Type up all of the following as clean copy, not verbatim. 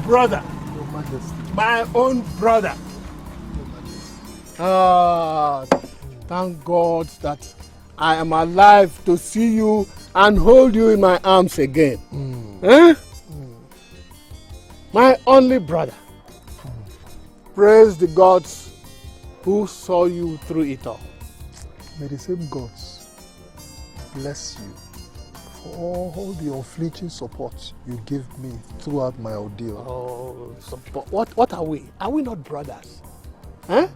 brother. Your Majesty. My own brother. Your Majesty. Ah, thank God that I am alive to see you and hold you in my arms again. My only brother. Praise the gods who saw you through it all. May the same gods bless you for all the unflinching support you gave me throughout my ordeal. Oh, support. What are we? Are we not brothers? Huh?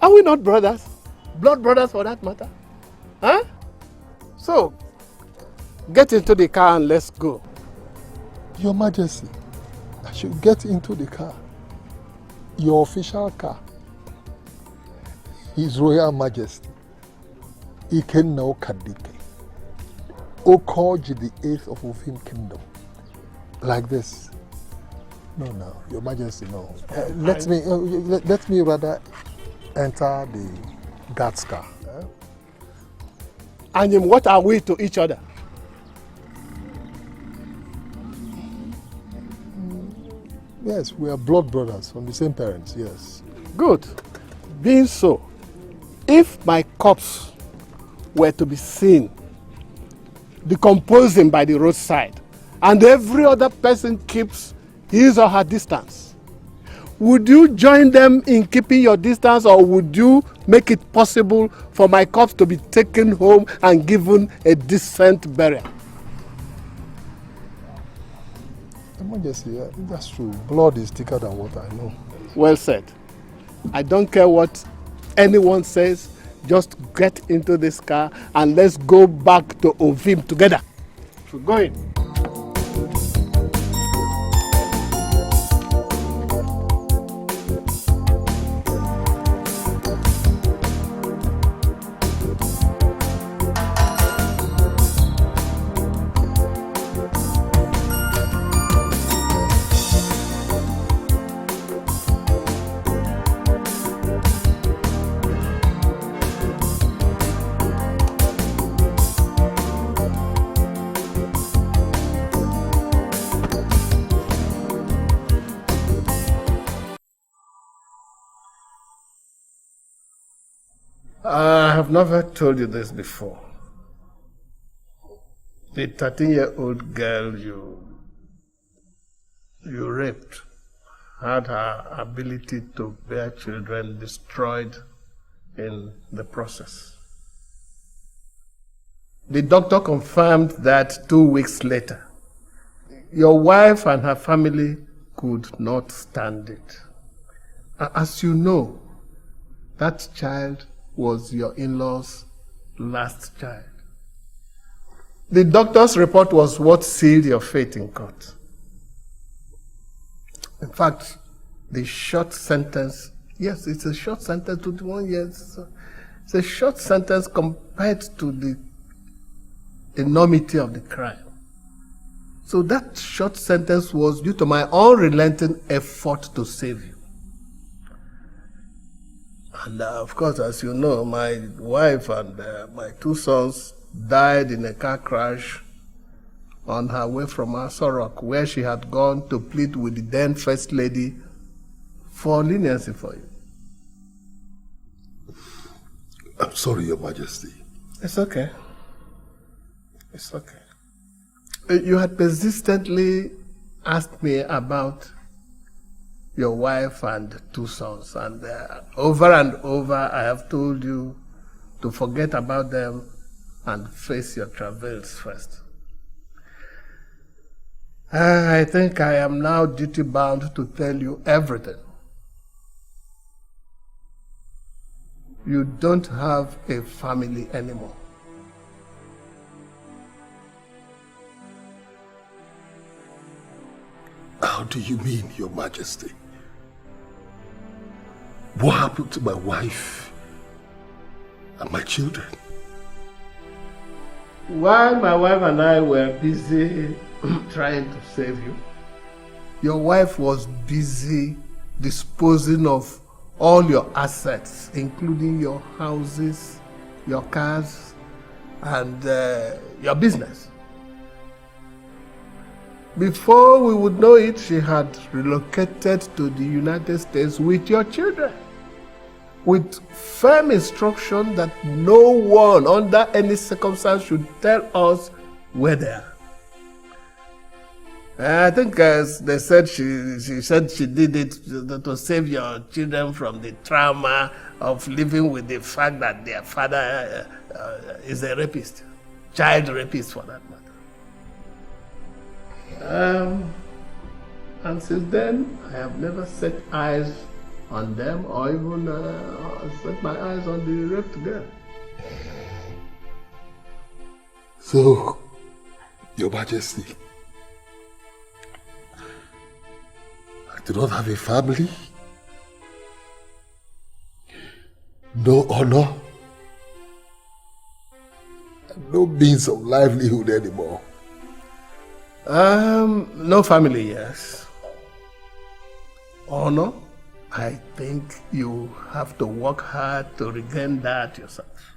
Are we not brothers? Blood brothers for that matter? Huh? So, get into the car and let's go. Your Majesty, I should get into the car. Your official car. His Royal Majesty, Ikenna Okadike, Okoji the 8th of Ovim Kingdom. Like this. No, Your Majesty, no. Let me rather enter the guard's car. And what are we to each other? Yes, we are blood brothers from the same parents, yes. Good. Being so, if my corpse were to be seen decomposing by the roadside and every other person keeps his or her distance, would you join them in keeping your distance, or would you make it possible for my corpse to be taken home and given a decent burial? Your Majesty, that's true. Blood is thicker than water, I know. Well said. I don't care what anyone says, just get into this car and let's go back to Ovim together. We're going. I have never told you this before. The 13-year-old girl you raped had her ability to bear children destroyed in the process. The doctor confirmed that 2 weeks later, your wife and her family could not stand it. As you know, that child was your in-law's last child. The doctor's report was what sealed your fate in court. In fact, the short sentence, yes, it's a short sentence, 21 years. It's a short sentence compared to the enormity of the crime. So that short sentence was due to my unrelenting effort to save you. And of course, as you know, my wife and my 2 sons died in a car crash on her way from Asorok, where she had gone to plead with the then First Lady for leniency for you. I'm sorry, Your Majesty. It's okay. It's okay. You had persistently asked me about your wife and 2 sons, and over I have told you to forget about them and face your travails first. I think I am now duty bound to tell you everything. You don't have a family anymore. How do you mean, Your Majesty? What happened to my wife and my children? While my wife and I were busy trying to save you, your wife was busy disposing of all your assets, including your houses, your cars, and your business. Before we would know it, she had relocated to the United States with your children, with firm instruction that no one under any circumstance should tell us where they are. I think they said she said she did it to save your children from the trauma of living with the fact that their father is a rapist, child rapist for that matter. And since then, I have never set eyes on them or even set my eyes on the raped girl. So, Your Majesty, I do not have a family, no honor, and no means of livelihood anymore. No family, yes. Honor, I think you have to work hard to regain that yourself.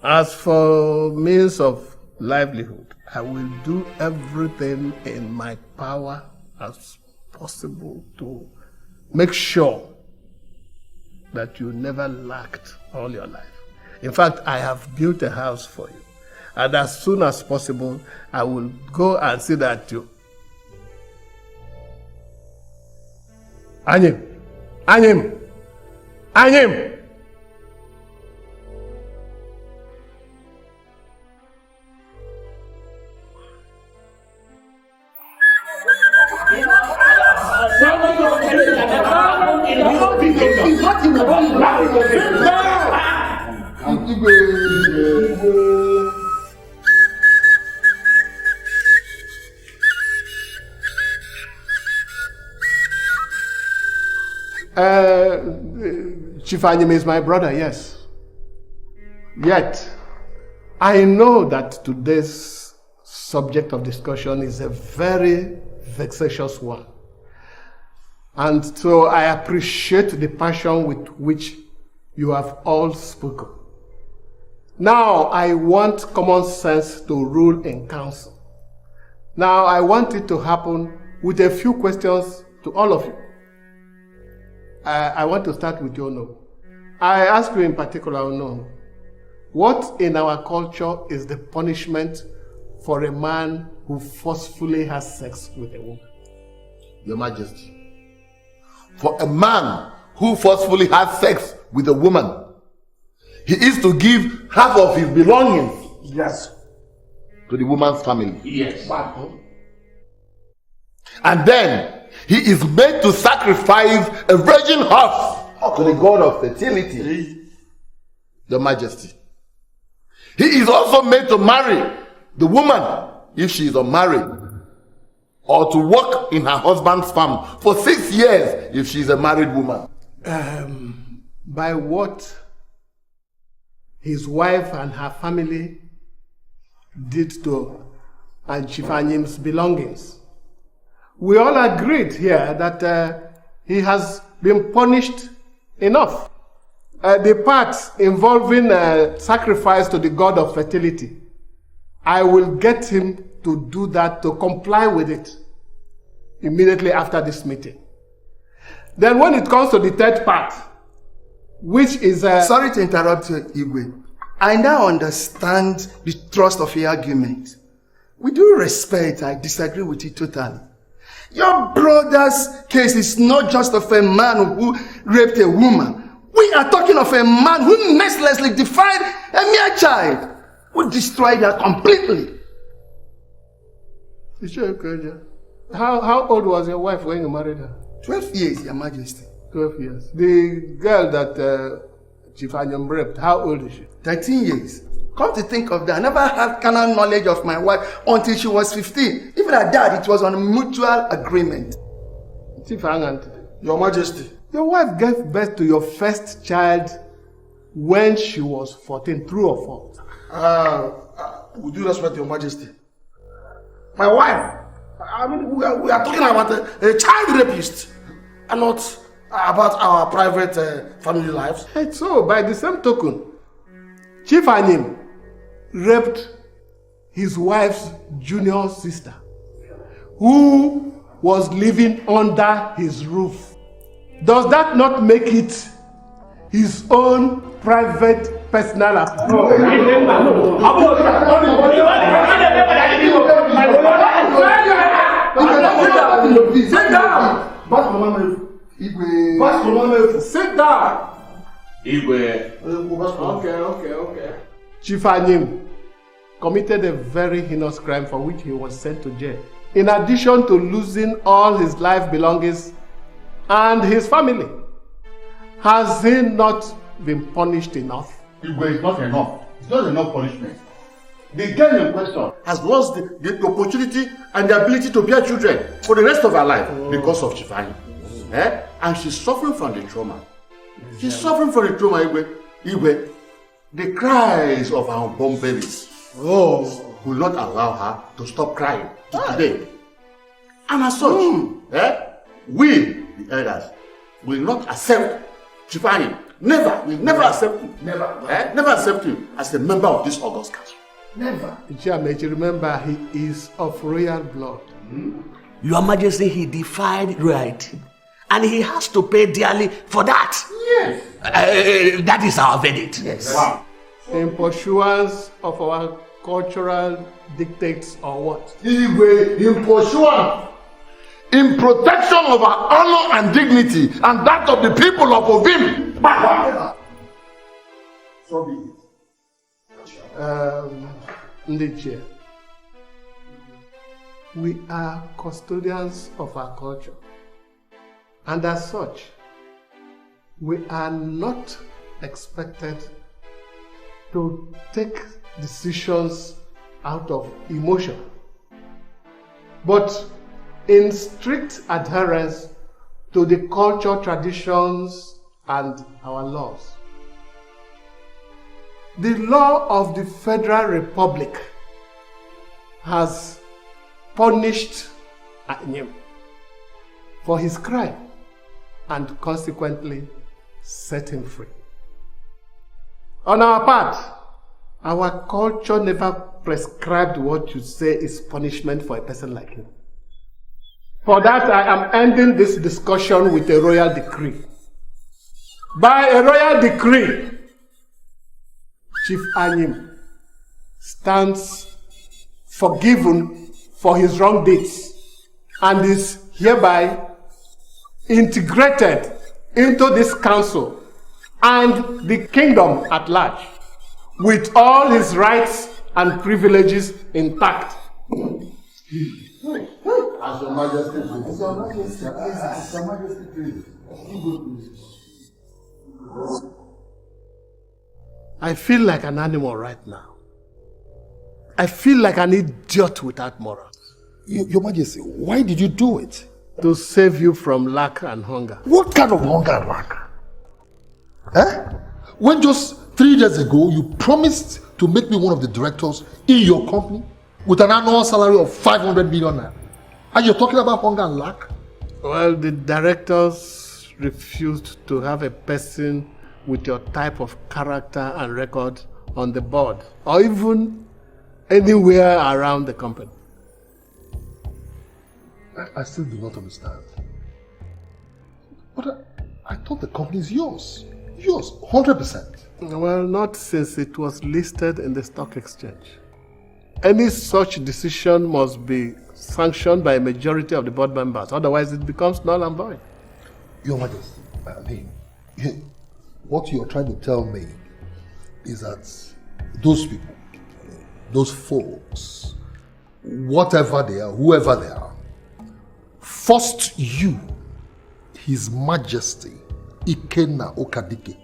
As for means of livelihood, I will do everything in my power as possible to make sure that you never lacked all your life. In fact, I have built a house for you. And as soon as possible, I will go and see that you... Anyim! Anyim! Anyim! Chief Anyim is my brother, yes. Yet, I know that today's subject of discussion is a very vexatious one. And so I appreciate the passion with which you have all spoken. Now I want common sense to rule in council. Now I want it to happen with a few questions to all of you. I want to start with you, Ono. I ask you in particular, Ono, what in our culture is the punishment for a man who forcefully has sex with a woman? Your Majesty, for a man who forcefully has sex with a woman, he is to give half of his belongings, yes, to the woman's family. Yes. And then he is made to sacrifice a virgin horse to the god of fertility. Your Majesty, he is also made to marry the woman if she is unmarried, or to work in her husband's farm for 6 years if she is a married woman. By what his wife and her family did to Chief Anyim's belongings. We all agreed here that he has been punished enough. The part involving sacrifice to the god of fertility, I will get him to do that, to comply with it immediately after this meeting. Then when it comes to the third part, which is... Sorry to interrupt you, Igwe. I now understand the thrust of your argument. With due respect, I disagree with you totally. Your brother's case is not just of a man who raped a woman. We are talking of a man who mercilessly defied a mere child, who destroyed her completely. How old was your wife when you married her? 12 years, Your Majesty. 12 years. The girl that Chief Anyim raped, how old is she? 13 years. Come to think of that, I never had carnal knowledge of my wife until she was 15. Even at that, it was on a mutual agreement. Chief Anyim, Your Majesty. Your wife gave birth to your first child when she was 14, true or false? With due respect, Your Majesty. My wife, I mean, we are talking about a child rapist and not about our private family lives. And so, by the same token, Chief Anyim raped his wife's junior sister, who was living under his roof. Does that not make it his own private personal affair? Sit down! Sit down! Okay. Chief Anyim committed a very heinous crime for which he was sent to jail, in addition to losing all his life belongings and his family. Has he not been punished enough? Igwe, it's not enough. It's not enough punishment. The girl in question has lost the opportunity and the ability to bear children for the rest of her life because of Chief Anyim. And she's suffering from the trauma. She's suffering from the trauma, Igwe. The cries of our unborn babies will not allow her to stop crying today. And as such, we, the elders, will not accept Chief Anyim. We'll never accept him. Never accept him as a member of this August Council. Never. Njamenze, remember, he is of royal blood. Your Majesty, he defied royalty. And he has to pay dearly for that. Yes. That is our verdict. Yes. Wow. In pursuance of our cultural dictates or what? Igwe, in pursuance, in protection of our honor and dignity and that of the people of Ovim. So be it. Ndiche, we are custodians of our culture, and as such, we are not expected to take decisions out of emotion, but in strict adherence to the culture, traditions, and our laws. The law of the Federal Republic has punished Anyim for his crime and consequently set him free. On our part, our culture never prescribed what you say is punishment for a person like him. For that, I am ending this discussion with a royal decree. By a royal decree, Chief Anyim stands forgiven for his wrong deeds and is hereby integrated into this council and the kingdom at large, with all his rights and privileges intact. As Your Majesty please. As Your Majesty please. I feel like an animal right now. I feel like an idiot without morals. Your Majesty, why did you do it? To save you from lack and hunger. What kind of hunger and lack? When just 3 days ago you promised to make me one of the directors in your company with an annual salary of 500 million naira. And you're talking about hunger and lack? Well, the directors refused to have a person with your type of character and record on the board, or even anywhere around the company. I still do not understand. But I thought the company is yours. Yours, 100%. Well, not since it was listed in the stock exchange. Any such decision must be sanctioned by a majority of the board members, otherwise it becomes null and void. Your Majesty, what you're trying to tell me is that those people, those folks, whatever they are, whoever they are, forced you, His Majesty, Ikenna Okadike,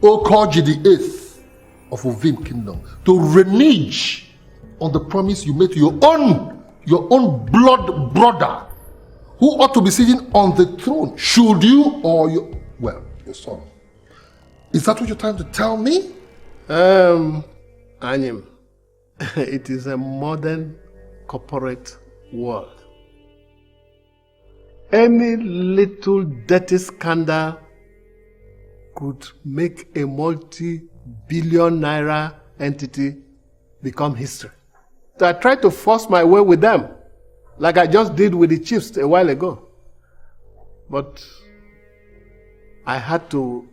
Okoji the 8th of Ovim Kingdom, to renege on the promise you made to your own blood brother, who ought to be sitting on the throne, should you or your son. Is that what you're trying to tell me? Anyim, it is a modern corporate world. Any little dirty scandal could make a multi-billion naira entity become history. So I tried to force my way with them, like I just did with the chiefs a while ago. But I had to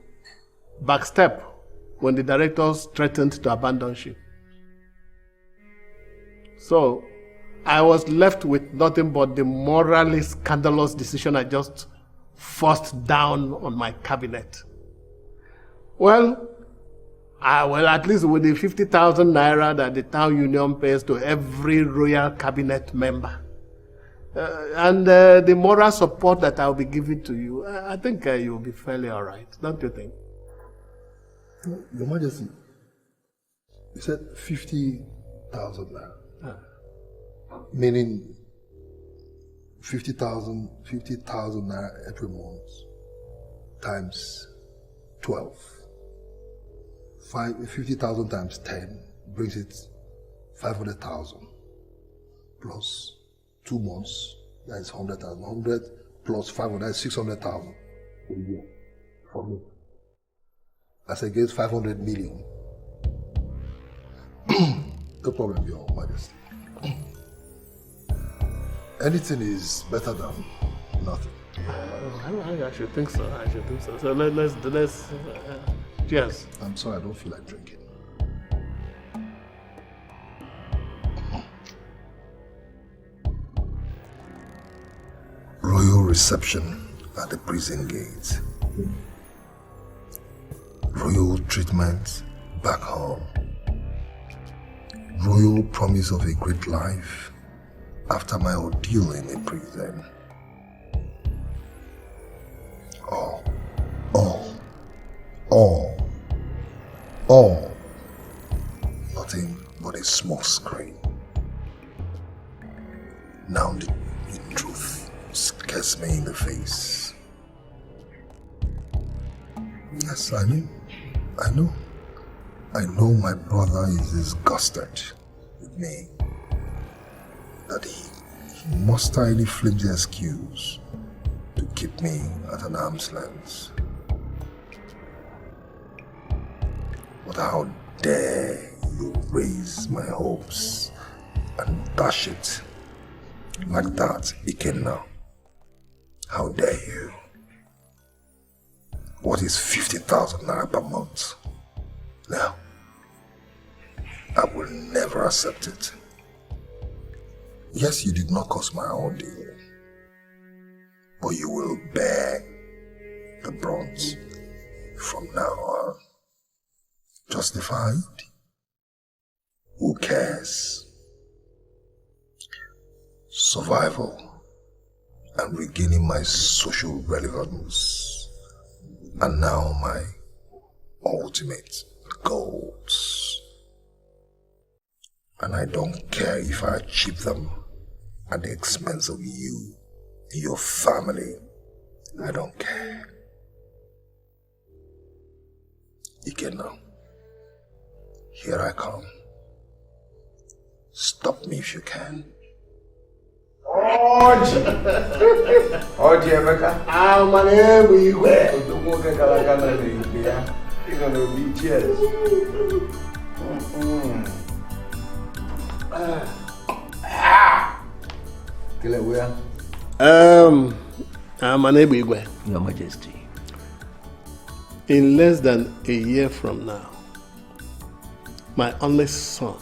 backstep when the directors threatened to abandon ship. So I was left with nothing but the morally scandalous decision I just forced down on my cabinet. Well, at least with the 50,000 naira that the town union pays to every royal cabinet member, and the moral support that I'll be giving to you, I think you'll be fairly all right, don't you think? Your Majesty, you said 50,000 naira. Meaning 50,000 naira every month times 12. 50,000 times 10 brings it 500,000 plus 2 months, that is 100,000. 100 plus 500, that is 600,000 a year for me. As against 500 million. No problem, Your Majesty. Anything is better than nothing. I should think so. So let's cheers. I'm sorry, I don't feel like drinking. Royal reception at the prison gate. Royal treatment back home. Royal promise of a great life after my ordeal in a prison. All. Nothing but a smoke screen. Now the truth scares me in the face. Yes, I know. I know my brother is disgusted with me. That he muster any flimsy excuse to keep me at an arm's length. But how dare you raise my hopes and dash it like that, Ikenna? How dare you? What is 50,000 naira per month? Now, I will never accept it. Yes, you did not cause my ordeal, but you will bear the brunt from now on. Justified? Who cares? Survival and regaining my social relevance are now my ultimate goals. And I don't care if I achieve them at the expense of you, your family. I don't care. Ikenna, here I come. Stop me if you can. Oji Emeka. My name is Igwe. You're gonna be cheers. Kill it where? My name is Igwe. Your Majesty. In less than a year from now, my only son,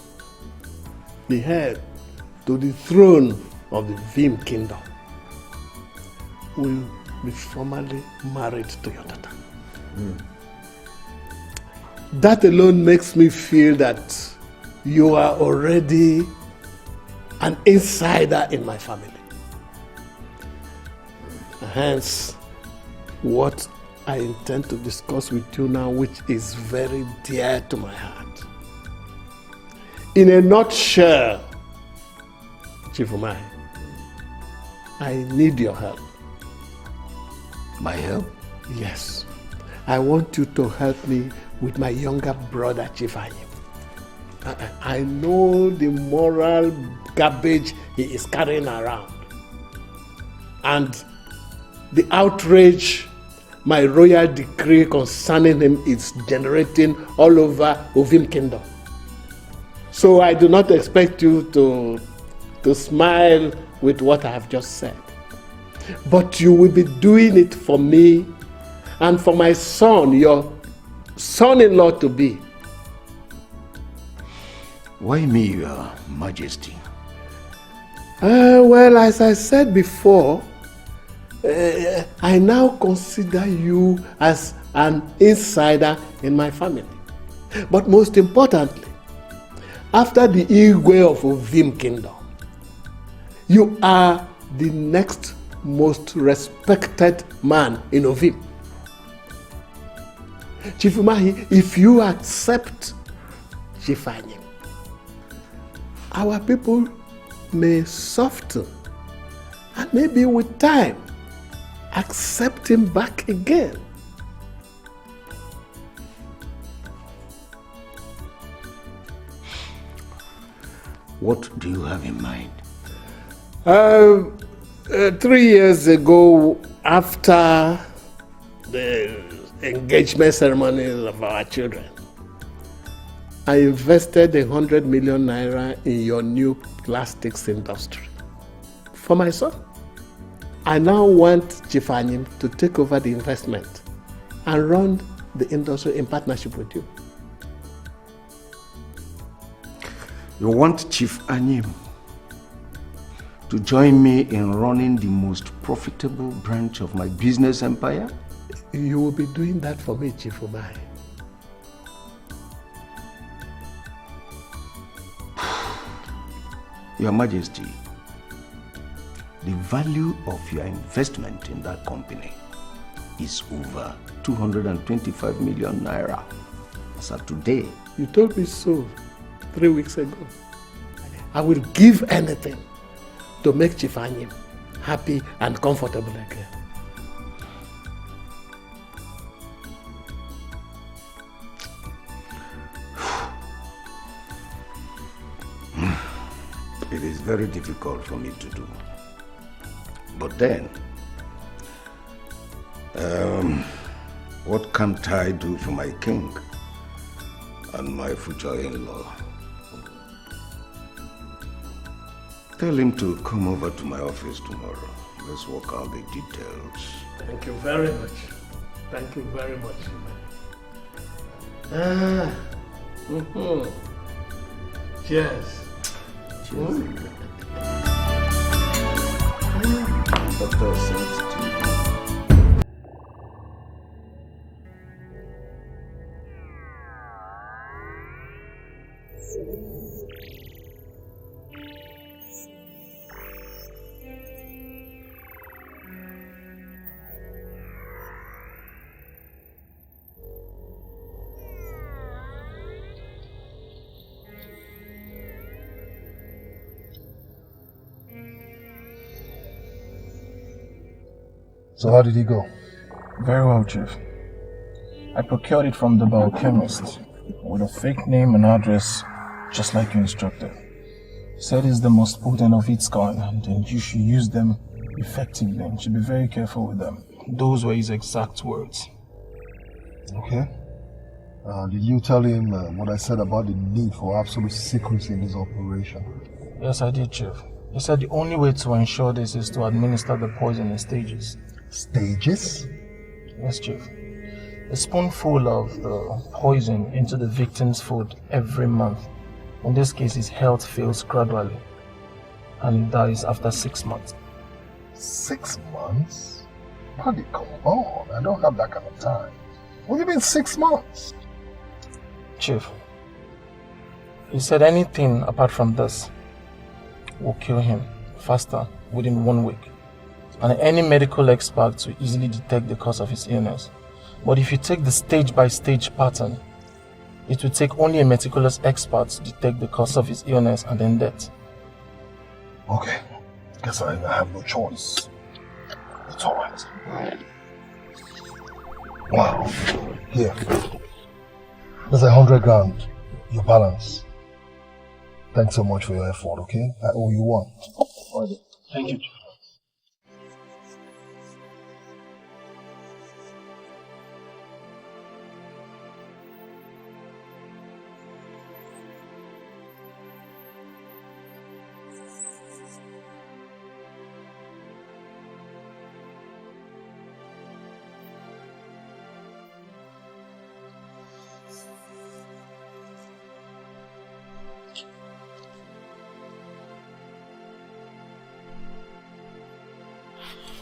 the heir to the throne of the Vim kingdom, will be formally married to your daughter. That alone makes me feel that you are already an insider in my family. Hence, what I intend to discuss with you now, which is very dear to my heart. In a nutshell, Chief Umai, I need your help. My help? Yes. I want you to help me with my younger brother, Chief Anyim. I know the moral garbage he is carrying around. And the outrage my royal decree concerning him is generating all over Ovim Kingdom. So I do not expect you to smile with what I have just said. But you will be doing it for me and for my son, your son-in-law to be. Why me, Your Majesty? Well, as I said before, I now consider you as an insider in my family. But most importantly, after the Igwe of Ovim Kingdom, you are the next most respected man in Ovim. Chief Umahi, if you accept Chief Anyim, our people may soften and maybe with time accept him back again. What do you have in mind? 3 years ago, after the engagement ceremonies of our children, I invested 100 million naira in your new plastics industry for my son. I now want Chief Anyim to take over the investment and run the industry in partnership with you. You want Chief Anyim to join me in running the most profitable branch of my business empire? You will be doing that for me, Chief Umahi. Your Majesty, the value of your investment in that company is over 225 million naira. As of today. You told me so 3 weeks ago. I will give anything to make Chief Anyim happy and comfortable again. It is very difficult for me to do. But then, what can't I do for my king and my future in-law? Tell him to come over to my office tomorrow. Let's work out the details. Thank you very much. Thank you very much. Cheers. Cheers. Dr. Saint to you. So how did he go? Very well, Chief. I procured it from the biochemist with a fake name and address, just like you instructed. Said it's the most potent of its kind, and then you should use them effectively and should be very careful with them. Those were his exact words. Okay. Did you tell him what I said about the need for absolute secrecy in this operation? Yes, I did, Chief. He said the only way to ensure this is to administer the poison in stages. Stages? Yes, Chief. A spoonful of the poison into the victim's food every month. In this case, his health fails gradually and dies after 6 months. 6 months? Buddy, come on. I don't have that kind of time. What do you mean 6 months? Chief, he said anything apart from this will kill him faster within 1 week. And any medical expert will easily detect the cause of his illness. But if you take the stage-by-stage pattern, it will take only a meticulous expert to detect the cause of his illness and then death. Okay. Guess I have no choice. It's alright. Wow. Here. There's 100 grand. Your balance. Thanks so much for your effort, okay? I owe you one. Thank you.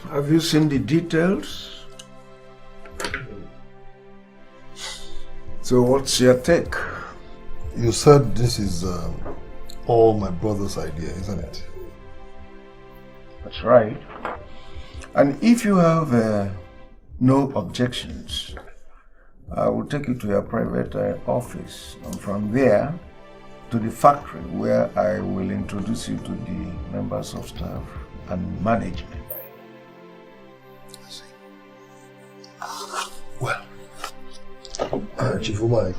Have you seen the details? So what's your take? You said this is all my brother's idea, isn't it? That's right. And if you have no objections, I will take you to your private office, and from there to the factory where I will introduce you to the members of staff and management. Well, Chief Umai,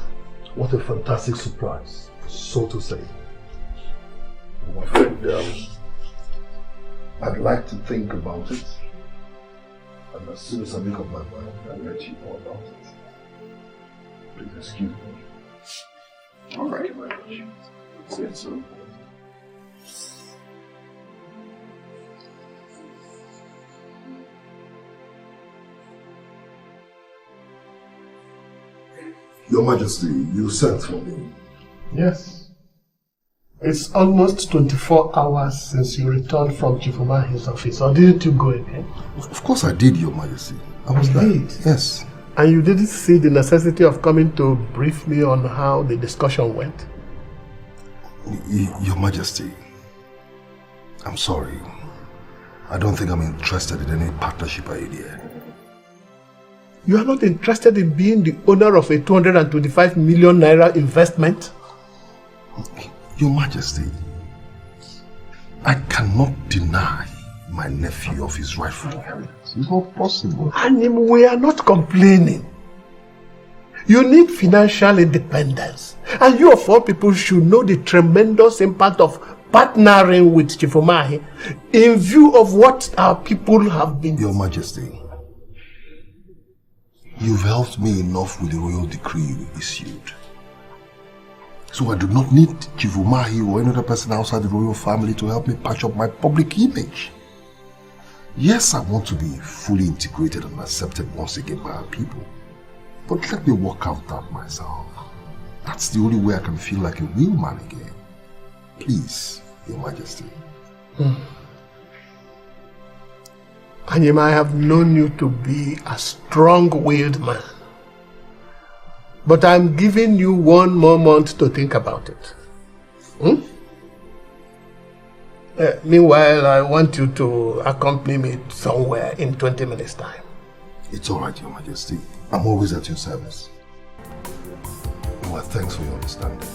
what a fantastic surprise, so to say. I'm afraid I'd like to think about it, and as soon as I make up my mind, I'll let you know about it. Please excuse me. All right, my lord. Say so. Your Majesty, you sent for me. Yes. It's almost 24 hours since you returned from Chief Umahi's office, or didn't you go again? Of course I did, Your Majesty. I was there. Yes. And you didn't see the necessity of coming to brief me on how the discussion went? Your Majesty, I'm sorry. I don't think I'm interested in any partnership idea. You are not interested in being the owner of a 225 million naira investment? Your Majesty, I cannot deny my nephew of his rightful inheritance. It's not possible. And we are not complaining. You need financial independence. And you of all people should know the tremendous impact of partnering with Chief Umahi in view of what our people have been... Your Majesty, you've helped me enough with the royal decree you issued. So I do not need Chief Umahi or any other person outside the royal family to help me patch up my public image. Yes, I want to be fully integrated and accepted once again by our people. But let me work out that myself. That's the only way I can feel like a real man again. Please, Your Majesty. Anyima, I have known you to be a strong-willed man. But I'm giving you 1 more month to think about it. Meanwhile, I want you to accompany me somewhere in 20 minutes' time. It's all right, Your Majesty. I'm always at your service. Well, thanks for your understanding.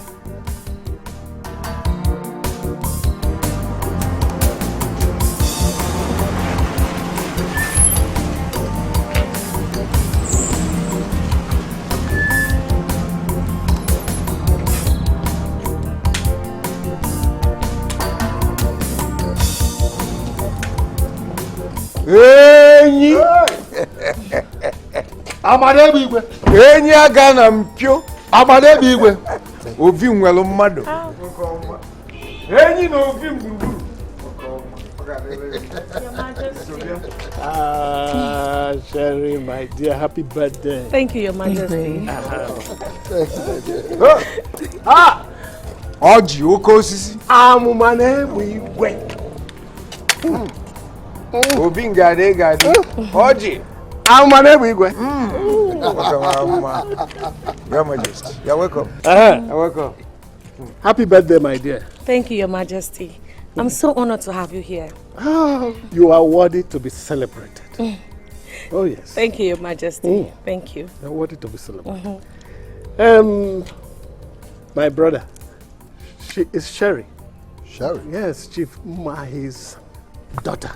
Enyi! Amadebe Igwe! Enyi aga na mpio! Amadebe Igwe! Ovi nwelu mmadụ! Enyi na ovi mgburugburu! Sherry, my dear, happy birthday. Thank you, Your Majesty. Ọjị oke osisi! Amụma na-egbe igwe. Obi ngade gade! Ọjị! Amụma na-egbe igwe. Your Majesty, you're welcome. You're welcome. Happy birthday, my dear. Thank you, Your Majesty. I'm so honored to have you here. You are worthy to be celebrated. Oh, yes. Thank you, Your Majesty. Thank you. You're worthy to be celebrated. My brother, she is Sherry. Sherry? Yes, Chief Umahi's daughter.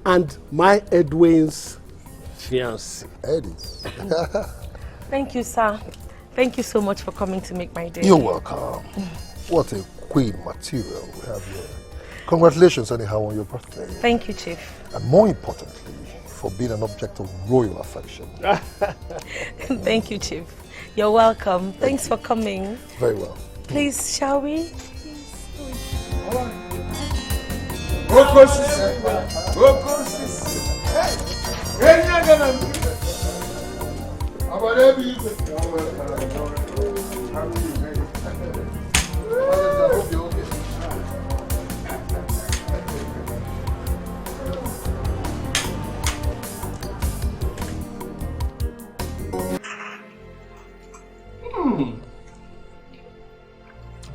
And my Edwin's fiancée. Edith. Thank you, sir. Thank you so much for coming to make my day. You're welcome. What a queen material we have here. Congratulations anyhow on your birthday. Thank you, Chief. And more importantly, for being an object of royal affection. Thank you, Chief. You're welcome. Thanks for coming. Very well. Please, shall we?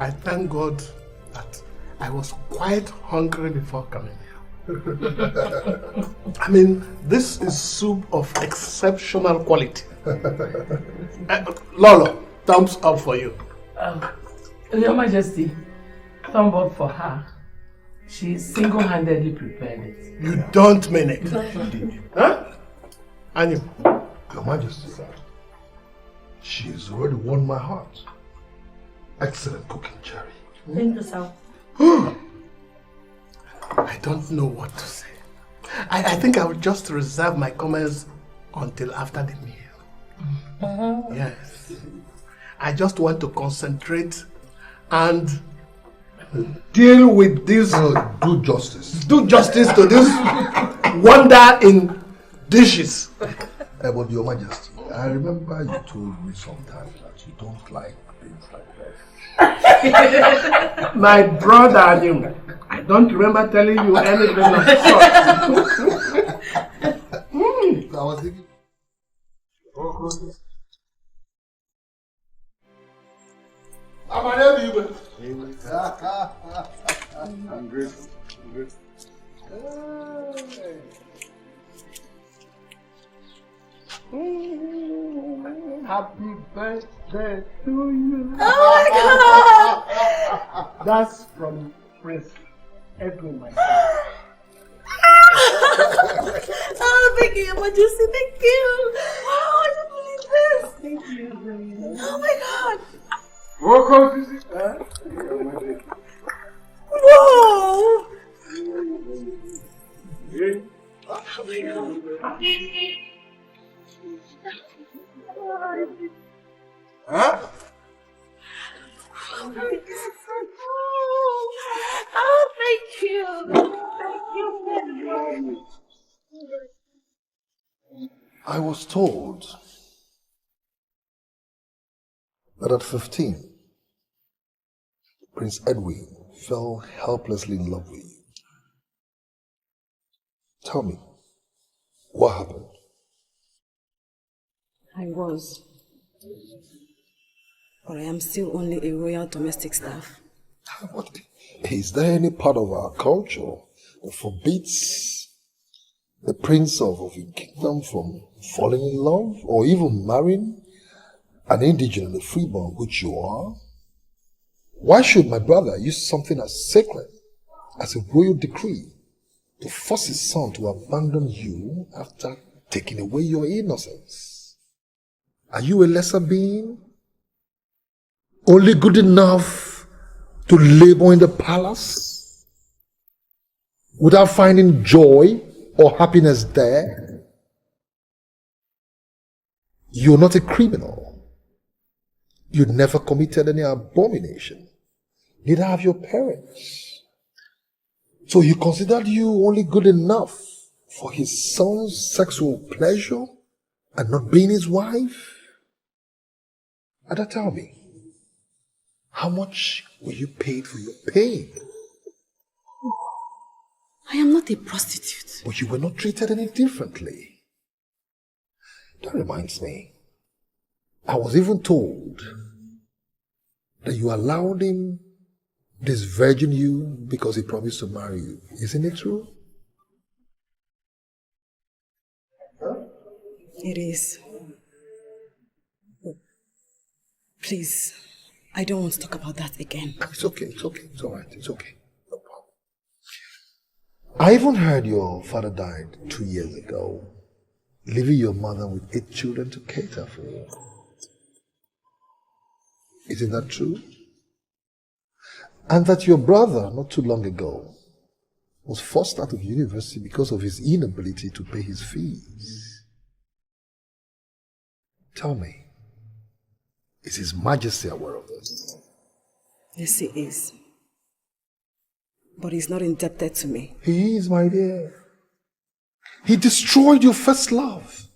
I thank God that I was quite hungry before coming here. I mean, this is soup of exceptional quality. Lolo, thumbs up for you. Your Majesty, thumb up for her. She single-handedly prepared it. You don't mean it. Huh? Anyu. Your Majesty, she's already won my heart. Excellent cooking, Cherry. Thank you, sir. I don't know what to say. I think I will just reserve my comments until after the meal. Yes. I just want to concentrate and deal with this. Do justice. Do justice to this wonder in dishes. But Your Majesty, I remember you told me sometimes that you don't like things like that. My brother, I don't remember telling you anything of the sort. I was thinking. I'm grateful. Happy birthday to you. Oh my God! That's from Prince Edwin, my son. Oh, thank you, Your Majesty. Thank you. Wow, I don't believe this. Thank you. Oh my God. Welcome to the Whoa. Huh? Oh, thank you. Thank you. I was told that at 15, Prince Edwin fell helplessly in love with you. Tell me, what happened? I was. But I am still only a royal domestic staff. What? Is there any part of our culture that forbids the prince of a kingdom from falling in love or even marrying an indigent and a freeborn, which you are? Why should my brother use something as sacred as a royal decree to force his son to abandon you after taking away your innocence? Are you a lesser being? Only good enough to labor in the palace without finding joy or happiness there? You're not a criminal. You never committed any abomination. Neither have your parents. So he considered you only good enough for his son's sexual pleasure and not being his wife? Ada, tell me, how much were you paid for your pain? I am not a prostitute. But you were not treated any differently. That reminds me, I was even told that you allowed him this virgin you because he promised to marry you. Isn't it true? It is. Please, I don't want to talk about that again. It's okay, it's all right, it's okay. No problem. I even heard your father died 2 years ago, leaving your mother with 8 children to cater for. Isn't that true? And that your brother, not too long ago, was forced out of university because of his inability to pay his fees. Tell me, is His Majesty aware of this? Yes, he is. But he's not indebted to me. He is, my dear. He destroyed your first love.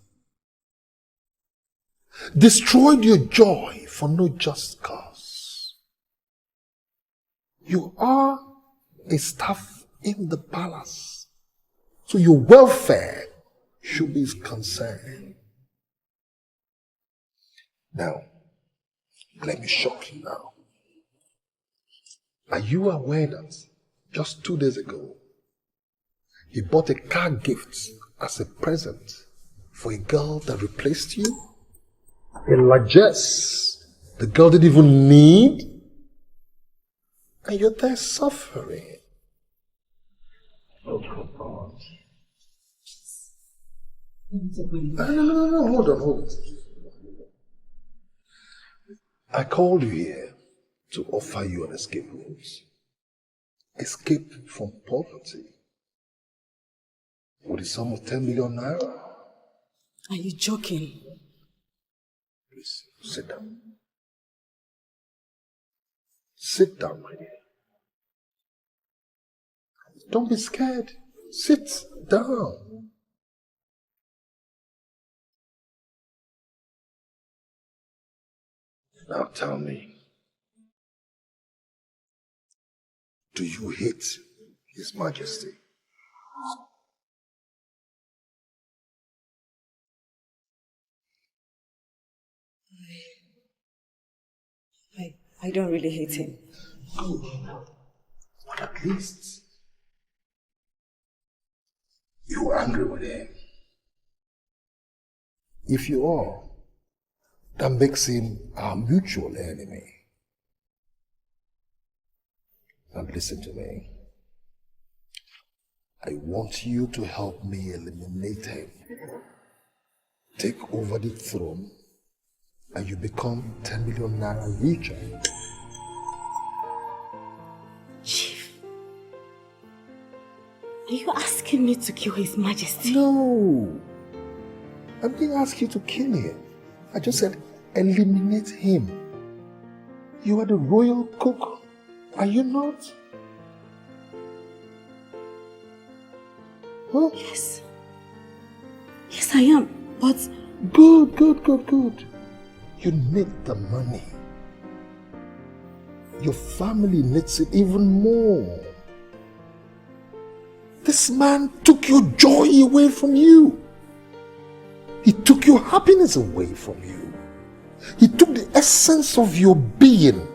Destroyed your joy for no just cause. You are a staff in the palace, so your welfare should be his concern. Now, let me shock you now. Are you aware that just 2 days ago, he bought a car gift as a present for a girl that replaced you? A largesse the girl didn't even need? And you're there suffering. Oh, come on. No, hold on. I called you here to offer you an escape route. Escape from poverty. With a sum of 10 million naira. Are you joking? Please, sit down. Sit down, my dear. Don't be scared. Sit down. Now tell me, do you hate His Majesty? I don't really hate him. Good. But at least you're angry with him. If you are, that makes him our mutual enemy. Now listen to me. I want you to help me eliminate him. Take over the throne and you become 10 million naira richer. Chief, are you asking me to kill His Majesty? No. I didn't ask you to kill him. I just said eliminate him. You are the royal cook, are you not? Huh? Yes. Yes, I am, but... Good. You need the money. Your family needs it even more. This man took your joy away from you. He took your happiness away from you. He took the essence of your being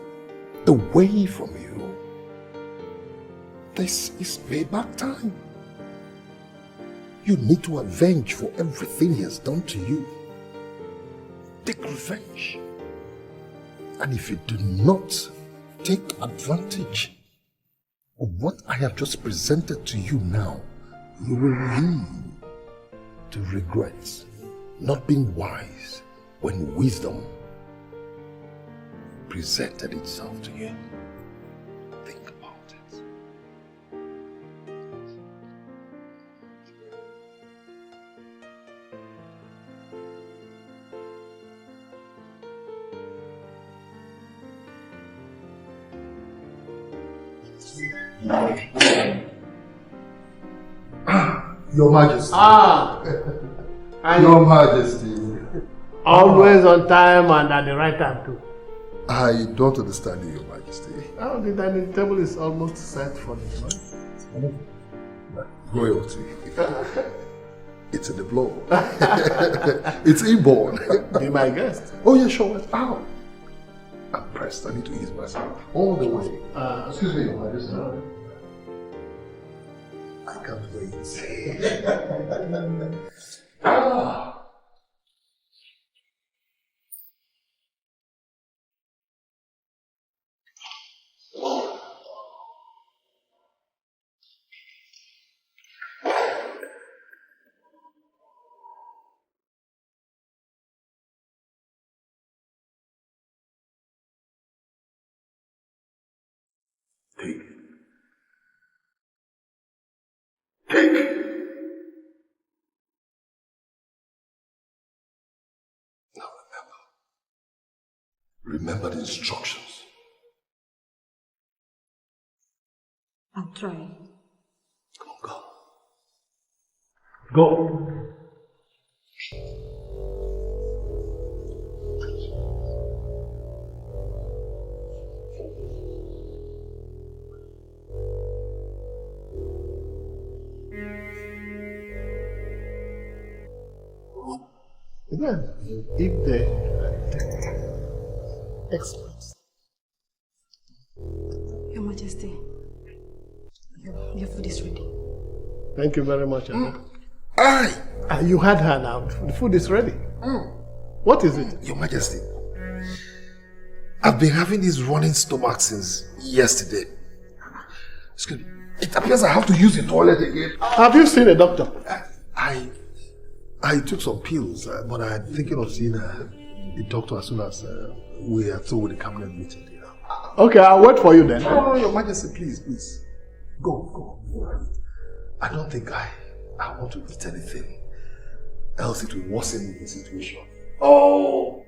away from you. This is payback time. You need to avenge for everything he has done to you. Take revenge. And if you do not take advantage of what I have just presented to you now, you will lead to regrets, not being wise when wisdom presented itself to you. Think about it. Your Majesty. Your Majesty. Always on time and at the right time too. I don't understand you, Your Majesty. Oh, the dining table is almost set for this one. Royalty. It's in the blood. It's inborn. Be my guest. Oh yeah, sure. Ow. I'm pressed. I need to ease myself. All the way. Excuse me, Your Majesty. I can't wait. Remember the instructions. I'm trying. Come on, go. Go. Again, if they Excellent. Your Majesty, your food is ready. Thank you very much. Aye. You had her now. The food is ready. What is it? Your Majesty, I've been having this running stomach since yesterday. Excuse me. It appears I have to use the toilet again. Have you seen a doctor? I took some pills, but I'm thinking of seeing the doctor as soon as we are through with the cabinet meeting. You know. Okay, I'll wait for you then. No, Your Majesty, please. Go. I don't think I want to eat anything. Else it will worsen the situation. Oh!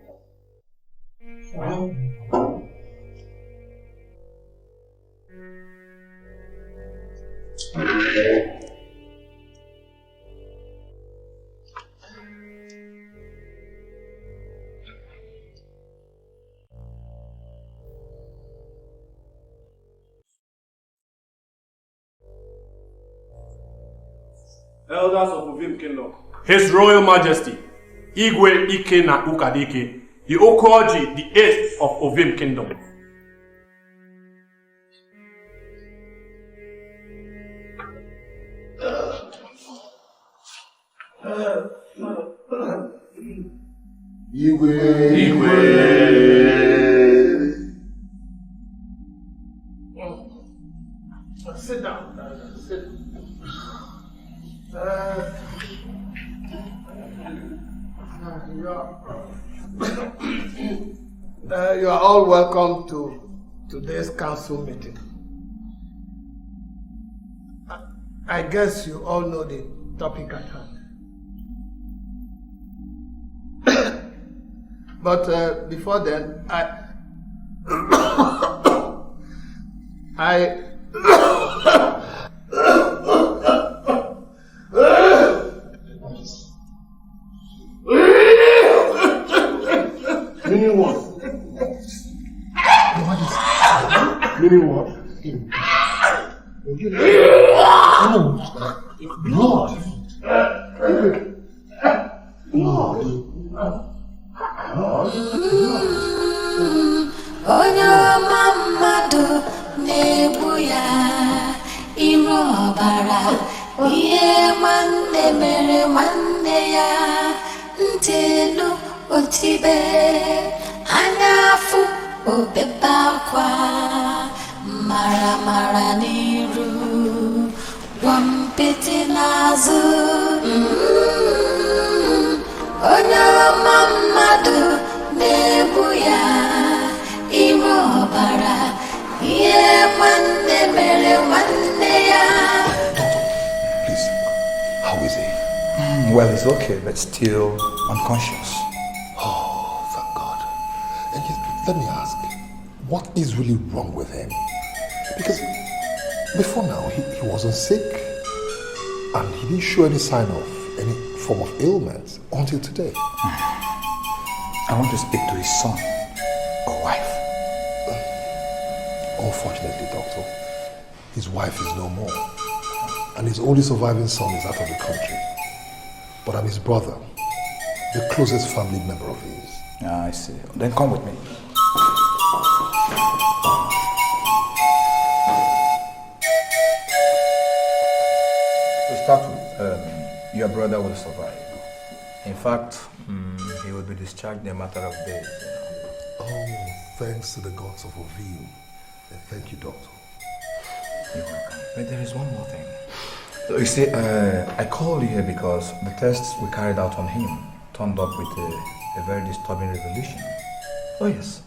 Elders of Ovim Kingdom, His Royal Majesty, Igwe Ike na Ukadike, the Okoji, the 8th of Ovim Kingdom. Igwe. Sit down. Sit. You are all welcome to today's council meeting. I guess you all know the topic at hand. But before then, Meaning what? Meaning what? Blood. Onye ọma mmadụ na-egbu ya ire ọbara ihe nwanne mere nwanne ya ntị elu otibe anya afụ obebe akwa mara n'iru gwampịtị n'azụ onye ọma mmadụ na-egbu ya ire ọbara ihe nwanne mere nwanne ya. Please, how is he? Well, he's okay, but still unconscious. Oh, thank God. And yet, let me ask, what is really wrong with him? Because before now, he wasn't sick. And he didn't show any sign of any form of ailment until today. I want to speak to his son or wife. Unfortunately, doctor, his wife is no more. And his only surviving son is out of the country. But I'm his brother, the closest family member of his. Ah, I see. Then come with me. To start with, your brother will survive. In fact, he will be discharged in a matter of days. Oh, thanks to the gods of Ovim. And thank you, doctor. You're welcome. But there is one more thing. So you see, I called you here because the tests we carried out on him turned up with a very disturbing revelation. Oh yes,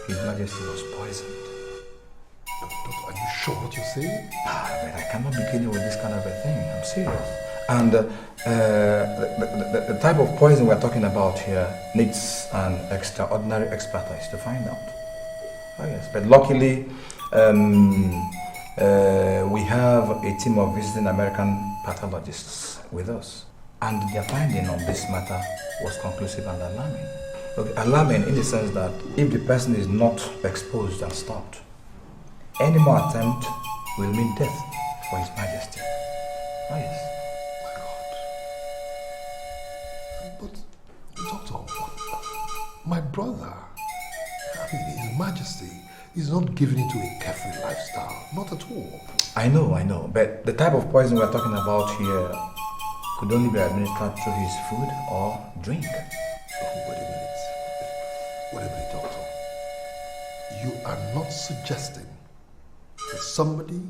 His Majesty was poisoned. Doctor, are you sure what you're saying? But I cannot begin with this kind of a thing. I'm serious. And the type of poison we're talking about here needs an extraordinary expertise to find out. Oh yes, but luckily we have a team of visiting American pathologists with us. And their finding on this matter was conclusive and alarming. Okay, alarming in the sense that if the person is not exposed and stopped, any more attempt will mean death for His Majesty. Oh yes. But, doctor, my brother, His Majesty is not given into a carefree lifestyle. Not at all. I know. But the type of poison we're talking about here could only be administered through his food or drink. Oh, wait a minute, Doctor. You are not suggesting that somebody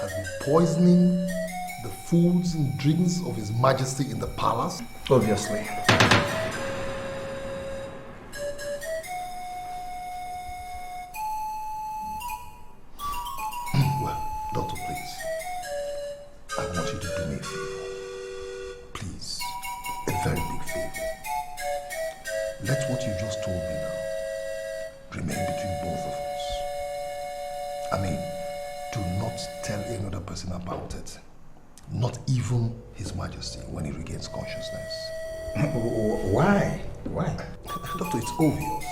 has been poisoning the foods and drinks of His Majesty in the palace? Obviously. Well, Doctor, please. I want you to do me a favor. Please. A very big favor. Let what you just told me now remain between both of us. I mean, do not tell any other person about it. Not even His Majesty when he regains consciousness. Why? Doctor, it's obvious.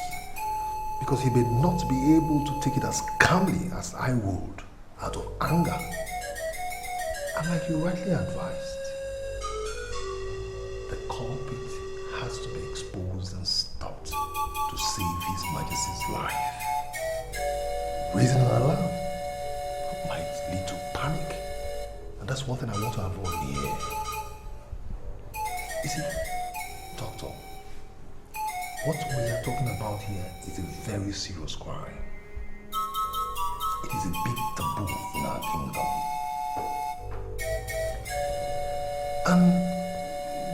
Because he may not be able to take it as calmly as I would, out of anger. And like you rightly advised, the culprit has to be exposed and stopped to save His Majesty's life. Raising an alarm might lead to panic. And that's one thing I want to avoid here. You see, Doctor, what we are talking about here is a very serious crime. It is a big taboo in our kingdom. And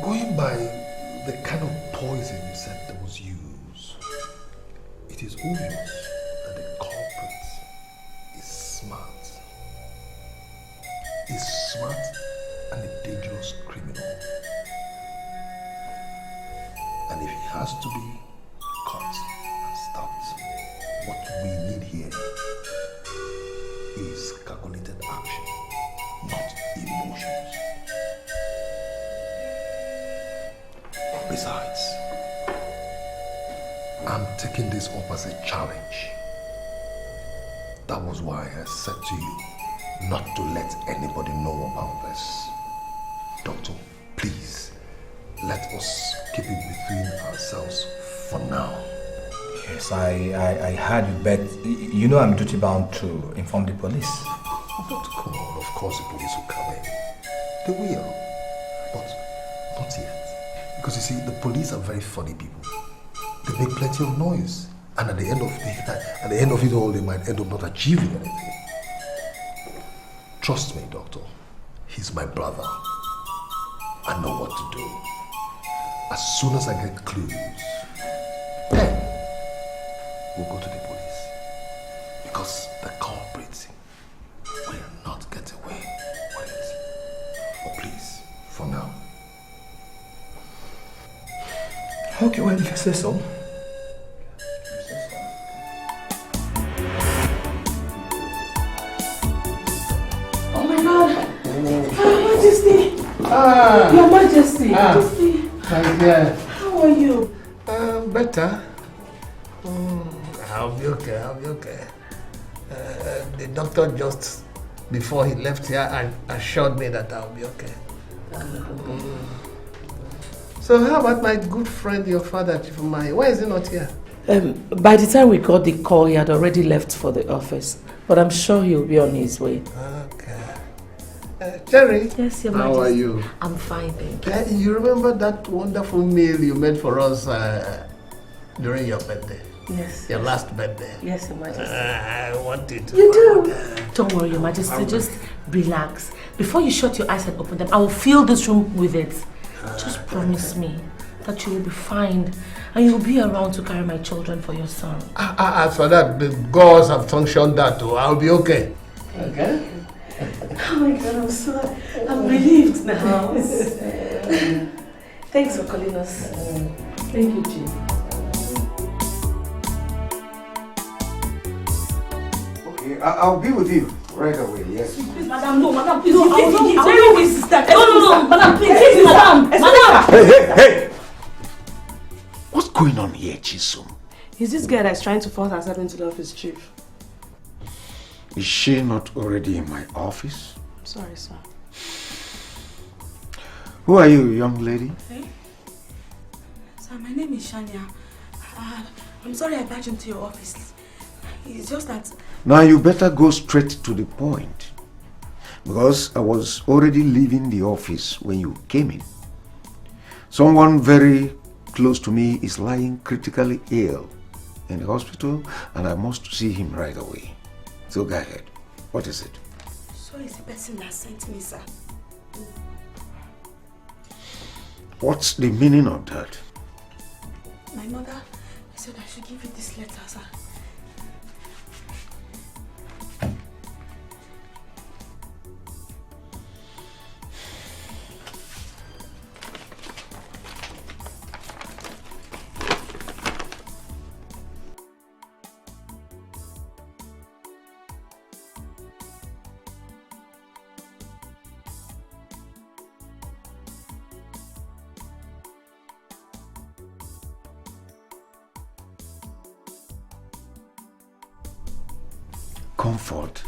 going by the kind of poison you said that was used, it is obvious that the culprit is smart. Is smart and a dangerous criminal. And if he has to be caught and stopped, what we need here is calculated action, not emotions. Besides, I'm taking this up as a challenge. That was why I said to you not to let anybody know about this. Doctor, please, let us keep it between ourselves for now. Yes, I heard you, but you know I'm duty bound to inform the police. Of course the police will come in. They will. But not yet. Because you see, the police are very funny people. They make plenty of noise. And at the end of it all, they might end up not achieving anything. Trust me, Doctor. He's my brother. I know what to do. As soon as I get clues, then we'll go to the police. Because the culprit will not get away with it. But please, for now. Okay, well, if you say so. Oh my God! Your Majesty! Your Majesty! Majesty! How are you? Better. I'll be okay. The doctor just before he left here assured me that I'll be okay. So how about my good friend, your father, Chief Mai? Why is he not here? By the time we got the call, he had already left for the office. But I'm sure he'll be on his way. Okay. Cherry? Yes, Your Majesty. How are you? I'm fine, thank you. You remember that wonderful meal you made for us during your birthday? Yes. Your last birthday? Yes, Your Majesty. I want it. You do? Don't worry, Your Majesty. Just relax. Before you shut your eyes and open them, I will fill this room with it. Just promise me that you will be fine and you will be around to carry my children for your son. As for that, the gods have functioned that too. I'll be okay. Okay? Oh my God, I'm relieved now. Thanks for calling us. Thank you, Chief. Okay, I'll be with you right away, yes? Please, madam, no, madam, please. No, Madam, please, madam. Madam! Hey! What's going on here, Chisum? He's this guy that's trying to force herself into the office, Chief. Is she not already in my office? Sorry, sir. Who are you, young lady? Hey? Sir, my name is Shania. I'm sorry I barged into your office. It's just that... Now you better go straight to the point. Because I was already leaving the office when you came in. Someone very close to me is lying critically ill in the hospital and I must see him right away. So go ahead. What is it? So is the person that sent me, sir. What's the meaning of that? My mother said I should give you this letter, sir. Comfort.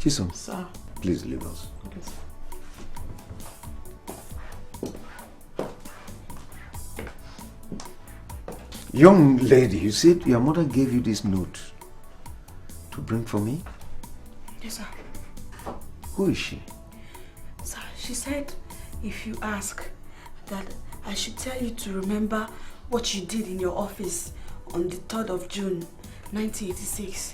Chisom, Sir. Please leave us. Okay, sir. Young lady, you said your mother gave you this note to bring for me? Yes, sir. Who is she? Sir, she said if you ask that I should tell you to remember what you did in your office on the 3rd of June 1986.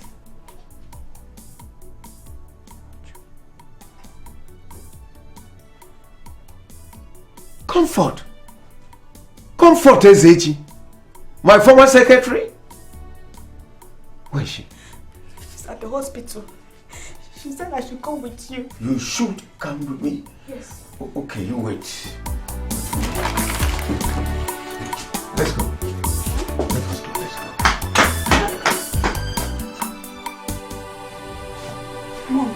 Comfort. Comfort, Ezeji. My former secretary. Where is she? She's at the hospital. She said I should come with you. You should come with me. Yes. Okay, you wait. Let's go. Let's go. Mom,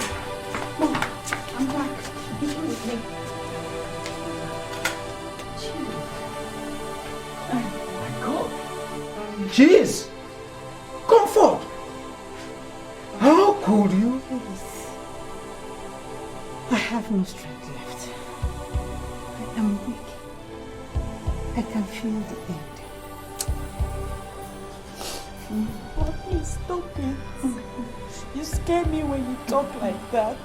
I'm back. You come with me. Oh my God. Jeez. Comfort. How could you? Please. I have no strength left. I am weak. I can feel the end. Oh, please stop it. You scare me when you talk like that.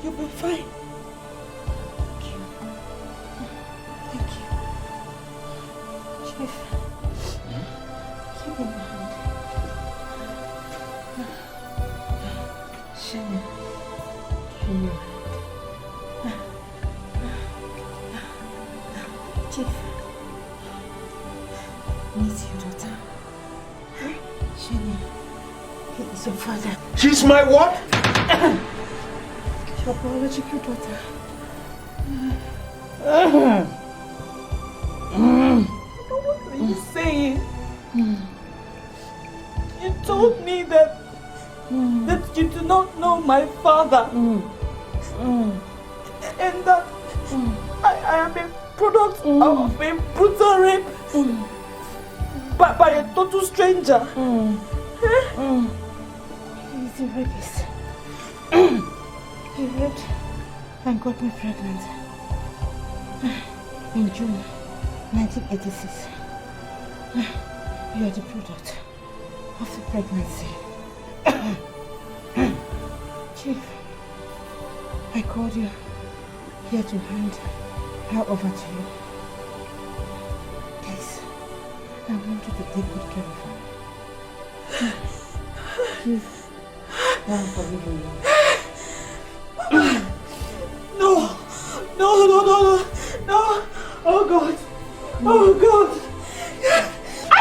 You'll be fine. Thank you. Thank you. Chief, keep in mind. Shana, give me your hand. Chief, meet your daughter. Shana. He is your father. She's my what? Your biological daughter. What are you saying? You told me that you do not know my father. And that I am a product of a brutal rape by a total stranger. He's a rapist. He raped and got me pregnant in June 1986. You are the product of the pregnancy. Chief, I called you here to hand her over to you. Please, I want you to take good care of her. Please, I am forgiving you. No! No! Oh God! Oh God! I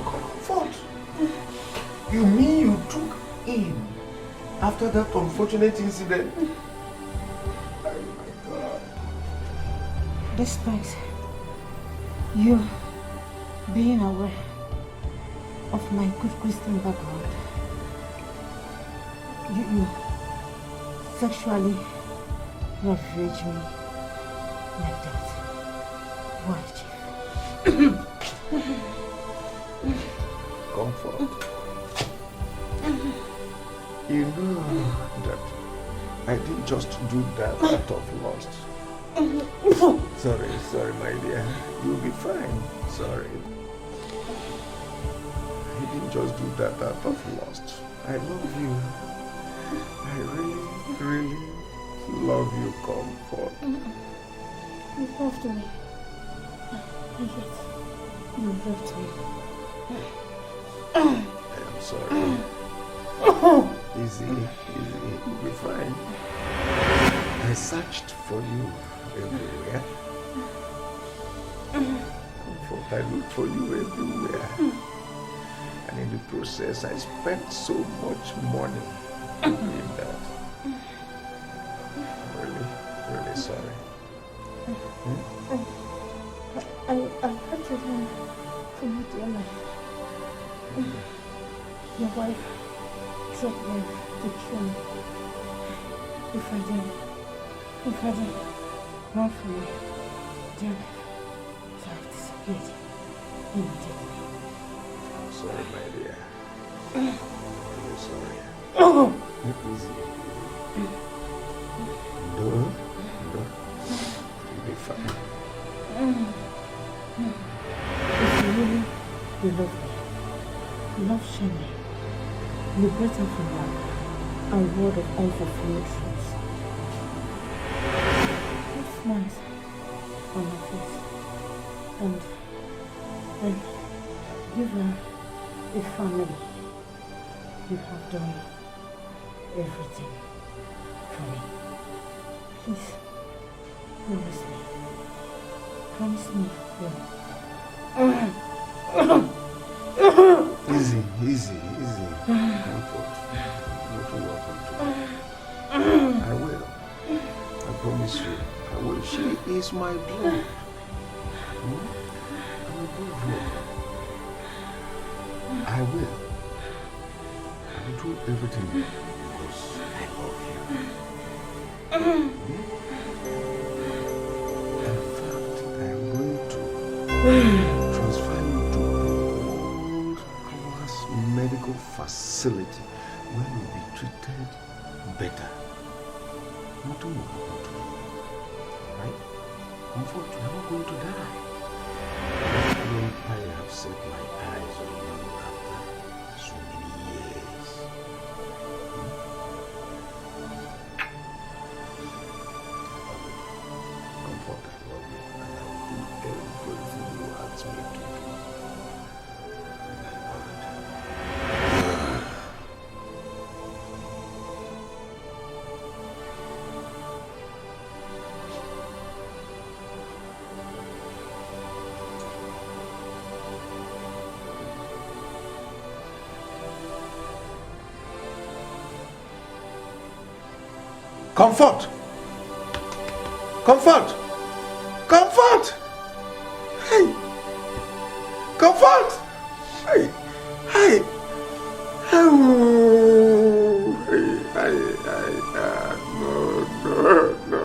Comfort. You mean you took in after that unfortunate incident? Oh my God. Despite you being aware of my good Christian background, you sexually ravage me like that. Why, Chief? Comfort. You know that I didn't just do that out of lust. Sorry, my dear. You'll be fine. Sorry. He didn't just do that out of lust. I love you. I really, really love you, Comfort. You loved me. And yet, you left me. I am sorry. Easy. You'll be fine. I searched for you everywhere. Comfort, I looked for you everywhere. And in the process, I spent so much money doing that. I'm really sorry. I had to run from you, dear life. Your wife dropped me to kill me. If I didn't run from you, dear life, so I've disappeared immediately. I'm sorry, my dear. I'm sorry. Easy. No. You'll be fine. If you really love me, love Shani, you better from that a word of unfulfilled dreams. Put smiles on her face and give her a family. You have done everything for me. Please, promise me. Promise me. Easy. Comfort. Not to welcome to. I will. I promise you. I will. She is my blood. I will do her. I will. I will do everything because I love you. In fact, I am going to transfer you to a world-class medical facility where you will be treated better. Nothing will happen to you. Right? Comfort, you are not going to die. When I have set my eyes on you after so many years. Comfort, I love you, and I will do everything you ask me to do. Comfort! Comfort! Comfort! Hey! Comfort! Hey! Hey! Oh! Hey! No.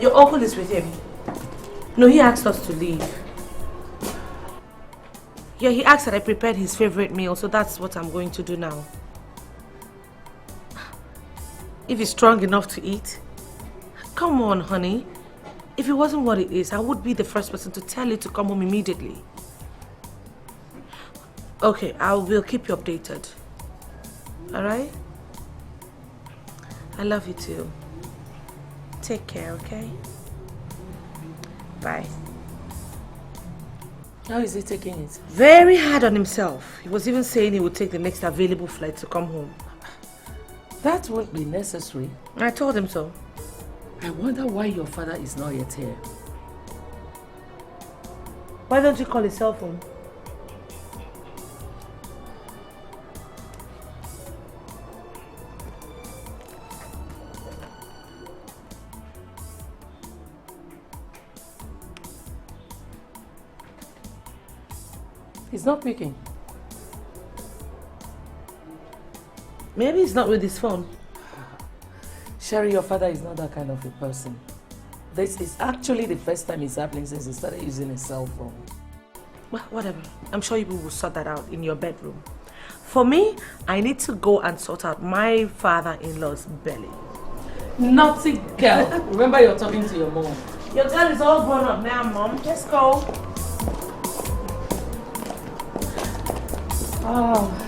Your uncle is with him. No, he asked us to leave. Yeah, he asked that I prepared his favorite meal, so that's what I'm going to do now. If he's strong enough to eat. Come on, honey. If it wasn't what it is, I would be the first person to tell you to come home immediately. Okay, I will keep you updated. Alright? I love you too. Take care, okay? Bye. How is he taking it? Very hard on himself. He was even saying he would take the next available flight to come home. That won't be necessary. I told him so. I wonder why your father is not yet here. Why don't you call his cell phone? He's not picking. Maybe he's not with his phone. Sherry, your father is not that kind of a person. This is actually the first time it's happening since he started using his cell phone. Well, whatever. I'm sure you will sort that out in your bedroom. For me, I need to go and sort out my father-in-law's belly. Naughty girl. Remember you're talking to your mom. Your girl is all grown up now, Mom. Let's go. Oh.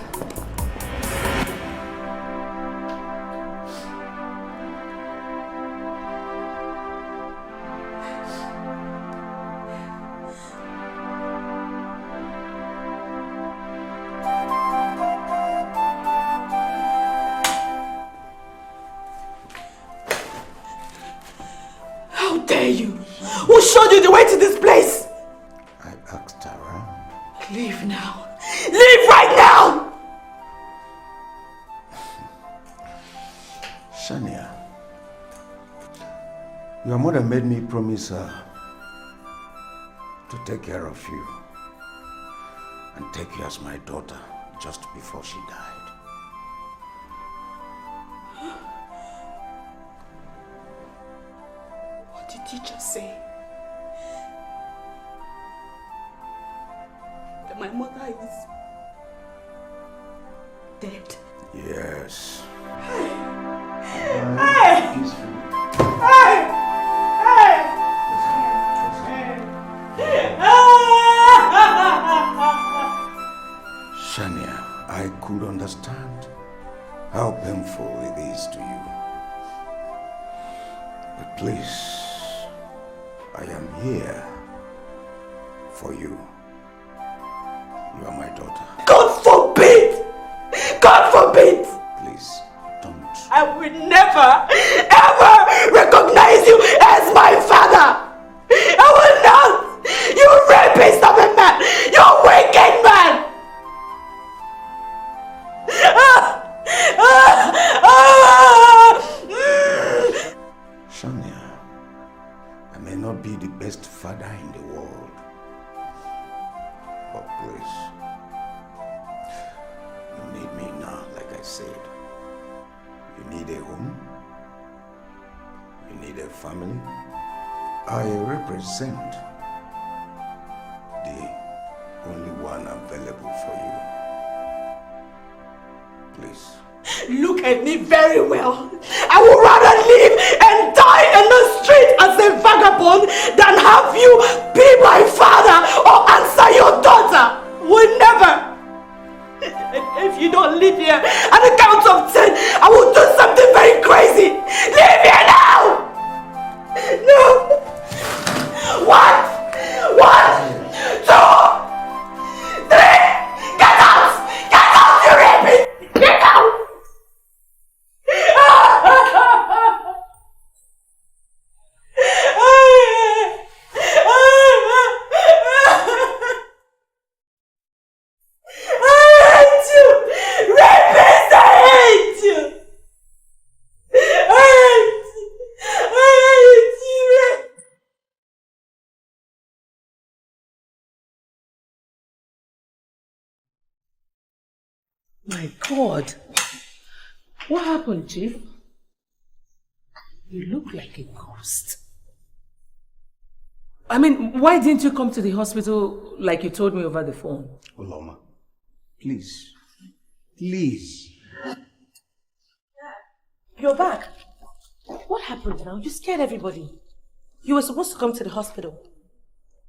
How dare you? Who showed you the way to this place? I asked her around. Leave now. Leave right now! Shania, your mother made me promise her to take care of you and take you as my daughter just before she died. What did you just say? That my mother is dead? Yes. Shania, I could understand how painful it is to you. But please, I am here for you. You are my daughter. God forbid! God forbid! Please, don't. I will never, ever recognize you as my father! I will not! You rapist of a man! You wicked man! Shania, I may not be the best father in the world, but please, you need me now, like I said. You need a home, you need a family. I represent the only one available for you. Please. Look at me very well. I would rather live and die in the street as a vagabond than have you be my father or answer your daughter. Will never. If you don't live here at the count of 10, I will do something very crazy. Leave here now! No! 1, 2, 3! Get out! Get out, you rapist! Get out! My God. What happened, Chief? You look like a ghost. I mean, why didn't you come to the hospital like you told me over the phone? Uloma, please. Please. You're back. What happened now? You scared everybody. You were supposed to come to the hospital.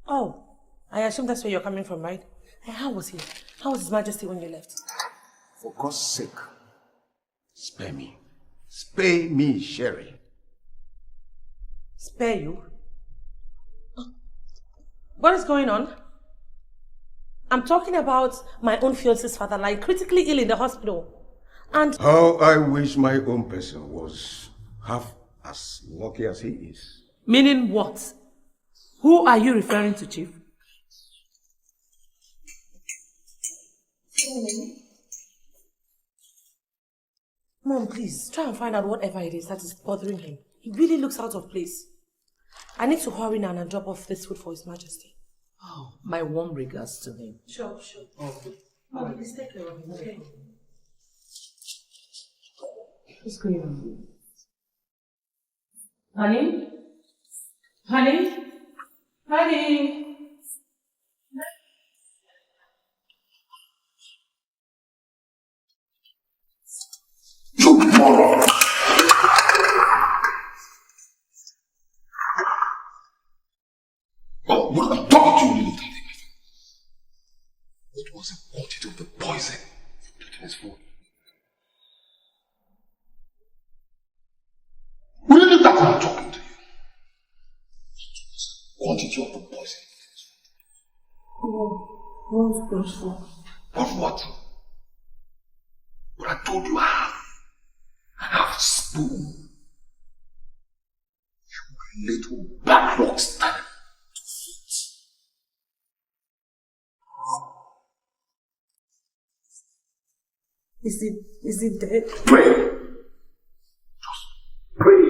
Oh, I assume that's where you're coming from, right? And how was he? How was His Majesty when you left? For God's sake, spare me. Spare me, Sherry. Spare you? What is going on? I'm talking about my own fiance's father, like critically ill in the hospital. And how I wish my own person was half as lucky as he is. Meaning what? Who are you referring to, Chief? Mom, please, try and find out whatever it is that is bothering him. He really looks out of place. I need to hurry now and drop off this food for His Majesty. Oh, my warm regards to him. Sure. Okay. Mom, please take care of him, okay? What's going on? Honey? Honey? Honey? You moron! Oh, what I'm talking to you, little thing. What was the quantity of the poison you put in his food? Will you that I'm talking to you? Quantity of the poison. Oh, what's possible? What? But I told you half spoon. You little backward stand. Is it dead? Pray. Just pray.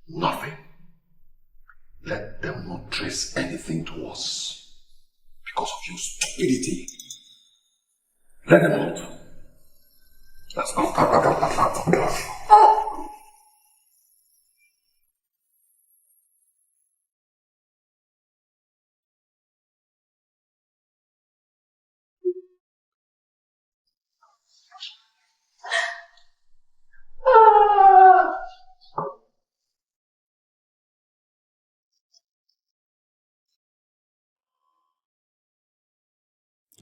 Nothing. Let them not trace anything to us because of your stupidity. Let them not. That's not.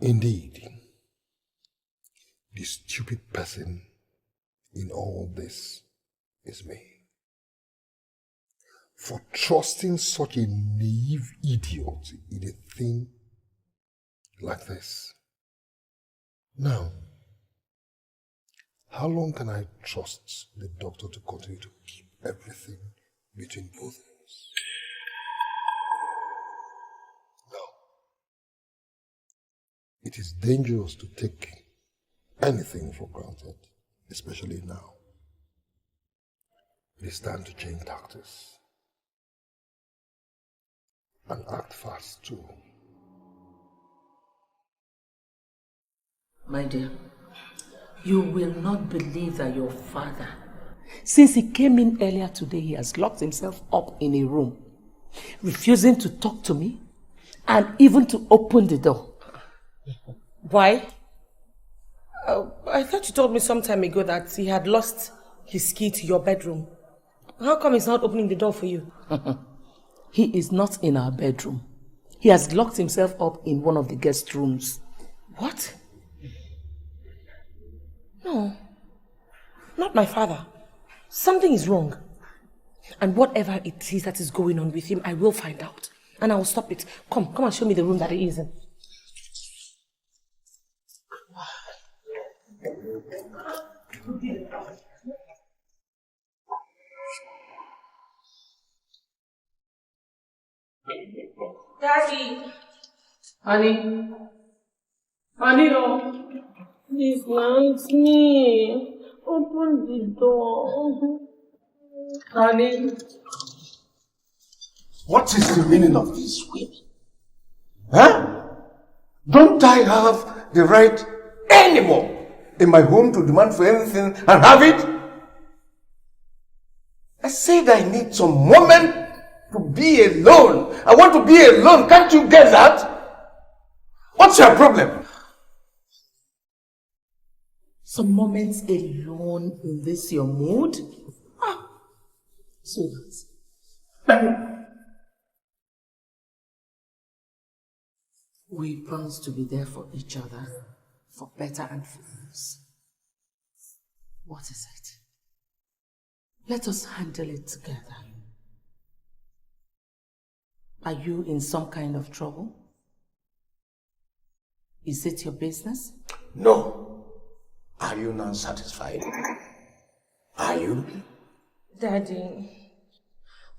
Indeed, the stupid person in all this is me. For trusting such a naive idiot in a thing like this. Now, how long can I trust the doctor to continue to keep everything between both of us? No. It is dangerous to take anything for granted, especially now. It is time to change tactics. And act fast too. My dear, you will not believe that your father, Since he came in earlier today, he has locked himself up in a room, refusing to talk to me and even to open the door. Why? I thought you told me some time ago that he had lost his key to your bedroom. How come he's not opening the door for you? He is not in our bedroom. He has locked himself up in one of the guest rooms. What? No, not my father. Something is wrong. And whatever it is that is going on with him, I will find out. And I will stop it. Come and show me the room that he is in. Daddy! Honey? Honey, oh. Please, now it's me. Open the door. Honey? What is the meaning of this will? Huh? Don't I have the right anymore in my home to demand for anything and have it? I said I need some moment to be alone. I want to be alone. Can't you get that? What's your problem? Some moments alone in this your mood? So that we promise to be there for each other, for better and for worse. What is it? Let us handle it together. Are you in some kind of trouble? Is it your business? No. Are you not satisfied? Are you? Daddy,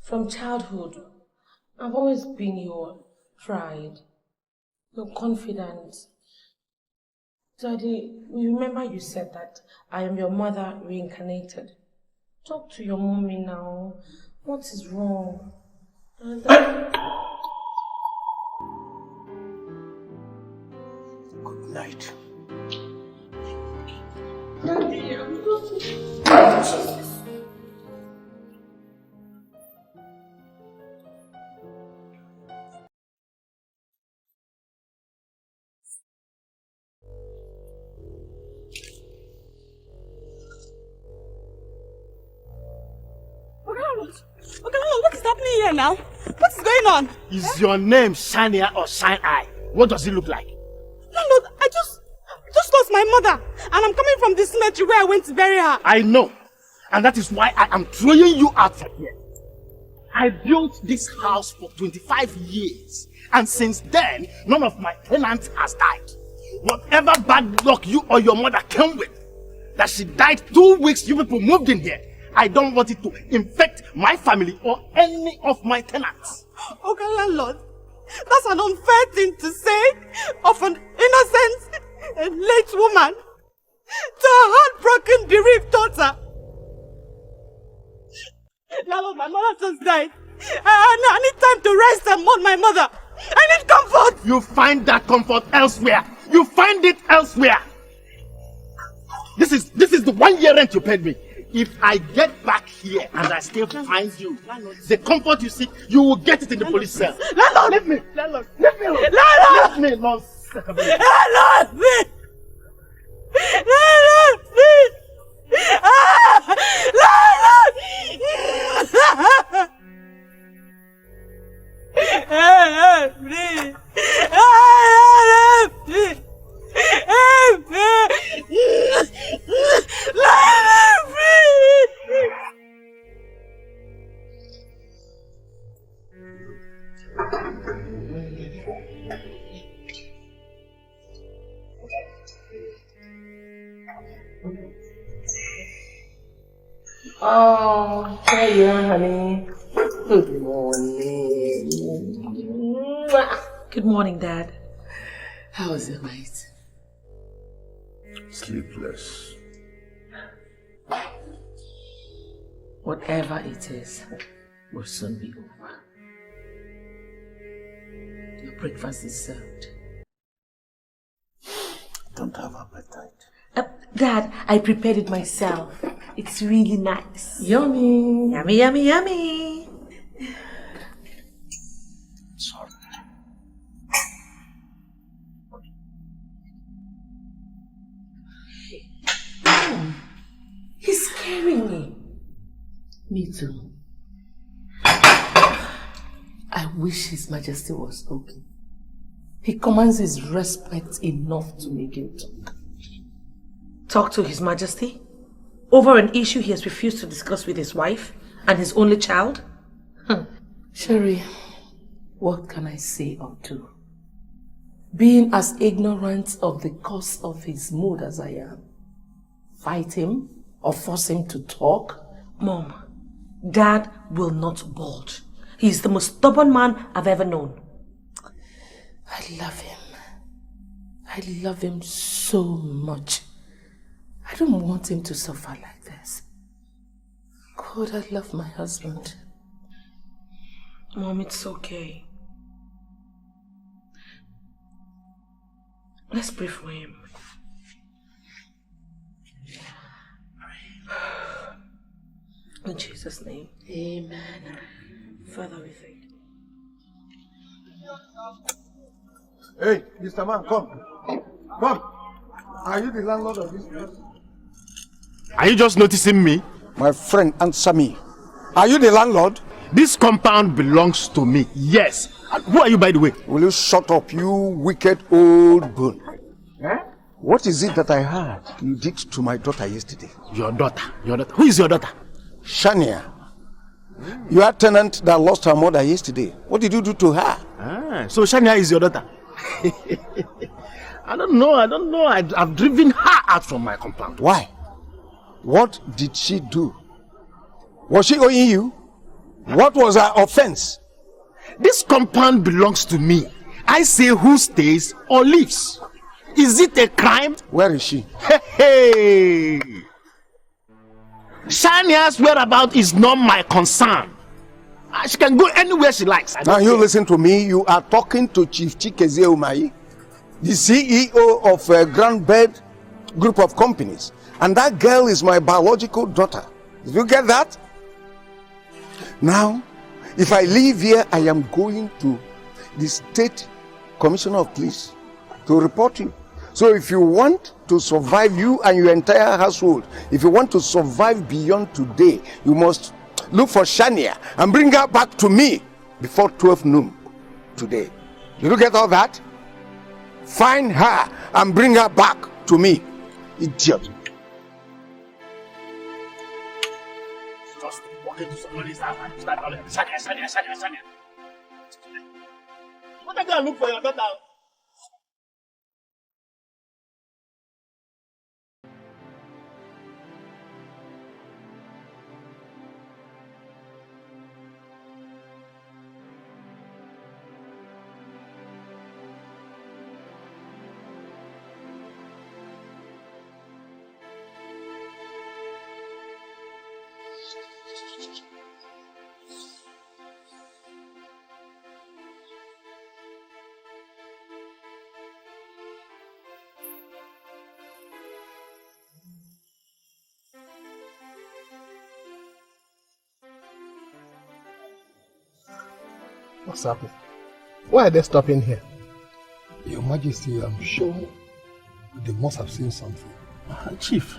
from childhood, I've always been your pride, your confidence. Daddy, you remember you said that I am your mother reincarnated. Talk to your mommy now. What is wrong? Good night. Daddy, I'm here now? What is going on? Is your name Shania or Shine Eye? What does it look like? Landlord, I just lost my mother. And I'm coming from the cemetery where I went to bury her. I know. And that is why I am throwing you out from here. I built this house for 25 years. And since then, none of my tenants has died. Whatever bad luck you or your mother came with, that she died 2 weeks you people moved in here, I don't want it to infect my family or any of my tenants. Okay, landlord. That's an unfair thing to say of an innocent and late woman to a heartbroken, bereaved daughter. Landlord, my mother just died. I need time to rest and mourn my mother. I need comfort. You find that comfort elsewhere. You find it elsewhere. This is the 1 year rent you paid me. If I get back here and I still find you, the comfort you seek, you will get it in the police cell. Landlord! Leave me! Landlord! Leave me alone! Landlord! Leave me alone! Landlord! Landlord! Landlord! Oh, there you are, honey. Good morning. Good morning, Dad. How was your night? Sleepless. Whatever it is, will soon be over. Your breakfast is served. Don't have appetite. Dad, I prepared it myself. It's really nice. Yummy. Yummy, yummy, yummy. Sorry. He's scaring me. Me too. I wish His Majesty was okay. He commands his respect enough to make him talk. Talk to His Majesty? Over an issue he has refused to discuss with his wife and his only child? Sherry, what can I say or do? Being as ignorant of the cause of his mood as I am, fight him or force him to talk? Mom, Dad will not budge. He's the most stubborn man I've ever known. I love him. I love him so much. I don't want him to suffer like this. God, I love my husband. Mom, it's okay. Let's pray for him. In Jesus' name. Amen. Father, we thank you. Hey, Mr. Man, come. Come. Are you the landlord of this place? Are you just noticing me? My friend, answer me. Are you the landlord? This compound belongs to me, yes. And who are you, by the way? Will you shut up, you wicked old bone? Eh? What is it that I heard you did to my daughter yesterday? Your daughter. Who is your daughter? Shania. Your tenant that lost her mother yesterday. What did you do to her? So Shania is your daughter? I don't know. I've driven her out from my compound. Why? What did she do? Was she owing you? What was her offense? This compound belongs to me. I say who stays or leaves. Is it a crime? Where is she? Hey! Shania's whereabouts is not my concern. She can go anywhere she likes. Now you listen to me. You are talking to Chief Chikeze Umahi, the CEO of a Grand Bed group of companies. And that girl is my biological daughter. Did you get that? Now, if I leave here, I am going to the State Commissioner of Police to report you. So if you want to survive, you and your entire household, if you want to survive beyond today, you must look for Shania and bring her back to me before 12 noon today. Did you get all that? Find her and bring her back to me. Idiot. Just walk into somebody's house and start calling Shania. What are you going to look for your daughter? What's happening? Why are they stopping here? Your Majesty, I'm sure they must have seen something. Chief,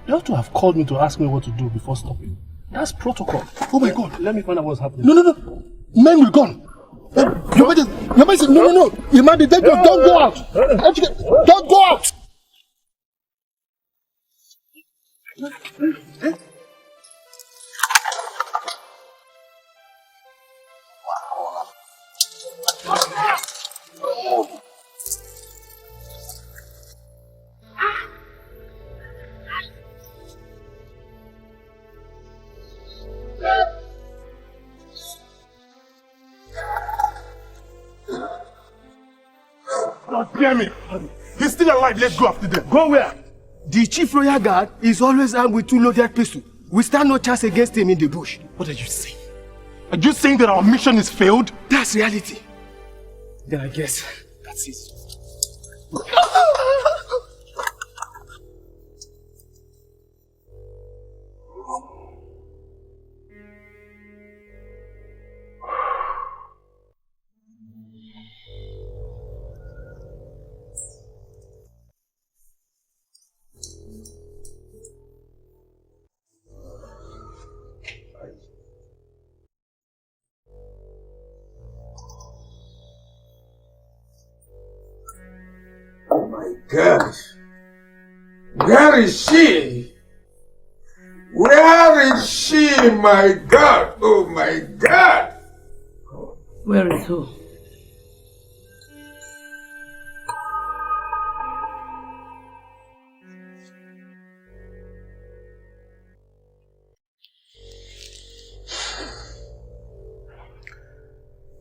you ought to have called me to ask me what to do before stopping. That's protocol. Oh my God. Let me find out what's happening. No. Men will gone. Your Majesty, no. Your Majesty, don't go out. Don't go out. God damn it! He's still alive. Let's go after them. Go where? The chief royal guard is always armed with 2 loaded pistols. We stand no chance against him in the bush. What are you saying? Are you saying that our mission is failed? That's reality. Then I guess that's it. Gosh. Where is she? Where is she, my God? Oh my God! Where is who?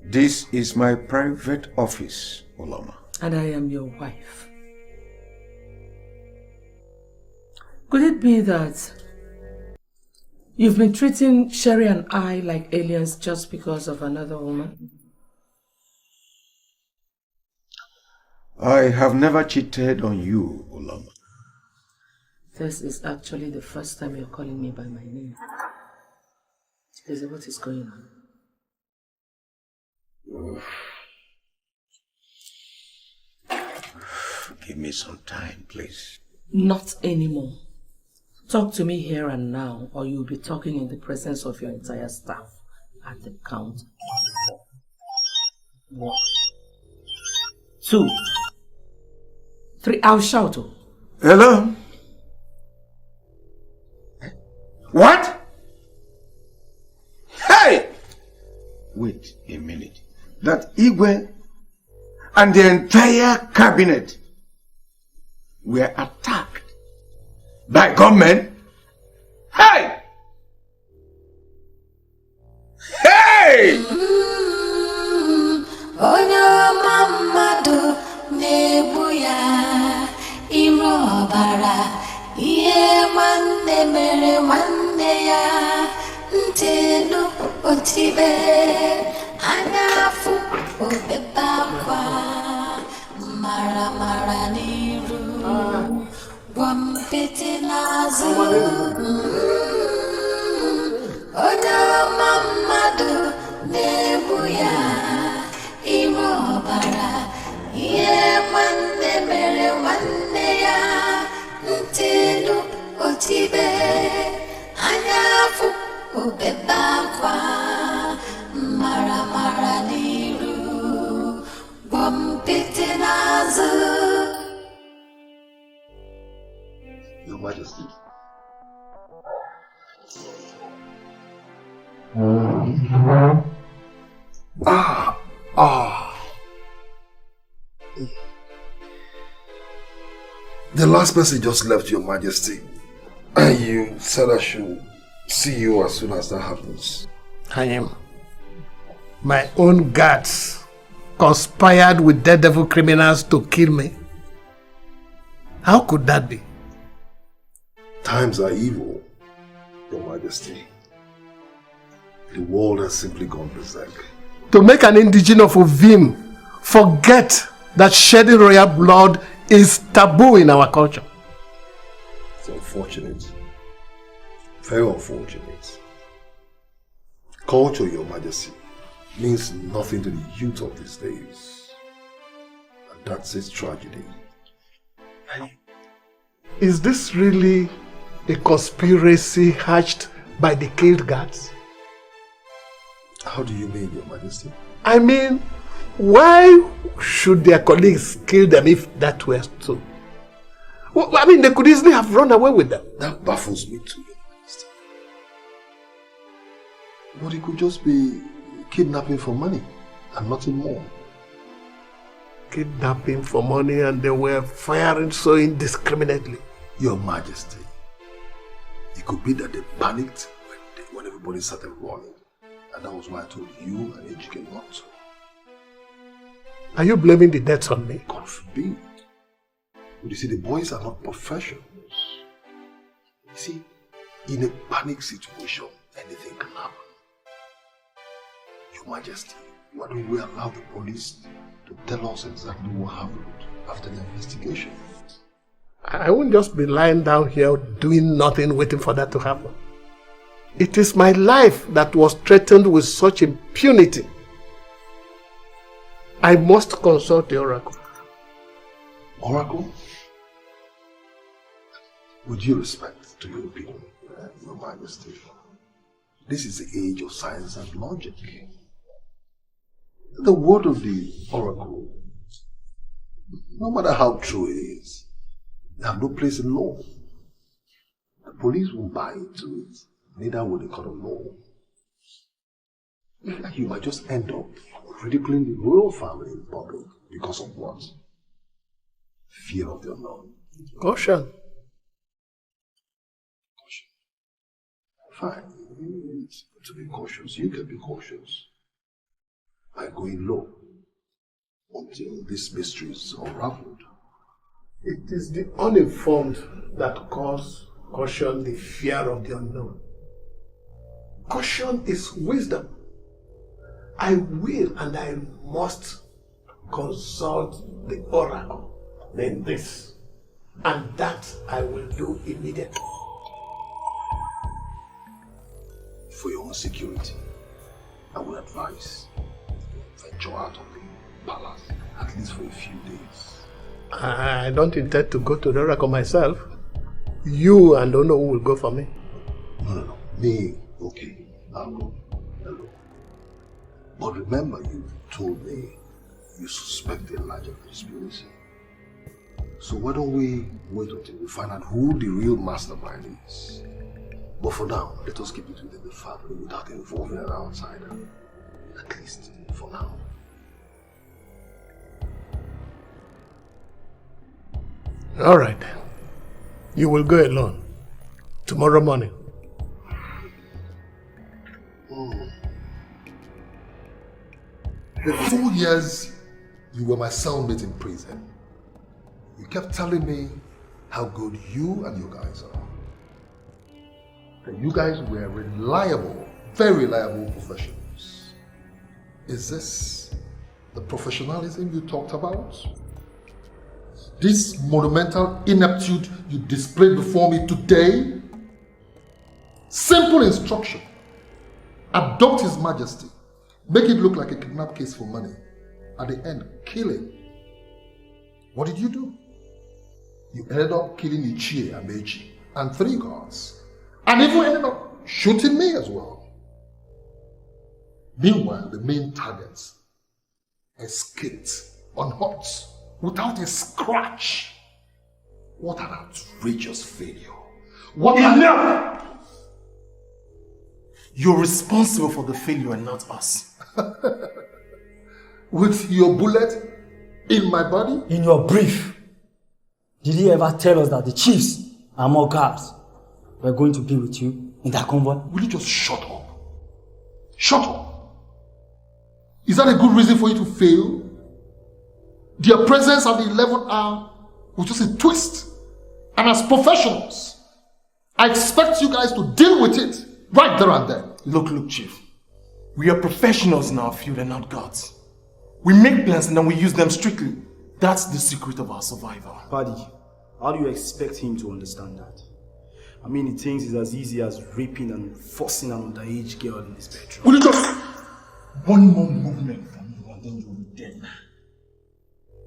This is my private office, Olama. And I am your wife. Could it be that you've been treating Sherry and I like aliens just because of another woman? I have never cheated on you, Olama. This is actually the first time you're calling me by my name. What is going on? Give me some time, please. Not anymore. Talk to me here and now, or you'll be talking in the presence of your entire staff at the count. 1, 2, 3. I'll shout. Hello? What? Hey! Wait a minute. That Igwe and the entire cabinet were attacked by gunmen? Hey! Hey! Onyo mamadu nebuya irobara iye mande mere mande ya ntelu otibe anafu obebakwa mara mara niru wampete nazu onyo mamadu nebuya irobara iye mande mere mande ya ntelu otibe anafu obeba Your Majesty. The last person just left, Your Majesty. And you said I should see you as soon as that happens. I am. My own guards conspired with daredevil criminals to kill me. How could that be? Times are evil, Your Majesty. The world has simply gone berserk. To make an indigene of Ovim forget that shedding royal blood is taboo in our culture. It's unfortunate. Very unfortunate. Culture, Your Majesty, means nothing to the youth of these days. And that's its tragedy. Is this really a conspiracy hatched by the killed guards? How do you mean, Your Majesty? I mean, why should their colleagues kill them if that were so? Well, I mean, they could easily have run away with them. That baffles me too, Your Majesty. But it could just be kidnapping for money and nothing more. Kidnapping for money, and they were firing so indiscriminately. Your Majesty, it could be that they panicked when everybody started running. And that was why I told you and Ejike not to. Are you blaming the deaths on me? God forbid. But you see, the boys are not professionals. You see, in a panic situation, anything can happen. Your Majesty, why don't we allow the police to tell us exactly what happened after the investigation? I won't just be lying down here doing nothing, waiting for that to happen. It is my life that was threatened with such impunity. I must consult the oracle. Oracle? With due respect to your opinion, Your Majesty, this is the age of science and logic. The word of the oracle, no matter how true it is, they have no place in law. The police won't buy into it, neither will the court of law. You might just end up ridiculing the royal family in public because of what? Fear of the unknown. Caution. Fine. It's good to be cautious. You can be cautious by going low until this mystery is unraveled. It is the uninformed that cause caution, the fear of the unknown. Caution is wisdom. I will and I must consult the oracle in this, and that I will do immediately. For your own security, I would advise venture out of the palace, at least for a few days. I don't intend to go to the oracle myself. You and Ono will go for me. No. Me, okay, I'll go. Hello. But remember, you told me you suspect a larger conspiracy. So why don't we wait until we find out who the real mastermind is? But for now, let us keep it within the family without involving an outsider. At least for now. All right. You will go alone. Tomorrow morning. For 2 years, you were my cellmate in prison. You kept telling me how good you and your guys are. And you guys were reliable, very reliable professionals. Is this the professionalism you talked about? This monumental ineptitude you displayed before me today? Simple instruction. Adopt His Majesty. Make it look like a kidnap case for money. At the end, kill him. What did you do? You ended up killing Ichie and Meiji and 3 guards. And even ended up shooting me as well. Meanwhile, the main targets escaped unhurt. without a scratch. What an outrageous failure. Enough! You're responsible for the failure and not us. With your bullet in my body? In your brief, did he ever tell us that the chiefs and more guards were going to be with you in that convoy? Will you just shut up? Shut up! Is that a good reason for you to fail? Their presence at the 11th hour was just a twist. And as professionals, I expect you guys to deal with it right there and then. Look, Chief. We are professionals in our field and not gods. We make plans and then we use them strictly. That's the secret of our survival. Paddy, how do you expect him to understand that? I mean, he thinks it's as easy as raping and forcing an underage girl in his bedroom. Will you just... One more movement from you and then you'll be dead.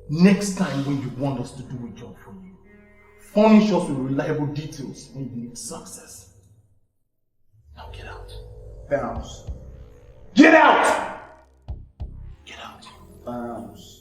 Next time when you want us to do a job for you, furnish us with reliable details when you need success. Now get out. Bounce. Get out! Get out. Bounce.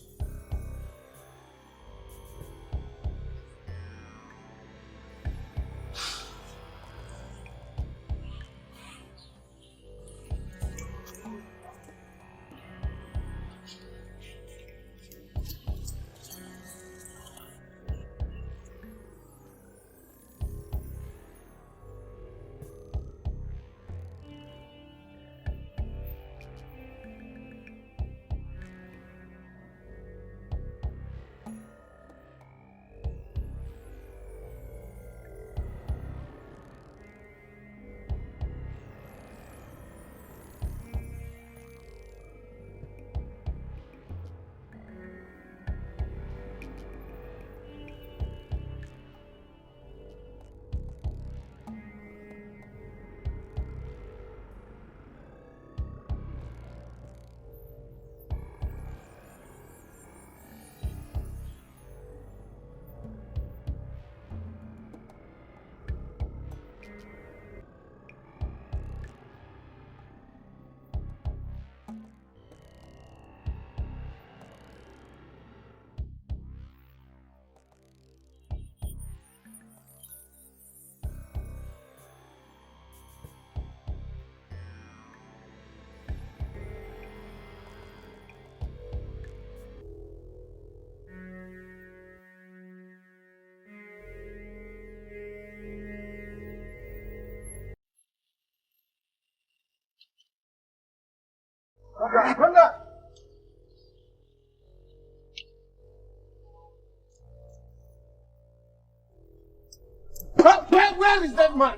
Where is that man?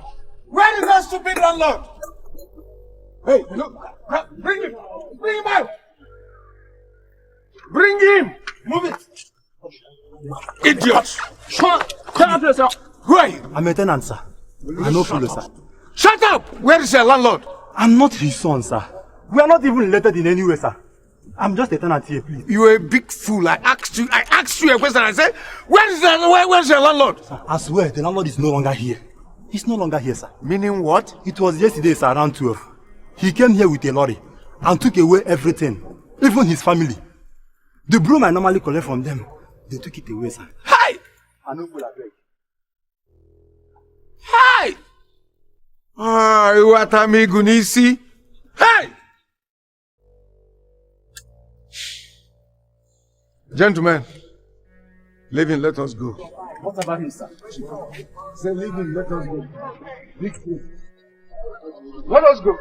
Where is that stupid landlord? Hey, look, bring him! Bring him out! Bring him! Move it! Idiots! Shut up yourself! Who are you? I'm a tenant, sir. I'm no fool, sir. Shut up! Where is your landlord? I'm not his son, sir. We are not even related in any way, sir. I'm just a tenant here, please. You are a big fool. I asked you a question. I said, where's your landlord? Sir, I swear, the landlord is no longer here. He's no longer here, sir. Meaning what? It was yesterday, sir, around 12. He came here with a lorry and took away everything, even his family. The broom I normally collect from them, they took it away, sir. Hi! I know fool, I beg. Hi! Ah, Iwatami Gunisi. Hi! Gentlemen, leave him, let us go. What about him, sir? Say, leave him, let us go. Let us go.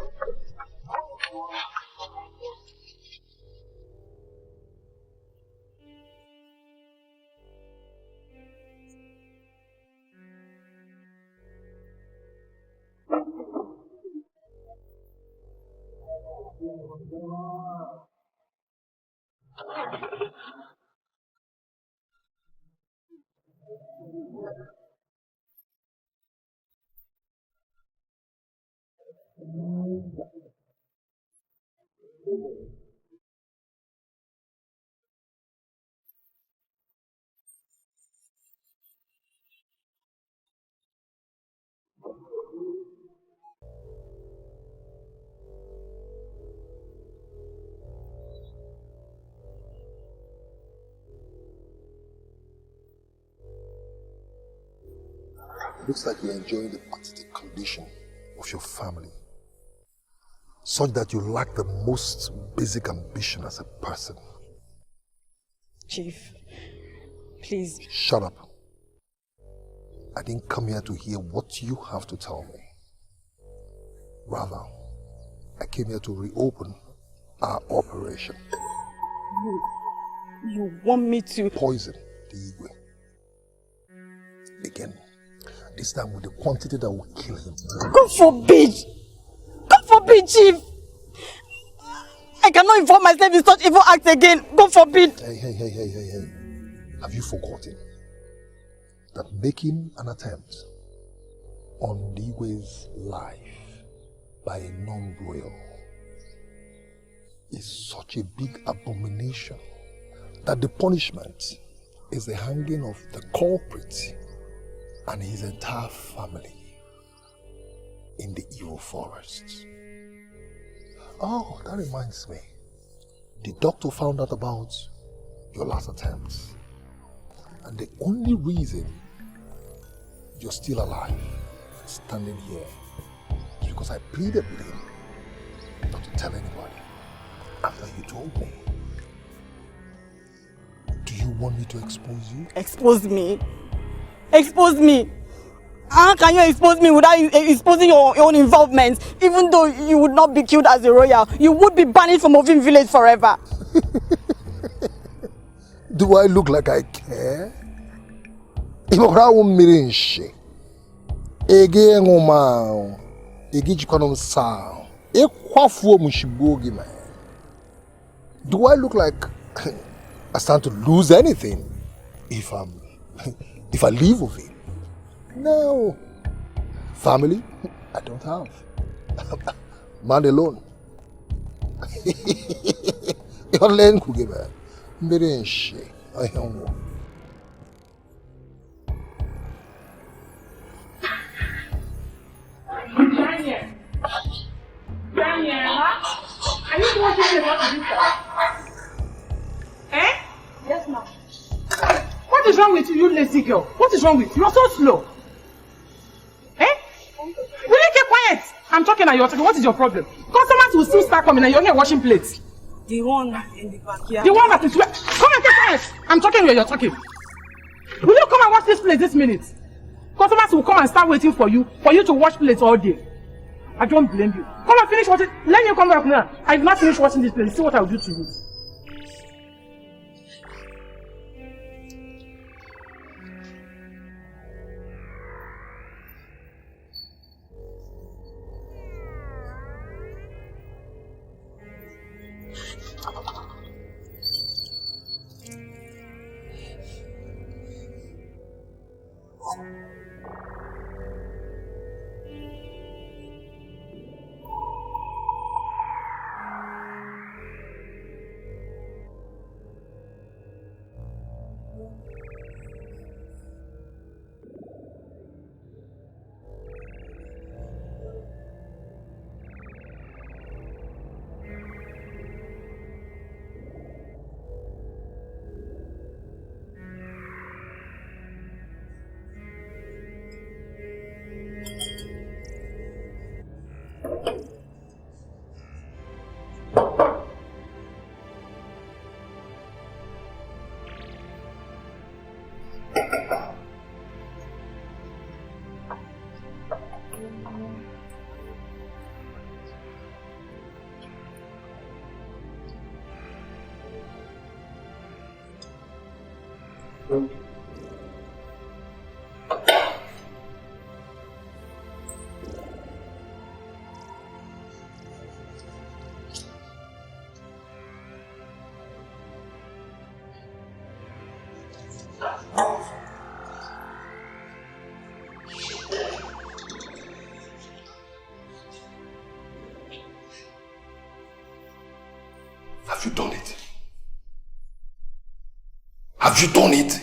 looks like you're enjoying the pathetic condition of your family, such that you lack the most basic ambition as a person. Chief, please. Shut up. I didn't come here to hear what you have to tell me. Rather, I came here to reopen our operation. You want me to poison the Igwe. Again, this time with the quantity that will kill him. God forbid! God forbid, Chief! I cannot involve myself in such evil acts again. God forbid! Hey. Have you forgotten that making an attempt on the Igwe's life by a non-royal is such a big abomination that the punishment is the hanging of the culprit and his entire family in the evil forest. Oh, that reminds me. The doctor found out about your last attempt. And the only reason you're still alive, standing here, is because I pleaded with him not to tell anybody after you told me. Do you want me to expose you? Expose me? Expose me? How can you expose me without exposing your own involvement? Even though you would not be killed as a royal, you would be banished from Ovim village forever. Do I look like I care? Do I look like I stand to lose anything if I leave with him? No. Family, I don't have. Man alone. Your land could give her. I don't know. Daniel, are you watching the what you Eh? Yes, ma'am. What is wrong with you, you lazy girl? What is wrong with you? You're so slow. Eh? Will you keep quiet? I'm talking and you're talking. What is your problem? Customers will still start coming and you're here washing plates. The one in the backyard. The one that is where? Come and keep quiet. I'm talking where you're talking. Will you come and wash this plate this minute? Customers will come and start waiting for you to wash plates all day. I don't blame you. Come and finish watching. Let me come back now. I've not finished watching this plate. See what I'll do to you. Have you done it? Have you done it?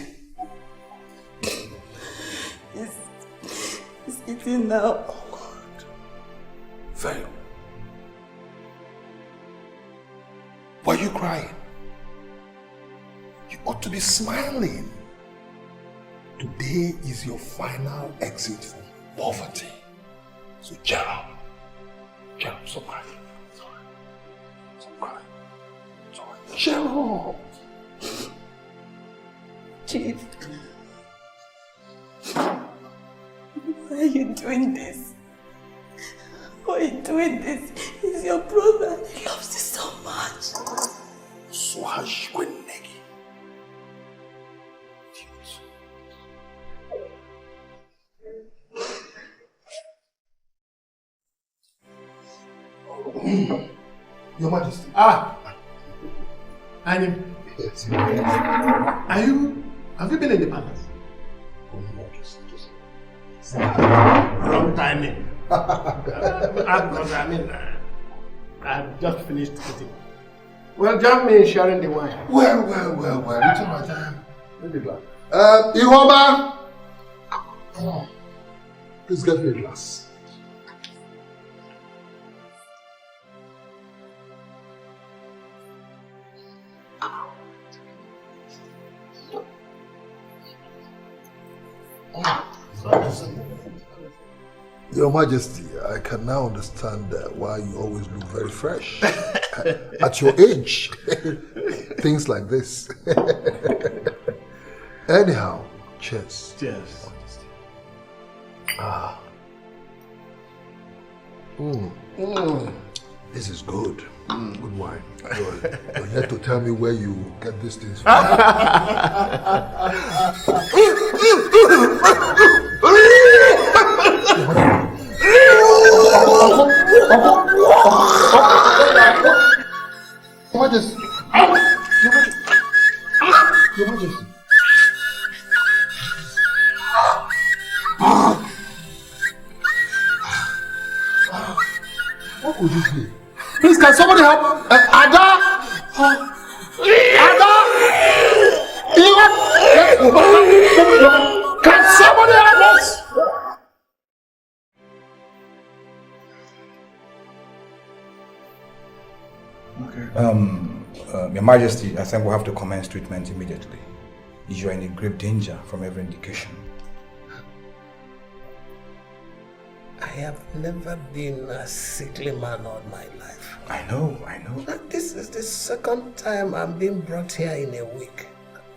It's eating now. Oh God. Very. Why are you crying? You ought to be smiling. Today is your final exit from poverty. So Gerald, stop crying. Stop crying. Gerald! Chief, why are you doing this? Why are you doing this? He's your brother. He loves you so much. Swashbuckling. Your Majesty. Yes. Have you been in the palace? Wrong timing. Because I've just finished eating. Well, join me in sharing the wine. Well. It's my time. Let me glass. Ihoma! Please get me a glass. Your Majesty, I can now understand why you always look very fresh. At your age, things like this. Anyhow, cheers. Cheers. This is good. Good wine. You're yet to tell me where you get these things from. Your Majesty. Your Majesty. What could this be? Please, can somebody help? Ada! Ada! Can somebody help us? Your Majesty, I think we'll have to commence treatment immediately. You are in a grave danger from every indication. I have never been a sickly man all my life. I know. This is the second time I'm being brought here in a week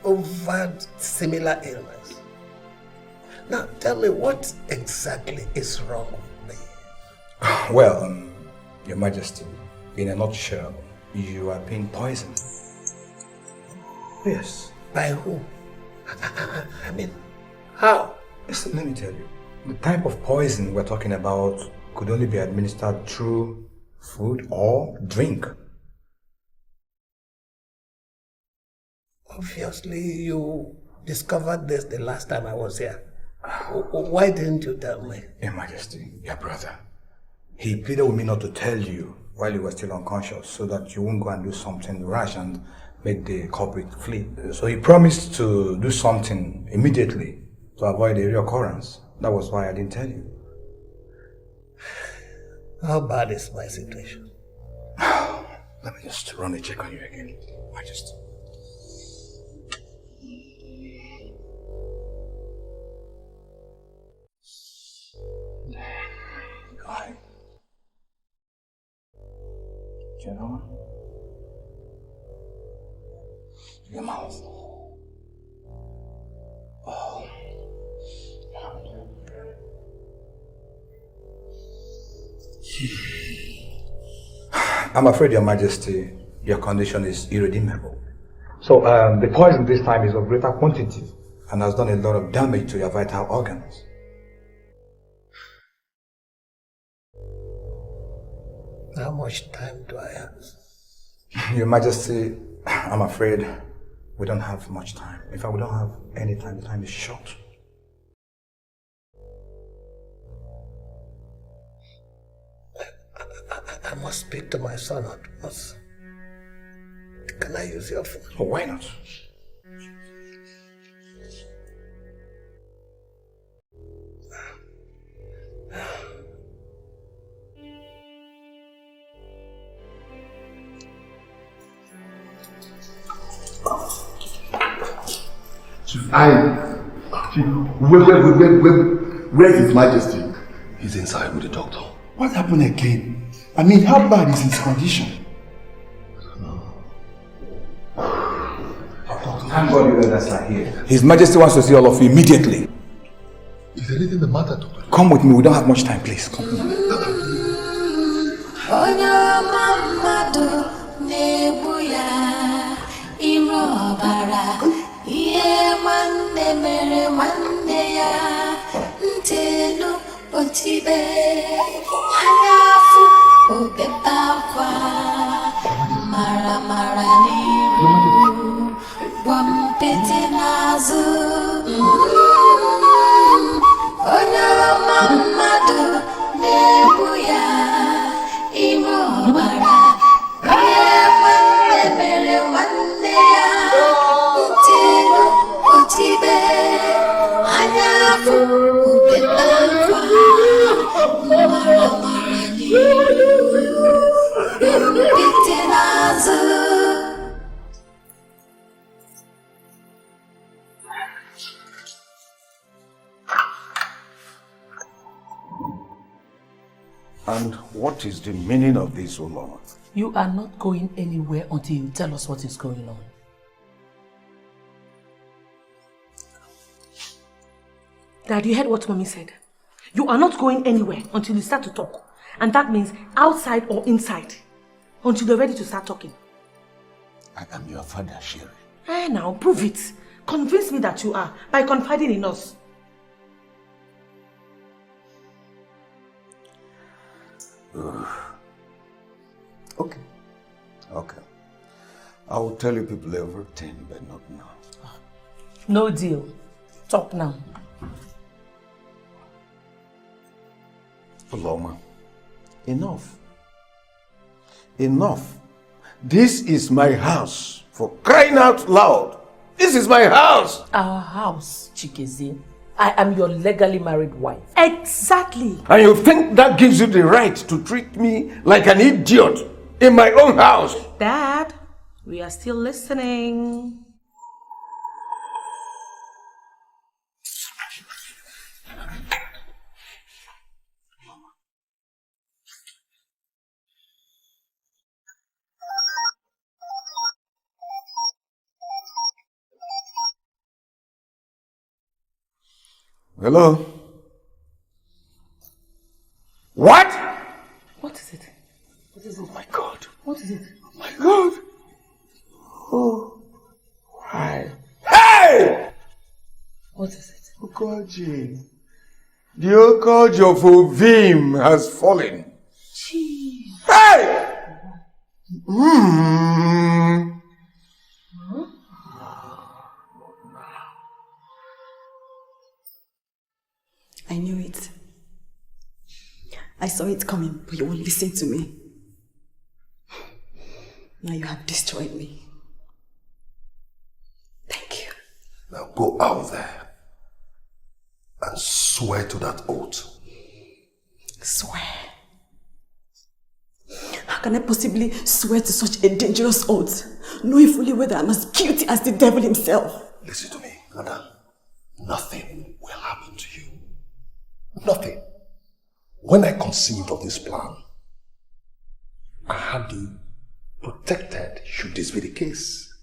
over similar illness. Now tell me, what exactly is wrong with me? Well, Your Majesty, in a nutshell, you are being poisoned. Yes. By who? I mean, how? Listen, let me tell you. The type of poison we're talking about could only be administered through food or drink. Obviously, you discovered this the last time I was here. Why didn't you tell me? Your Majesty, your brother, he pleaded with me not to tell you while you were still unconscious so that you won't go and do something rash and make the culprit flee. So he promised to do something immediately to avoid a reoccurrence. That was why I didn't tell you. How bad is my situation? Let me just run a check on you again, Majesty. Hi. Gentlemen. Your mouth. Oh. I'm afraid, Your Majesty, your condition is irredeemable. So the poison this time is of greater quantity and has done a lot of damage to your vital organs. How much time do I have? Your Majesty, I'm afraid we don't have much time. In fact, we don't have any time. The time is short. I must speak to my son at once. Can I use your phone? Oh, why not? Where's His Majesty? He's inside with the doctor. What happened again? I mean, how bad is his condition? Thank God you elders are here. His Majesty wants to see all of you immediately. Is there anything the matter, doctor? Come with me, we don't have much time, please. Come. And what is the meaning of this, O Lord? You are not going anywhere until you tell us what is going on. Dad, you heard what Mommy said. You are not going anywhere until you start to talk. And that means outside or inside. Until you're ready to start talking. I am your father, Sherry. Now, prove it. Convince me that you are by confiding in us. Okay. I will tell you people everything, but not now. No deal. Talk now. Paloma, enough. This is my house, for crying out loud. This is my house. Our house, Chikezi. I am your legally married wife. Exactly. And you think that gives you the right to treat me like an idiot in my own house? Dad, we are still listening. Hello? What? What is it? What is it? Oh my God. What is it? Oh my God. Oh. Why? Hey! What is it? Okoji. The Okoji of Ovim has fallen. Jeez. Hey! I knew it. I saw it coming, but you won't listen to me. Now you have destroyed me. Thank you. Now go out there and swear to that oath. Swear? How can I possibly swear to such a dangerous oath, knowing fully whether I'm as guilty as the devil himself? Listen to me, Adam. Nothing will happen to you. Nothing. When I conceived of this plan, I had you protected should this be the case.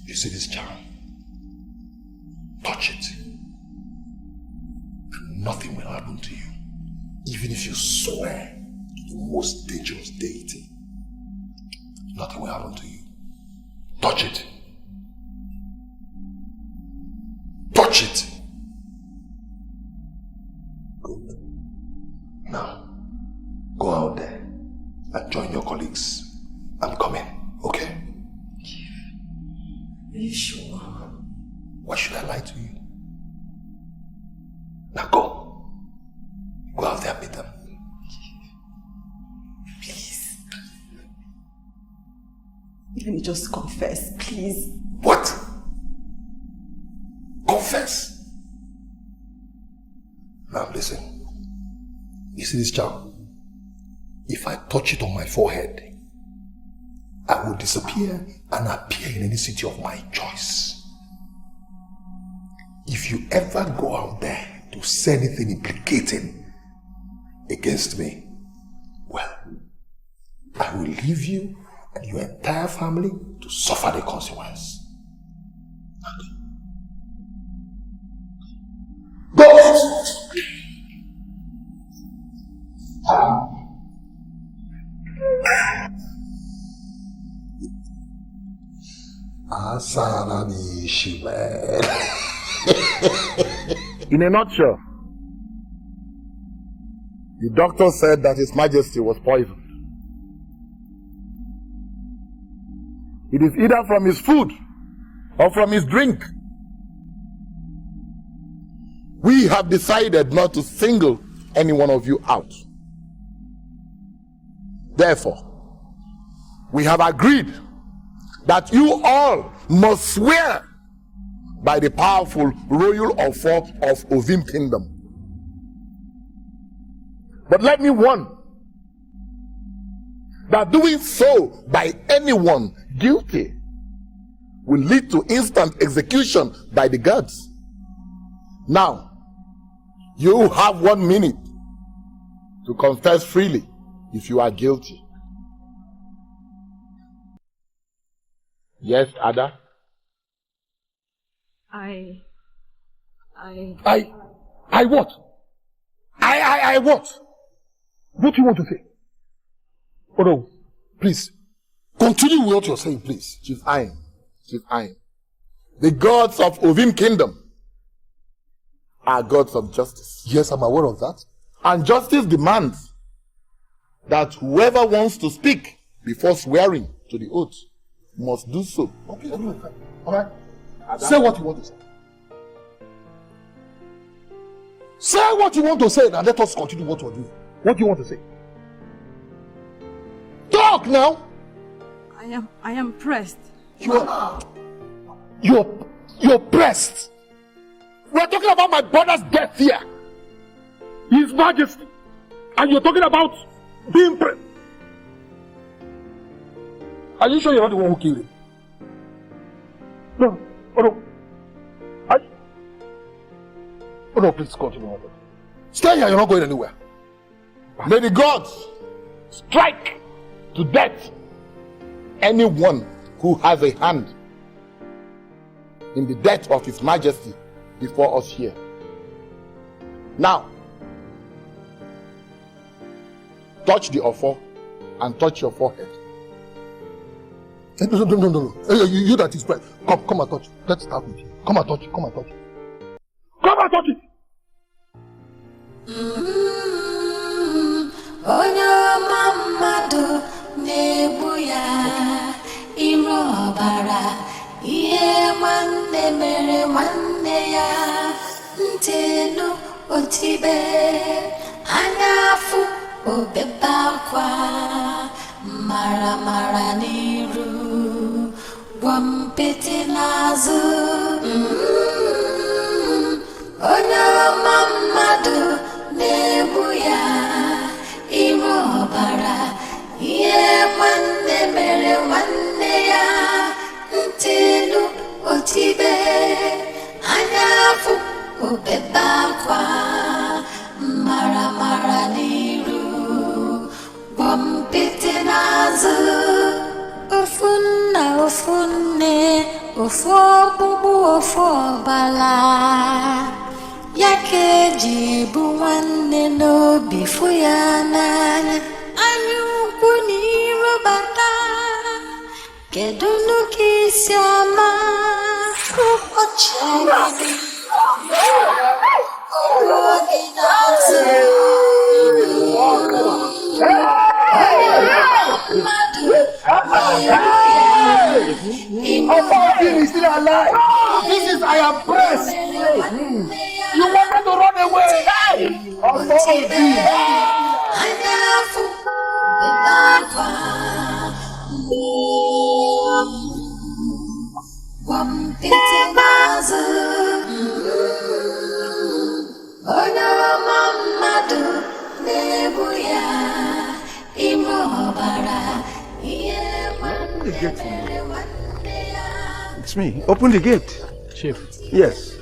You see this charm? Touch it. And nothing will happen to you. Even if you swear to the most dangerous deity, nothing will happen to you. Touch it. Touch it. Good. Now, go out there and join your colleagues. I'm coming, okay? Are you sure? Why should I lie to you? Now go. Go out there and meet them. Please. Let me just confess, please. What? Confess? Now listen. You see this charm? if I touch it on my forehead, I will disappear and appear in any city of my choice. If you ever go out there to say anything implicating against me, well, I will leave you and your entire family to suffer the consequence. Go! In a nutshell, the doctor said that His Majesty was poisoned. It is either from his food or from his drink. We have decided not to single any one of you out. Therefore, we have agreed that you all must swear by the powerful royal offer of Ovim Kingdom. But let me warn that doing so by anyone guilty will lead to instant execution by the gods. Now, you have 1 minute to confess freely if you are guilty. Yes, Ada? I what? I what? What do you want to say? Oh no, please, continue with what you're saying, please. Chief Ayin. The gods of Ovim Kingdom are gods of justice. Yes, I'm aware of that. And justice demands that whoever wants to speak before swearing to the oath must do so. Okay, fine. Alright. Say what you want to say. Say what you want to say, and let us continue what we're doing. What do you want to say? Talk now! I am pressed. You're pressed. We're talking about my brother's death here. His Majesty. And you're talking about being pressed. Are you sure you're not the one who killed him? No. Oh no. Oh no, please continue. Stay here, you're not going anywhere. May the gods strike to death anyone who has a hand in the death of His Majesty before us here. Now, touch the offer and touch your forehead. No. You that is pressed. Come and touch. Let's start with you. Come and touch it. Come and touch it. Come and touch it! Onye mamadu nebu ya iro bara ihe nwanne mere nwanne ya ntelu otibe anyafu obebakwa mara n'iru gwampete n'azụ onye mamadu nebu ya iro ọbara ihe nwanne mere nwanne ya ntelu otibe anyafu obebakwa mara n'iru gwampete n'azụ ofunne ofu ọkpụkpụ ofu ọbala ya ka eji bụ nwanne n'obi fụ ya n'anya anya ukwu n'iru bata kedu nnukwu isi ama ụbọchị agadi ọrụ gị n'azụ Is still alive. This is I am pressed. You wanted to run away. Open the gate for me. It's me. Open the gate. Chief. Yes.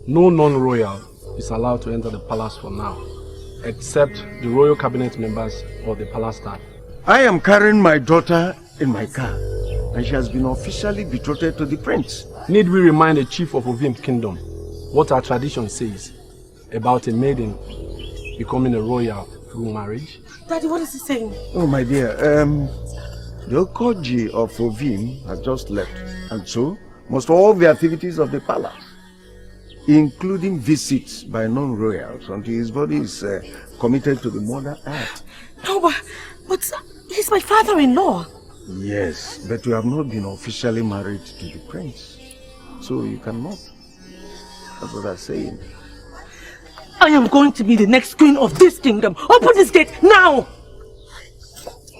No non-royal is allowed to enter the palace for now, except the royal cabinet members or the palace staff. I am carrying my daughter in my car, and she has been officially betrothed to the prince. Need we remind the chief of Ovim Kingdom what our tradition says about a maiden becoming a royal through marriage? Daddy, what is he saying? Oh, my dear, the Okoji of Ovim has just left, and so must all the activities of the palace, including visits by non-royals until his body is committed to the Mother Earth. No, but he's my father-in-law. Yes, but you have not been officially married to the prince, so you cannot. That's what I'm saying. I am going to be the next queen of this kingdom. Open this gate now!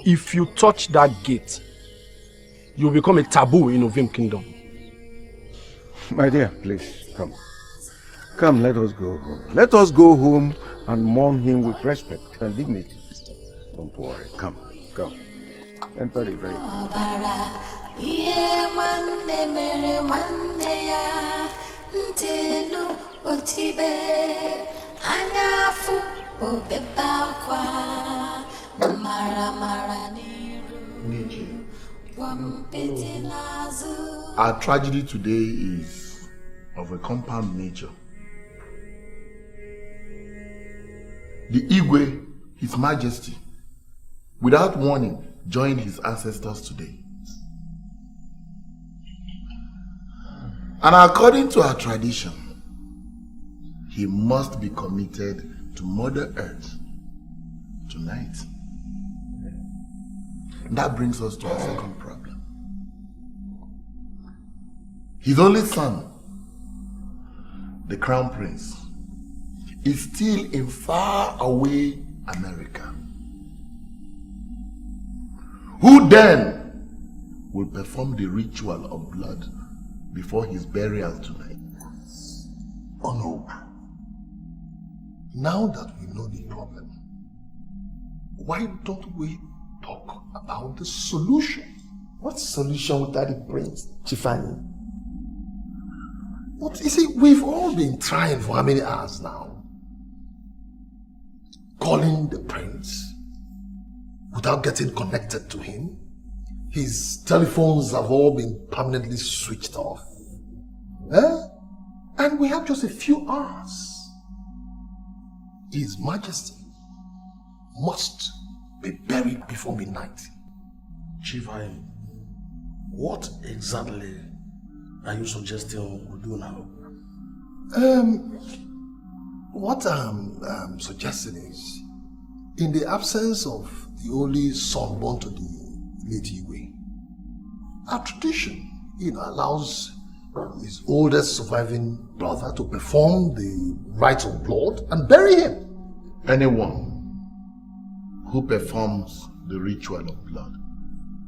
If you touch that gate, you will become a taboo in Ovim Kingdom. My dear, please, come. Come, let us go home. Let us go home and mourn him with respect and dignity. Don't worry. Come, come. Enter the vehicle. Our tragedy today is of a compound nature. The Igwe, His Majesty, without warning, joined his ancestors today. And according to our tradition, he must be committed to Mother Earth tonight. That brings us to our second problem. His only son, the Crown Prince, is still in far away America. Who then will perform the ritual of blood before his burial tonight? Oh no. Now that we know the problem, why don't we talk about the solution? What solution would that bring, Chifani? But you see, we've all been trying for how many hours now? Calling the prince without getting connected to him. His telephones have all been permanently switched off. And we have just a few hours. His Majesty must be buried before midnight. Chief, what exactly are you suggesting we do now? What I'm suggesting is, in the absence of the only son born to the late Igwe, our tradition, allows his oldest surviving brother to perform the rites of blood and bury him. Anyone who performs the ritual of blood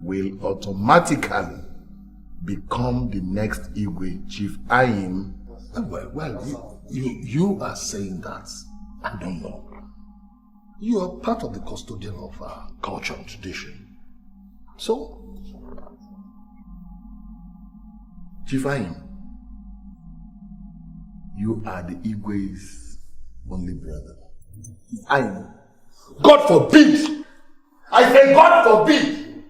will automatically become the next Igwe Chief Ayim. Well, you are saying that. I don't know. You are part of the custodian of our culture and tradition. So, Chief Ayim, you are the Igwe's only brother. Ayim. God forbid! I say God forbid!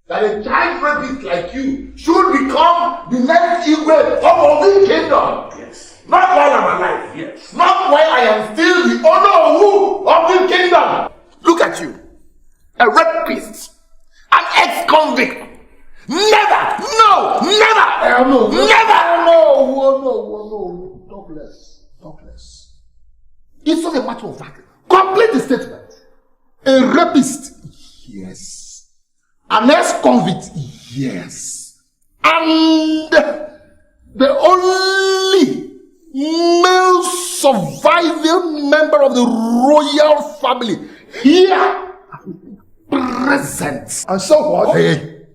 That a child rapist like you should become the next Igwe of Ovim Kingdom. Yes. Not while I'm alive. Yes. Not while I am still the owner of Ovim Kingdom. Look at you. A rapist. An ex-convict. Never! No! Never! No! Never! No! Talk less. Talk less. It's not a matter of fact. Complete the statement. A rapist. Yes. An ex-convict, yes. And the only male surviving member of the royal family here present. And so what? Hey.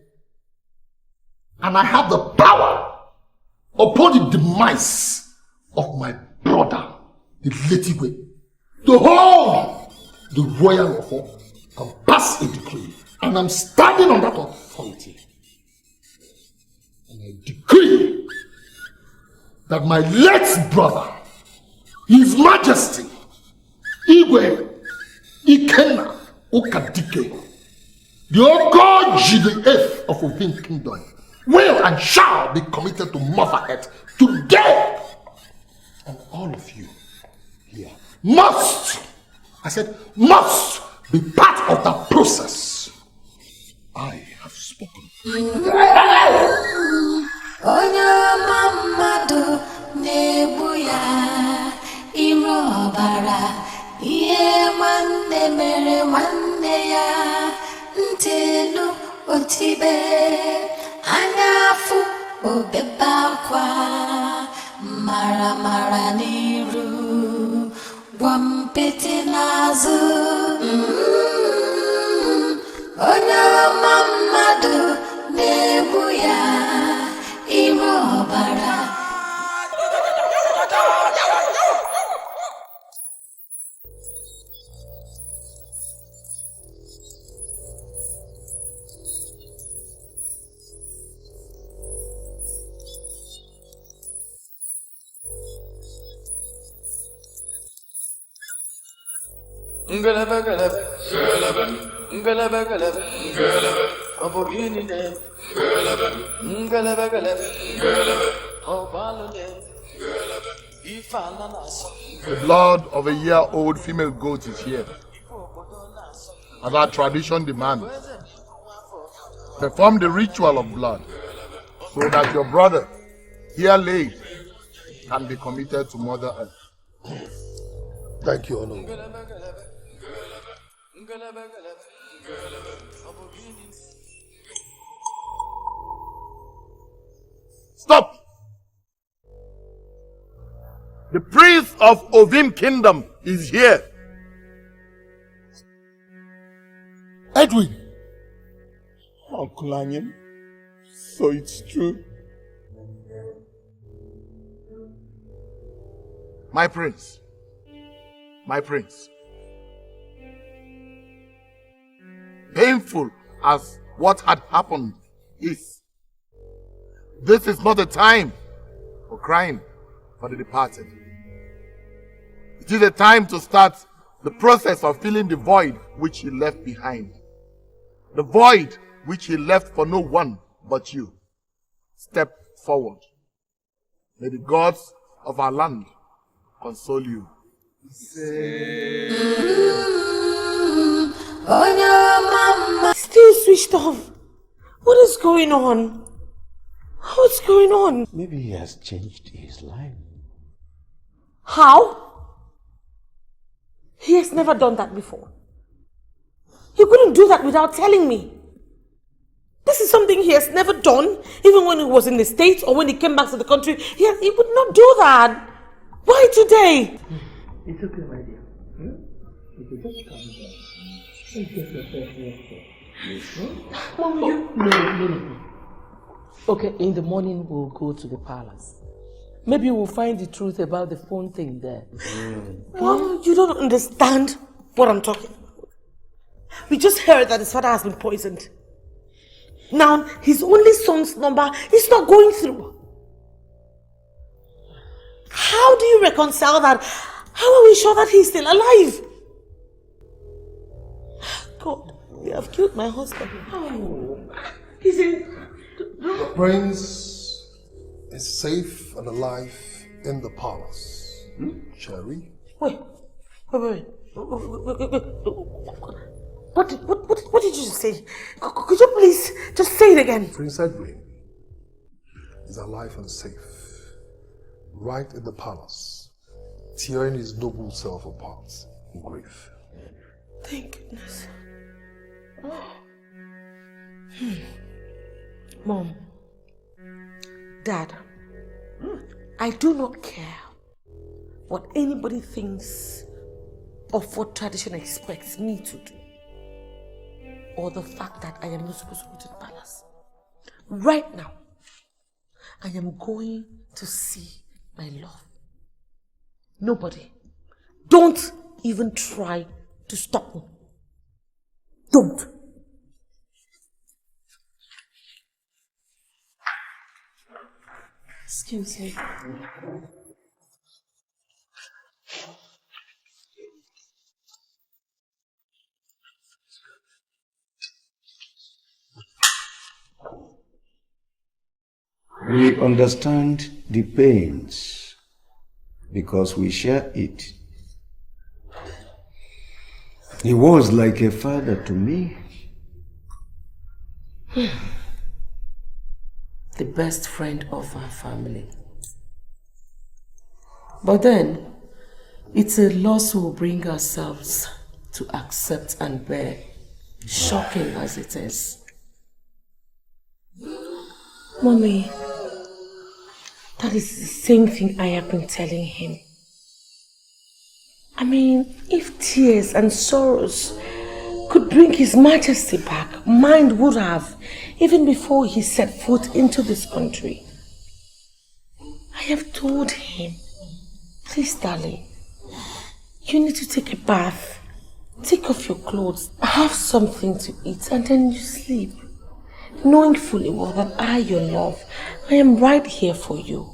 And I have the power upon the demise of my brother, the late Igwe, to hold the royal offer can pass a decree, and I'm standing on that authority. And I decree that my late brother, His Majesty, Igwe Ikenna Ukadike, the Ogoji the Eighth of Ovim Kingdom, will and shall be committed to Mother Earth today. And all of you here must, I said must, be part of that process. I have spoken. Onye mamadu nebu ya iro ọbara ihe nwanne mere nwanne ya ntelu otibe anya afụ obebe akwa mara mara n'iru gwampete n'azụ onye ọma mmadụ na-egbu ya ime ọbara. Ngalaba galaba galaba ngalaba galaba galaba obogini ne galaba ngalaba galaba galaba obalo ne galaba ifala naso. The blood of a year-old female goat is here, as our tradition demands. Perform the ritual of blood, so that your brother, here laid, can be committed to Mother Earth. Thank you, Honorable. Stop! The prince of Ovim Kingdom is here. Edwin! Uncle Onion, so it's true. My prince. My prince. Painful as what had happened is, this is not a time for crying for the departed. It is a time to start the process of filling the void which he left behind. The void which he left for no one but you. Step forward. May the gods of our land console you. Still switched off. What is going on? What's going on? Maybe he has changed his life. How? He has never done that before. He couldn't do that without telling me. This is something he has never done, even when he was in the States or when he came back to the country. He would not do that. Why today? It's okay, my dear. You just calm down. Don't get yourself worked up. Mom, you... No. Okay, in the morning we'll go to the palace. Maybe we'll find the truth about the phone thing there. Mom, you don't understand what I'm talking about. We just heard that his father has been poisoned. Now, his only son's number is not going through. How do you reconcile that? How are we sure that he's still alive? God, they have killed my husband. Oh, he's in... The prince is safe and alive in the palace. Cherry? Wait. What did you just say? Could you please just say it again? Prince Edwin is alive and safe, right in the palace, tearing his noble self apart in grief. Thank goodness. Mom, Dad, I do not care what anybody thinks of what tradition expects me to do, or the fact that I am not supposed to go to the palace. Right now, I am going to see my love. Nobody, don't even try to stop me. Don't. Excuse me. We understand the pains because we share it. He was like a father to me. The best friend of our family. But then, it's a loss we'll bring ourselves to accept and bear, shocking as it is. Mommy, that is the same thing I have been telling him. I mean, if tears and sorrows could bring His Majesty back, mine would have, even before he set foot into this country. I have told him, please darling, you need to take a bath, take off your clothes, have something to eat, and then you sleep. Knowing fully well that I, your love, I am right here for you,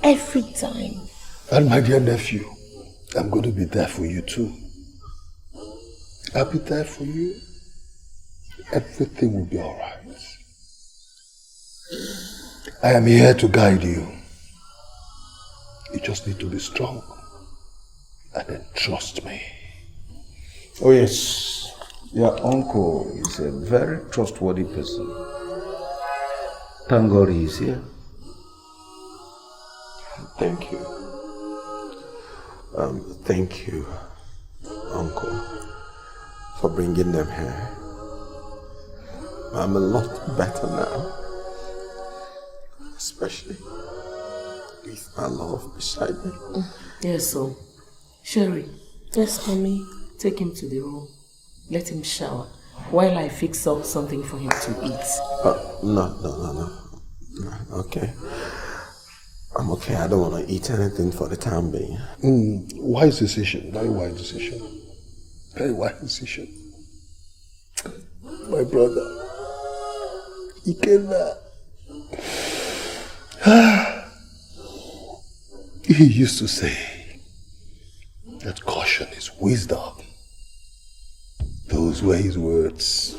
every time. And my dear nephew, I'm going to be there for you too. I'll be there for you. Everything will be alright. I am here to guide you. You just need to be strong. And then trust me. Oh yes, your uncle is a very trustworthy person. Thank God he is here. Thank you. Thank you, Uncle, for bringing them here. I'm a lot better now. Especially with my love beside me. Yes, so, Sherry. Yes, Mommy. Take him to the room. Let him shower while I fix up something for him to eat. No. Okay. I'm okay. I don't want to eat anything for the time being. Wise decision. Very wise decision. Very wise decision. My brother. Ikenna. He used to say that caution is wisdom. Those were his words.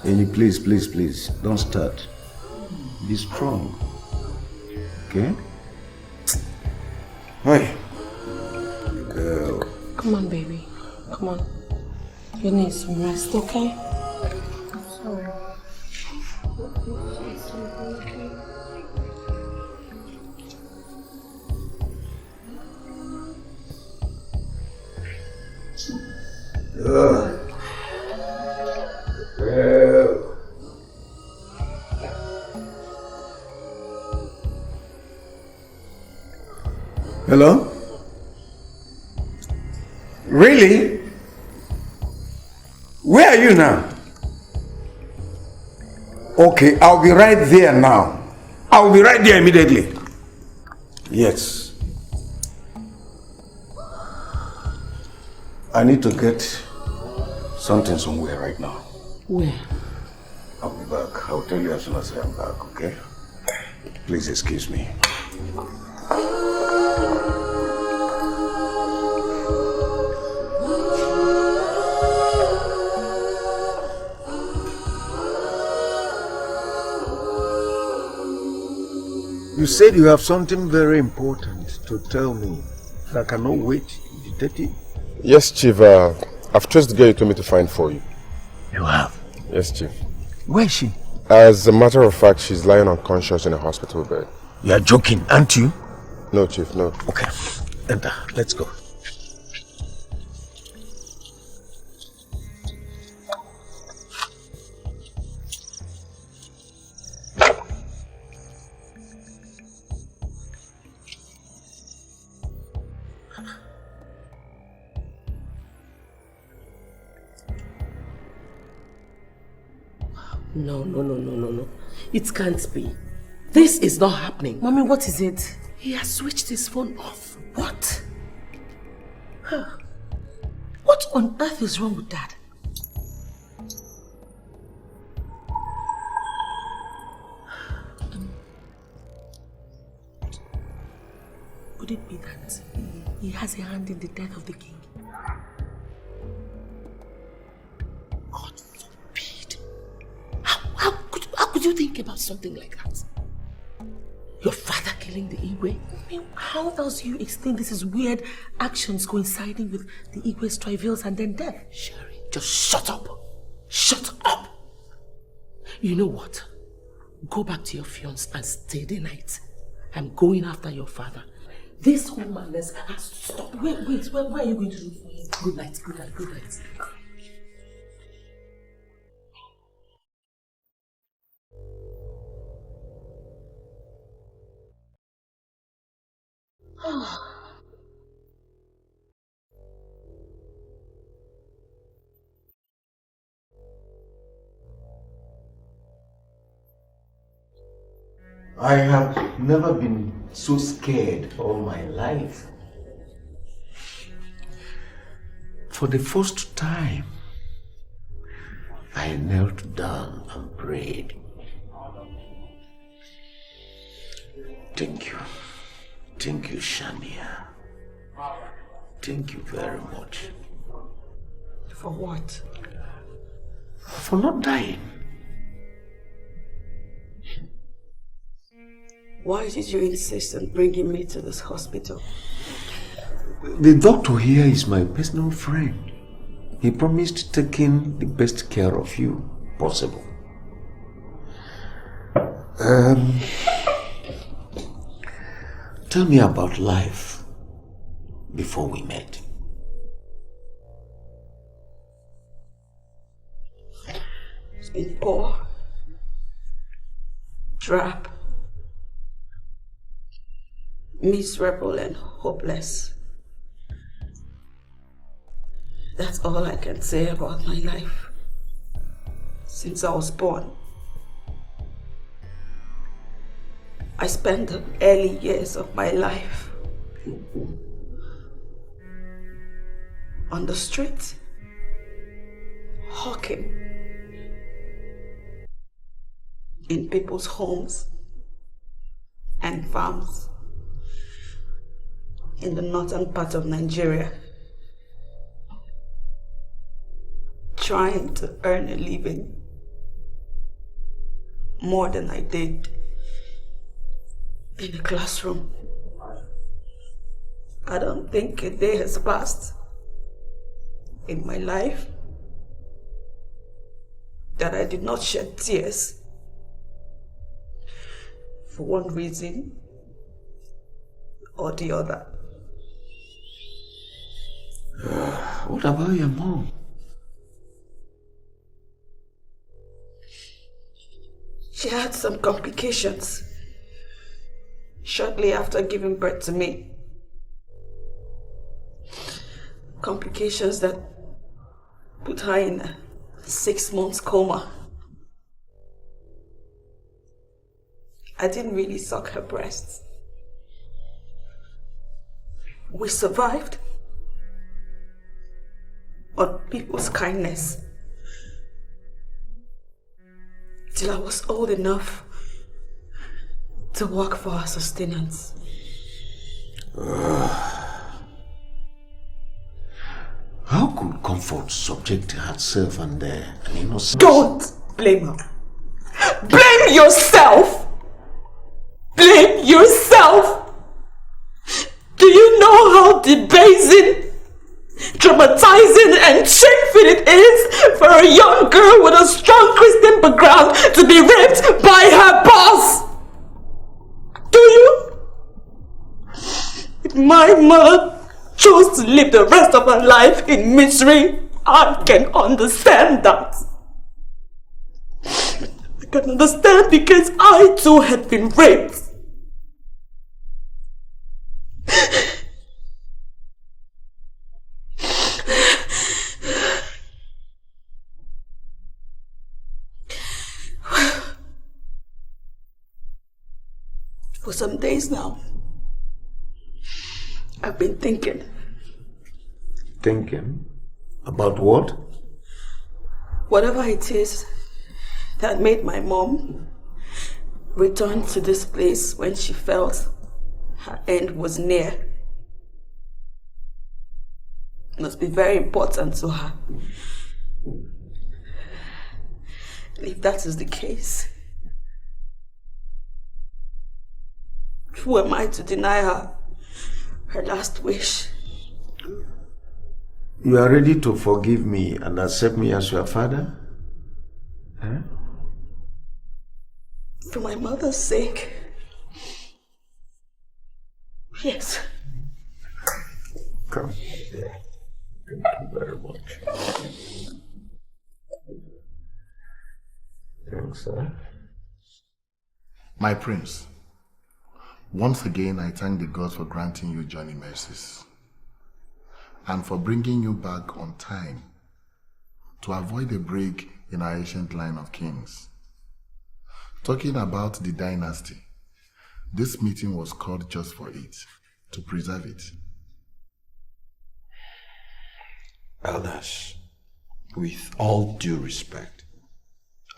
Annie, please, don't start. Be strong. Okay? Hi. Girl. Come on, baby. Come on. You need some rest, okay? Sorry. Hello? Really? Where are you now? Okay, I'll be right there now. I'll be right there immediately. Yes. I need to get something somewhere right now. Where? I'll be back. I'll tell you as soon as I am back, okay? Please excuse me. You said you have something very important to tell me. I cannot wait, Detective. Yes, Chief. I've traced the girl you told me to find for you. You have? Yes, Chief. Where is she? As a matter of fact, she's lying unconscious in a hospital bed. You are joking, aren't you? No, Chief, no. Okay. Enter. Let's go. No. It can't be. This is not happening. Mommy, what is it? He has switched his phone off. What? What on earth is wrong with Dad? Could it be that he has a hand in the death of the king? God forbid. How could you think about something like that? Your father killing the Igwe? I mean, how else do you explain this is weird actions coinciding with the Igwe's travails and then death? Sherry, just shut up. Shut up. You know what? Go back to your fiance and stay the night. I'm going after your father. This whole madness has to stop. Wait, what are you going to do for him? Good night, good night, good night. I have never been so scared all my life. For the first time, I knelt down and prayed. Thank you. Thank you, Shania. Thank you very much. For what? For not dying. Why did you insist on bringing me to this hospital? The doctor here is my personal friend. He promised taking the best care of you possible. Tell me about life before we met. It's been poor, drab, miserable and hopeless. That's all I can say about my life since I was born. I spent the early years of my life on the street, hawking in people's homes and farms in the northern part of Nigeria, trying to earn a living more than I did in a classroom. I don't think a day has passed in my life that I did not shed tears for one reason or the other. What about your mom? She had some complications shortly after giving birth to me. Complications that put her in a 6-month coma. I didn't really suck her breasts. We survived on people's kindness till I was old enough to work for our sustenance. How could comfort subject herself and an innocent... Don't blame her. Blame yourself! Blame yourself! Do you know how debasing, traumatizing and shameful it is for a young girl with a strong Christian background to be raped by her boss? Do you? If my mother chose to live the rest of her life in misery, I can understand that. I can understand because I too had been raped. For some days now, I've been thinking. Thinking? About what? Whatever it is that made my mom return to this place when she felt her end was near. It must be very important to her. And if that is the case, who am I to deny her her last wish? You are ready to forgive me and accept me as your father? Huh? For my mother's sake. Yes. Come. Thank you very much. Thanks, sir. My prince, once again I thank the gods for granting you journey mercies and for bringing you back on time to avoid a break in our ancient line of kings. Talking about the dynasty, this meeting was called just for it, to preserve it. Elders, with all due respect,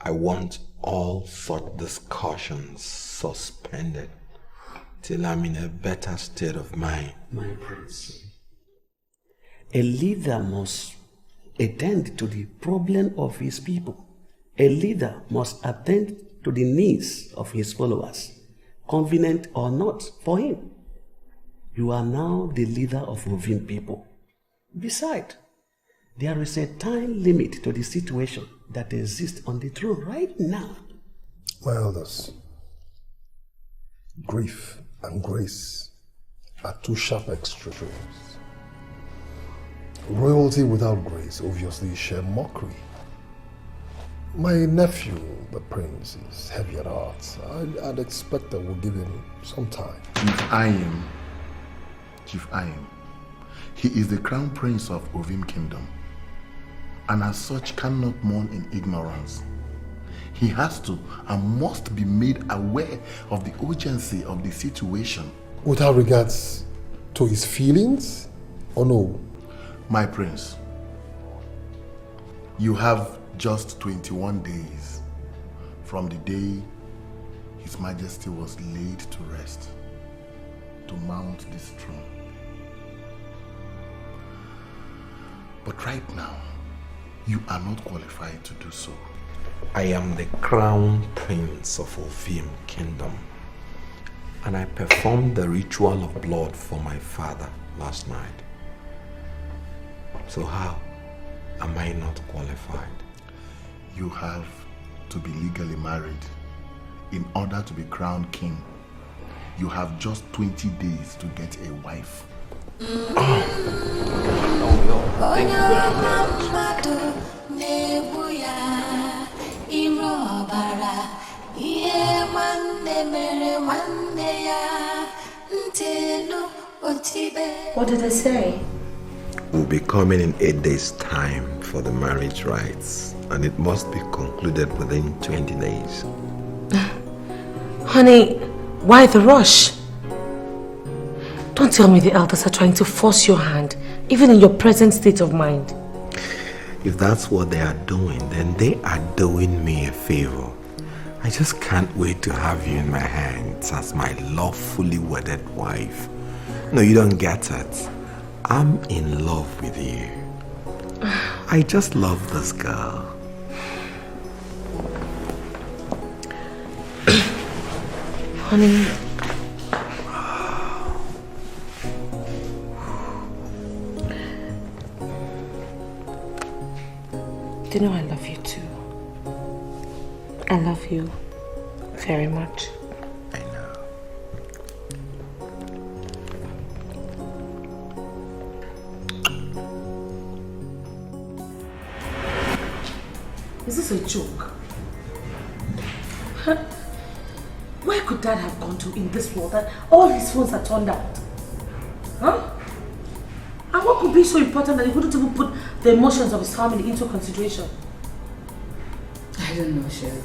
I want all such discussions suspended till I'm in a better state of mind. My prince, a leader must attend to the problem of his people. A leader must attend to the needs of his followers, convenient or not for him. You are now the leader of Rovin people. Besides, there is a time limit to the situation that exists on the throne right now. My elders, grief and grace are two sharp extremes. Royalty without grace obviously is sheer mockery. My nephew, the prince, is heavy at heart. I'd expect that we'll give him some time. Chief Ayim, he is the crown prince of Ovim Kingdom, and as such cannot mourn in ignorance. He has to and must be made aware of the urgency of the situation. Without regards to his feelings, or no? My prince, you have just 21 days from the day His Majesty was laid to rest to mount this throne. But right now, you are not qualified to do so. I am the crown prince of Ovim Kingdom, and I performed the ritual of blood for my father last night. So how am I not qualified? You have to be legally married in order to be crowned king. You have just 20 days to get a wife. Thank you What did they say? We'll be coming in 8 days' time for the marriage rites, and it must be concluded within 20 days. Honey, why the rush? Don't tell me the elders are trying to force your hand, even in your present state of mind. If that's what they are doing, then they are doing me a favor. I just can't wait to have you in my hands as my lawfully wedded wife. No, you don't get it. I'm in love with you. I just love this girl. Honey. You know I love you too. I love you very much. I know. Is this a joke? Where could Dad have gone to in this world that all his phones are turned out? Huh? And what could be so important that he wouldn't even put the emotions of his family into consideration? I don't know, Sherry.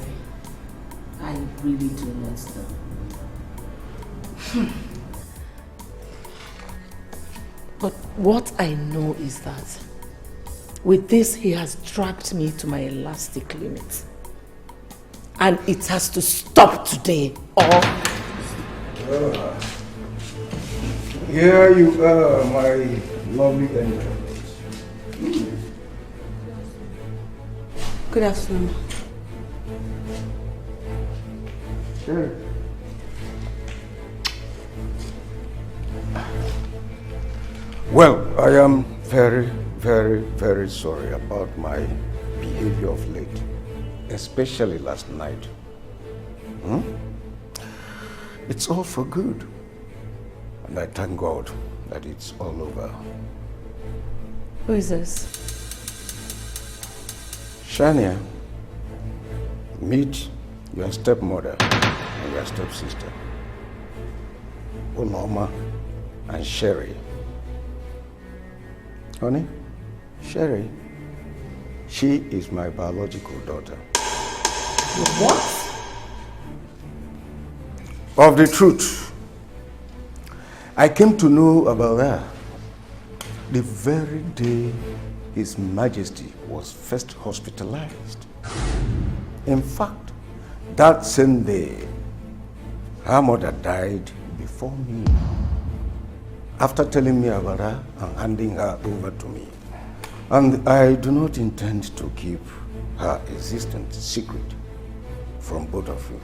I really do not know. But what I know is that with this, he has dragged me to my elastic limit. And it has to stop today, or... Here you are, my lovely angel. Good afternoon. Sure. Well, I am very, very, very sorry about my behavior of late, especially last night. It's all for good, and I thank God that it's all over. Who is this? Shania, meet your stepmother and your stepsister, Uloma and Sherry. Honey, Sherry, she is my biological daughter. What? Of the truth, I came to know about her the very day His Majesty was first hospitalized. In fact, that same day, her mother died before me. After telling me about her and handing her over to me. And I do not intend to keep her existence secret from both of you.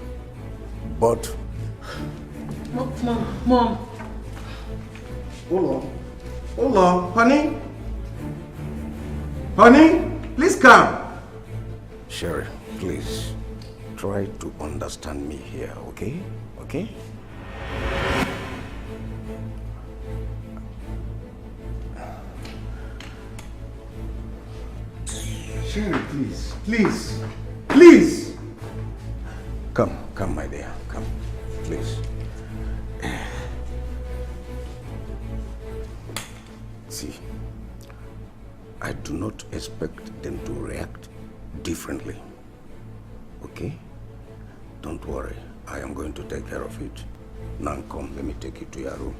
But... Mom. Hold on, honey. Honey, please come. Sherry, please, try to understand me here, okay? Okay? Sherry, please, please, please. Come, my dear, come, please. See, I do not expect them to react differently, okay? Don't worry, I am going to take care of it. Now come, let me take you to your room.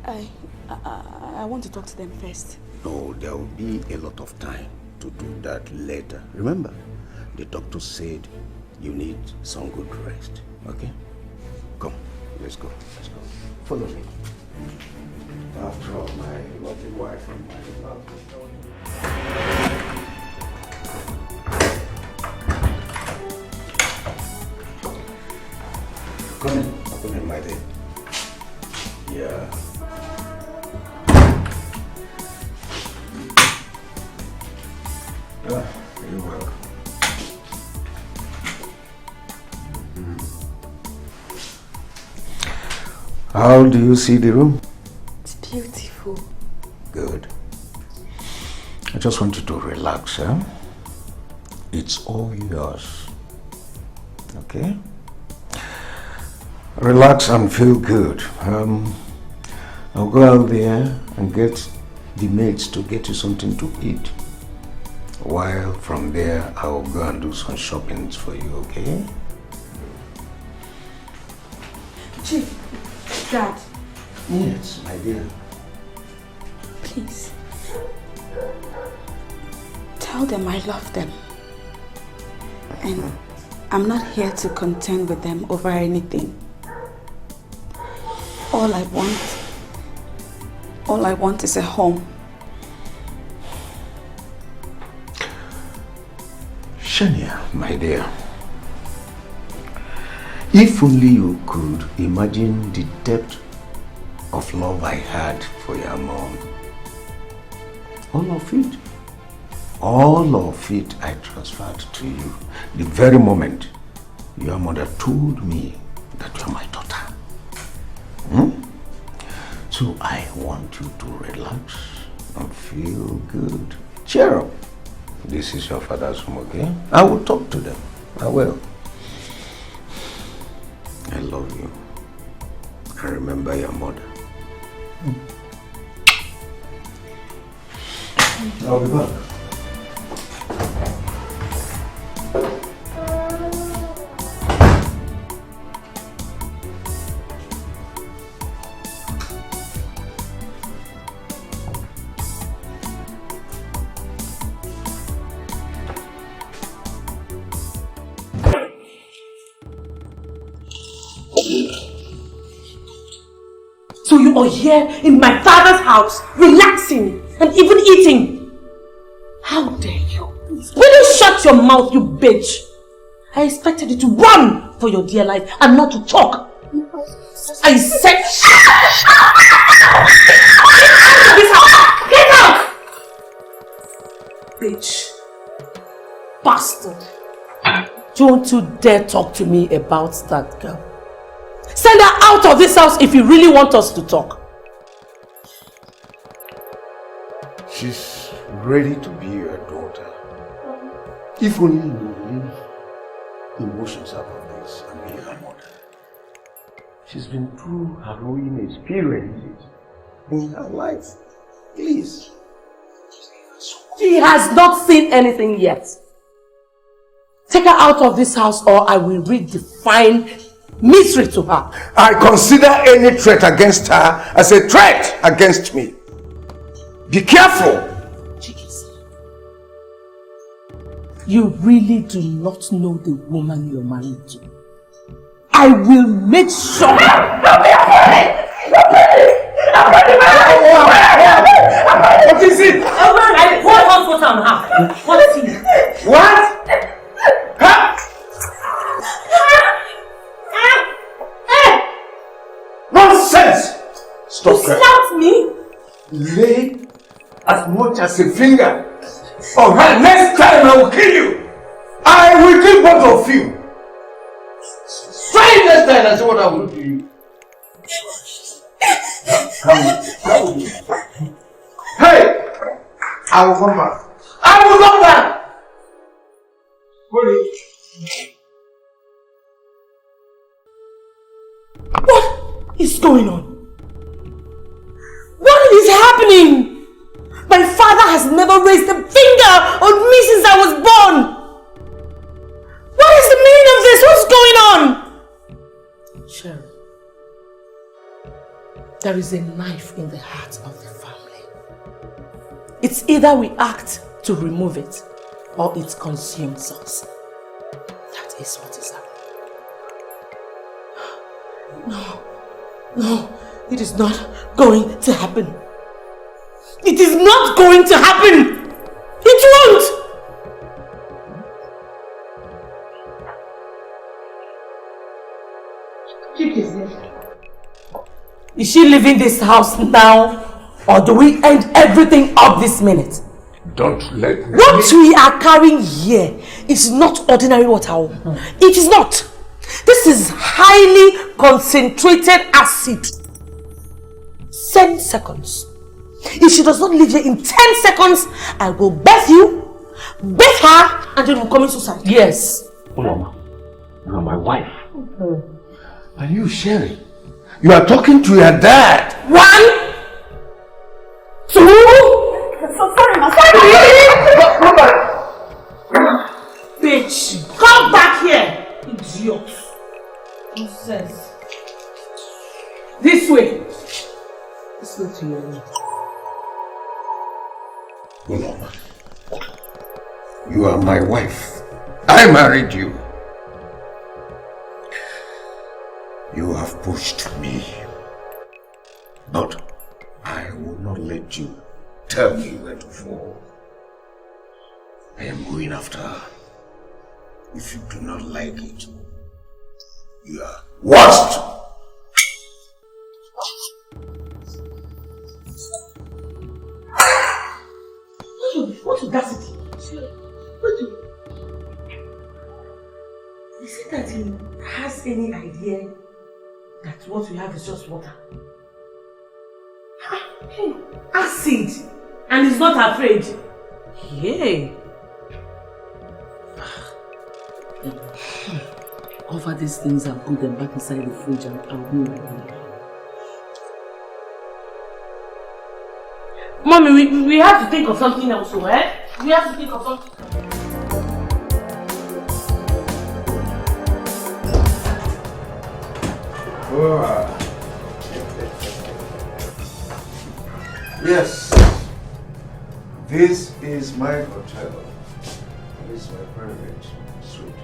I want to talk to them first. No, there will be a lot of time to do that later. Remember, the doctor said you need some good rest, okay? Come, let's go, let's go. Follow me. After all, my lovely wife and my love. Come in, my dear. Yeah. You're welcome. How do you see the room? It's beautiful. Good. I just want you to relax, huh? It's all yours. Okay? Relax and feel good. I'll go out there and get the maids to get you something to eat. While from there, I'll go and do some shopping for you, okay? Chief, Dad. Yes, my dear. Please. Tell them I love them. And I'm not here to contend with them over anything. All I want is a home. Shania, my dear, if only you could imagine the depth of love I had for your mom. All of it I transferred to you the very moment your mother told me that you're my daughter. So I want you to relax and feel good. Cheer up. This is your father's home, okay? I will talk to them. I will. I love you. I remember your mother. I'll be back. So you or here in my father's house, relaxing and even eating. How dare you? Will you shut your mouth, you bitch? I expected you to run for your dear life and not to talk. I said, get out! Bitch. Bastard. Don't you dare talk to me about that girl. Send her out of this house if you really want us to talk. She's ready to be your daughter. If only you leave emotions out of this and be her mother. She's been through harrowing experiences in her life. Please. She has not seen anything yet. Take her out of this house or I will redefine misery to her. I consider any threat against her as a threat against me. Be careful. You really do not know the woman you're married to. I will make sure. What is it? What hospital am I? What is it? What? Huh? Nonsense! Stop. You slapped me? Lay as much as a finger. Alright, next time I will kill you. I will kill both of you. Try next time and see what I will do to you. Come with me. Hey! I will come back. I will come back! What is going on? What is happening? My father has never raised a finger on me since I was born. What is the meaning of this? What's going on? Cheryl, there is a knife in the heart of the family. It's either we act to remove it or it consumes us. That is what is happening. No, it is not going to happen. It is not going to happen! It won't! Is she leaving this house now? Or do we end everything up this minute? Don't let me. What we are carrying here is not ordinary water. It is not. This is highly concentrated acid. 10 seconds. If she does not leave here in 10 seconds, I will birth you, birth her, and then we'll commit suicide. Yes. Uloma, you are my wife. And you, Sherry, you are talking to your dad. 1, 2. Sorry, ma. Bitch, come back here, idiot. Nonsense. This way. This way to your room. Uloma, you are my wife. I married you. You have pushed me, but I will not let you tell me where to fall. I am going after her. If you do not like it, you are washed. What audacity? Is it that he has any idea that what we have is just water? Acid! And he's not afraid. Yay! Cover these things and put them back inside the fridge and I'll be right back. Mommy, we have to think of something else, eh? We have to think of something. Oh. Yes, this is my hotel. This is my private suite.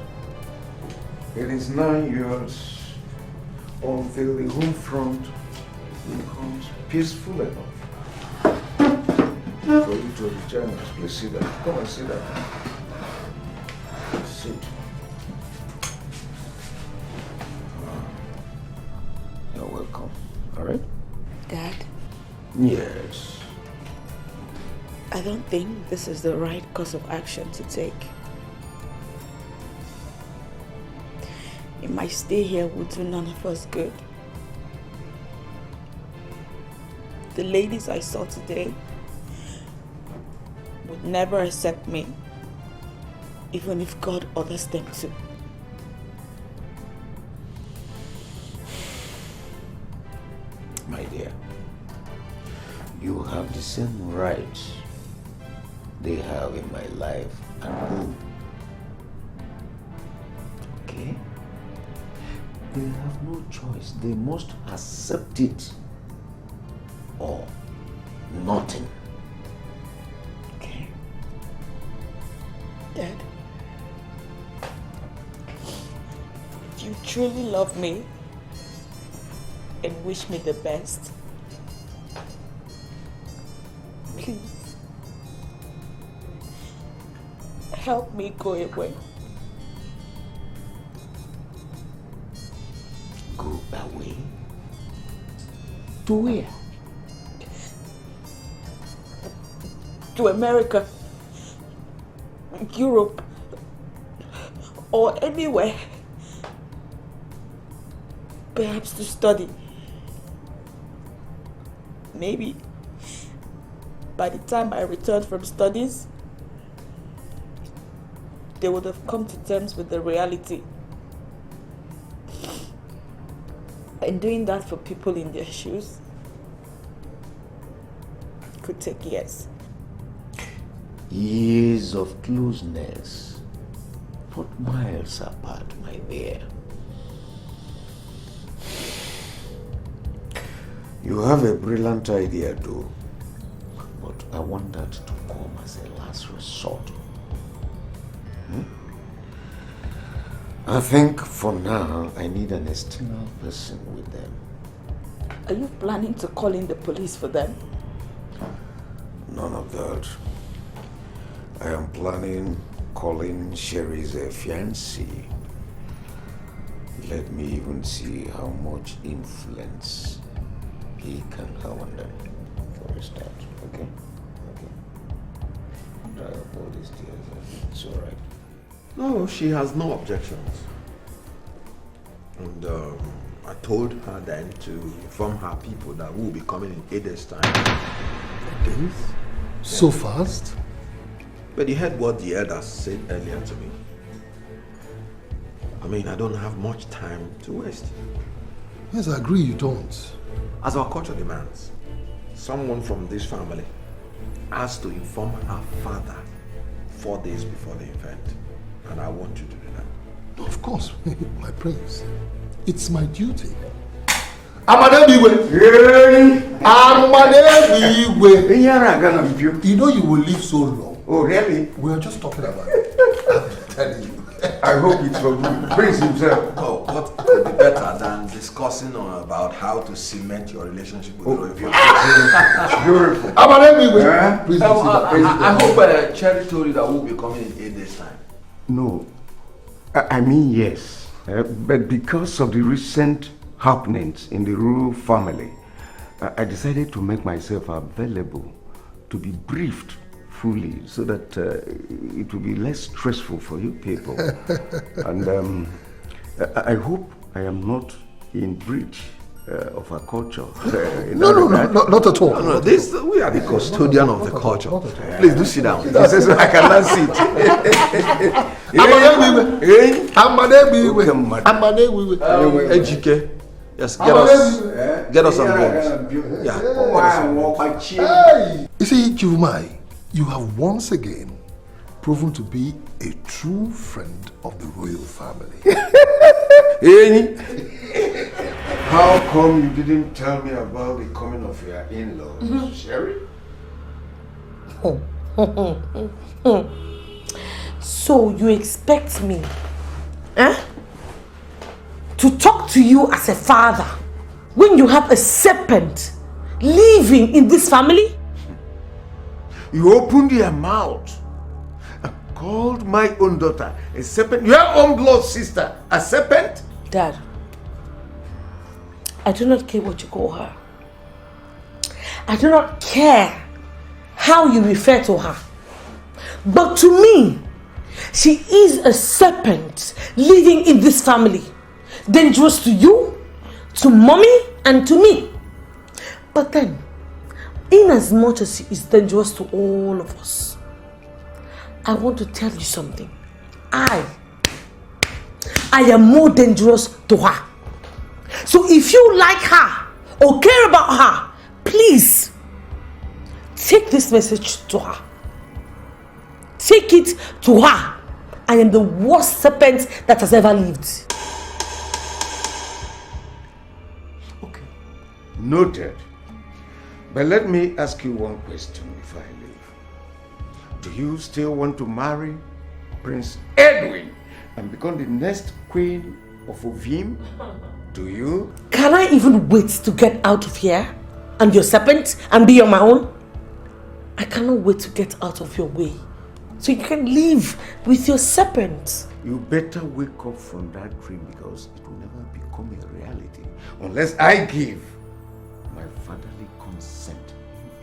It is 9 years until the home front becomes peaceful enough for you to return us. Please sit down. Come and sit down. Sit. You're welcome. All right? Dad, Yes. I don't think this is the right course of action to take. My stay here would do none of us good. The ladies I saw today would never accept me, even if God orders them to. My dear, you have the same rights they have in my life and home. Okay? They have no choice. They must accept it or nothing. Okay. Dad, if you truly love me and wish me the best, please help me go away. Go away? To where? To America, Europe, or anywhere. Perhaps to study. Maybe by the time I returned from studies, they would have come to terms with the reality. And doing that for people in their shoes could take years. Years of closeness, not miles apart, my dear. You have a brilliant idea, too, but I want that to come as a last resort. I think for now, I need an external person with them. Are you planning to call in the police for them? None of that. I am planning calling Sherry's fiancé. Let me even see how much influence he can have on them for a start. Okay? Okay. Dry up all these tears. It's alright. No, she has no objections. And I told her then to inform her people that we'll be coming in 8 days' time. 8 days? So fast? But you heard what the elders said earlier to me. I mean, I don't have much time to waste. Yes, I agree you don't. As our culture demands, someone from this family has to inform her father 4 days before the event. And I want you to do that. Of course, my prince. It's my duty. You know you will live so long. Oh, really? We are just talking about it. I'm telling you. I hope it's for good. Prince himself. Oh, what could be better than discussing about how to cement your relationship with the royal family? Beautiful. I hope Cherry told you that we'll be coming in 8 days' time. No. I mean, yes. But because of the recent happenings in the royal family, I decided to make myself available to be briefed fully so that it will be less stressful for you people. And I hope I am not in breach of our culture. No, not at all. No, we are the custodian of the culture. Please do sit down. He says I cannot sit. Ejike. Yes, get us some drinks. Yeah. You see, Jumai, you have once again proven to be a true friend of the royal family. How come you didn't tell me about the coming of your in-laws, Sherry? So you expect me to talk to you as a father when you have a serpent living in this family? You opened your mouth and called my own daughter a serpent, your own blood sister a serpent? Dad, I do not care what you call her. I do not care how you refer to her. But to me, she is a serpent living in this family. Dangerous to you, to mommy, and to me. But then, in as much as she is dangerous to all of us, I want to tell you something. I am more dangerous to her. So if you like her or care about her, please take this message to her. Take it to her. I am the worst serpent that has ever lived. Okay, noted. But let me ask you one question before I leave. Do you still want to marry Prince Edwin and become the next queen of Ovim? Do you? Can I even wait to get out of here and your serpent and be on my own? I cannot wait to get out of your way so you can live with your serpent. You better wake up from that dream because it will never become a reality unless I give my fatherly consent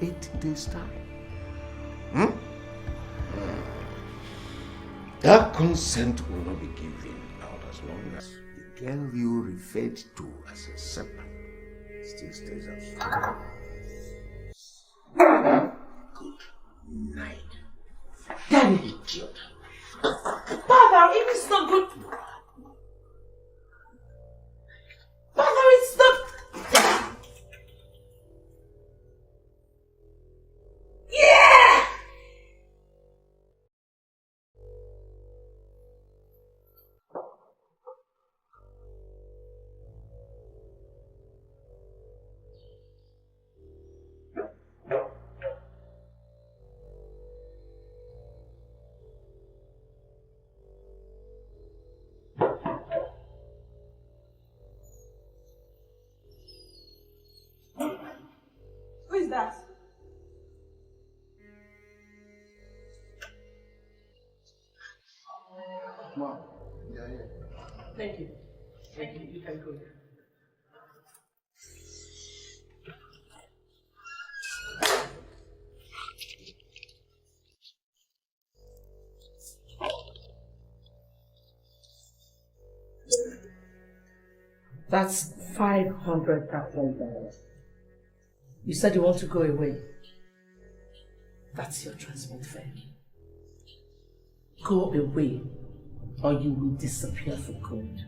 in 8 days' time. That consent will not be given out as long as the girl you referred to as a serpent still stays outside. Good night. Daddy, idiot. Father, it is not good. Father, it's not. Yeah! Who is that? Mom, yeah, yeah. Thank you. Thank you. You can go. That's $500,000. You said you want to go away. That's your transport fare. Go away, or you will disappear for good.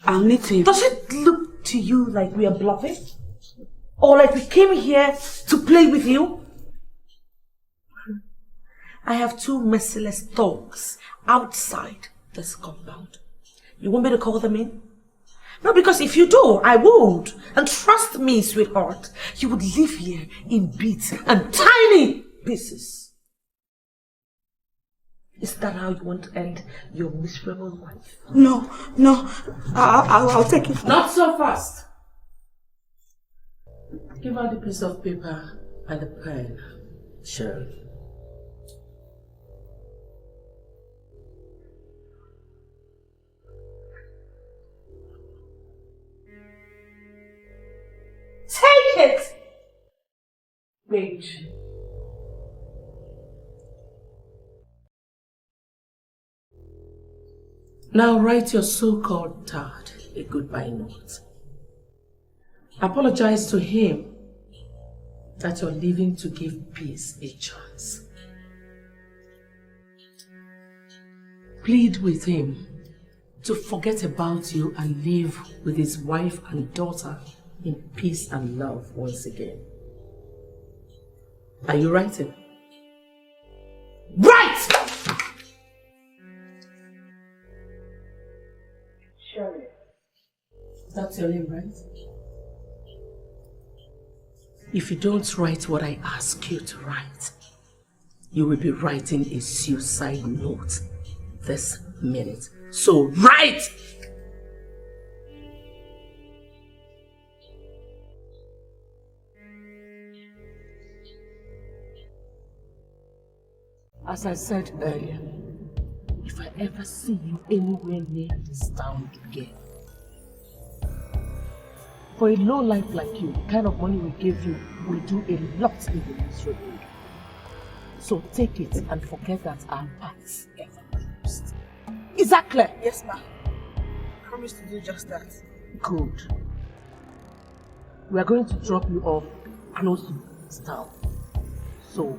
I'll need to. Does it look to you like we are bluffing? Or like we came here to play with you? I have 2 merciless dogs outside this compound. You want me to call them in? No, because if you do, I would. And trust me, sweetheart, you would live here in bits and tiny pieces. Is that how you want to end your miserable life? No, I'll take it. Not so fast. Give her the piece of paper and the pen, Sheriff. Take it! Page. Now write your so-called dad a goodbye note. Apologize to him that you're leaving to give peace a chance. Plead with him to forget about you and live with his wife and daughter in peace and love once again. Are you writing? Right! Surely. That's your name, right? If you don't write what I ask you to write, you will be writing a suicide note this minute. So write! As I said earlier, if I ever see you anywhere near this town again, for a low life like you, the kind of money we give you will do a lot in the ministry. So take it and forget that our paths ever crossed. Is that clear? Yes, ma'am. Promise to do just that. Good. We are going to drop you off close to this town. So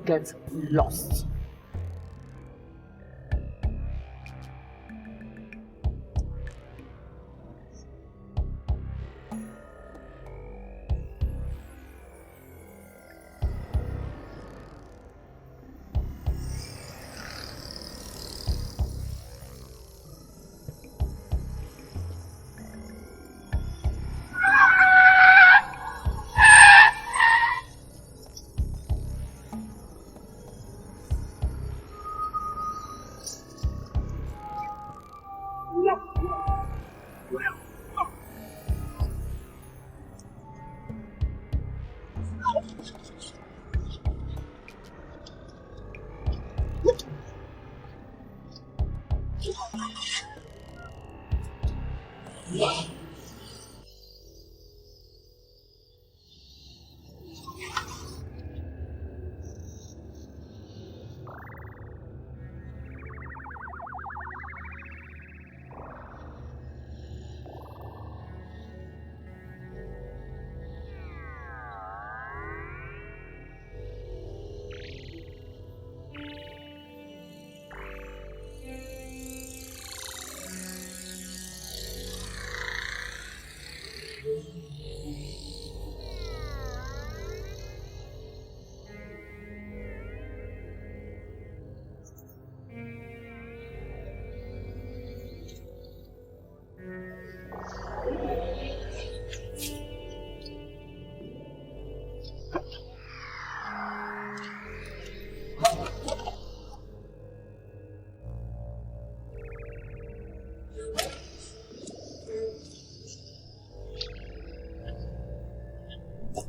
get lost.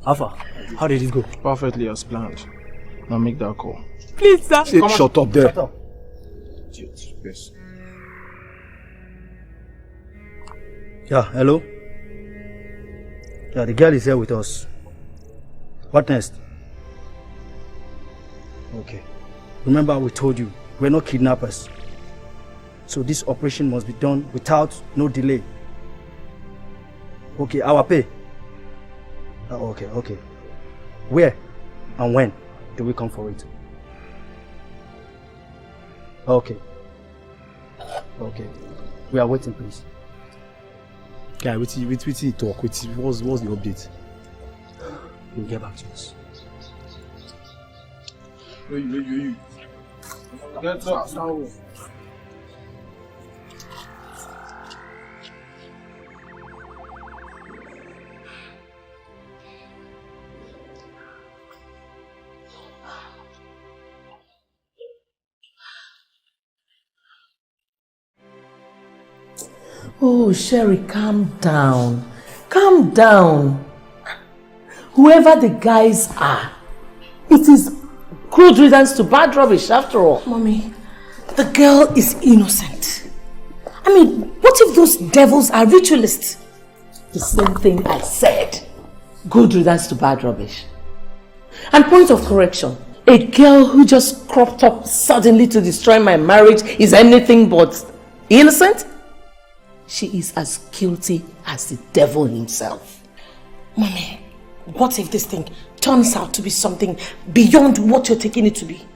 Alpha, how did it go? Perfectly as planned. Now make that call. Please, sir. Say, shut up there. Shut up. Yes. Yeah, hello? Yeah, the girl is here with us. What next? Okay. Remember we told you, we're not kidnappers. So this operation must be done without no delay. Okay, our pay. Okay. Where and when do we come for it? Okay. We are waiting, please. Guy, what's the talk? What's the update? We'll get back to us. You. Get up now. Oh, Sherry, calm down. Calm down. Whoever the guys are, it is good riddance to bad rubbish after all. Mommy, the girl is innocent. I mean, what if those devils are ritualists? The same thing I said. Good riddance to bad rubbish. And point of correction, a girl who just cropped up suddenly to destroy my marriage is anything but innocent? She is as guilty as the devil himself. Mommy, what if this thing turns out to be something beyond what you're taking it to be?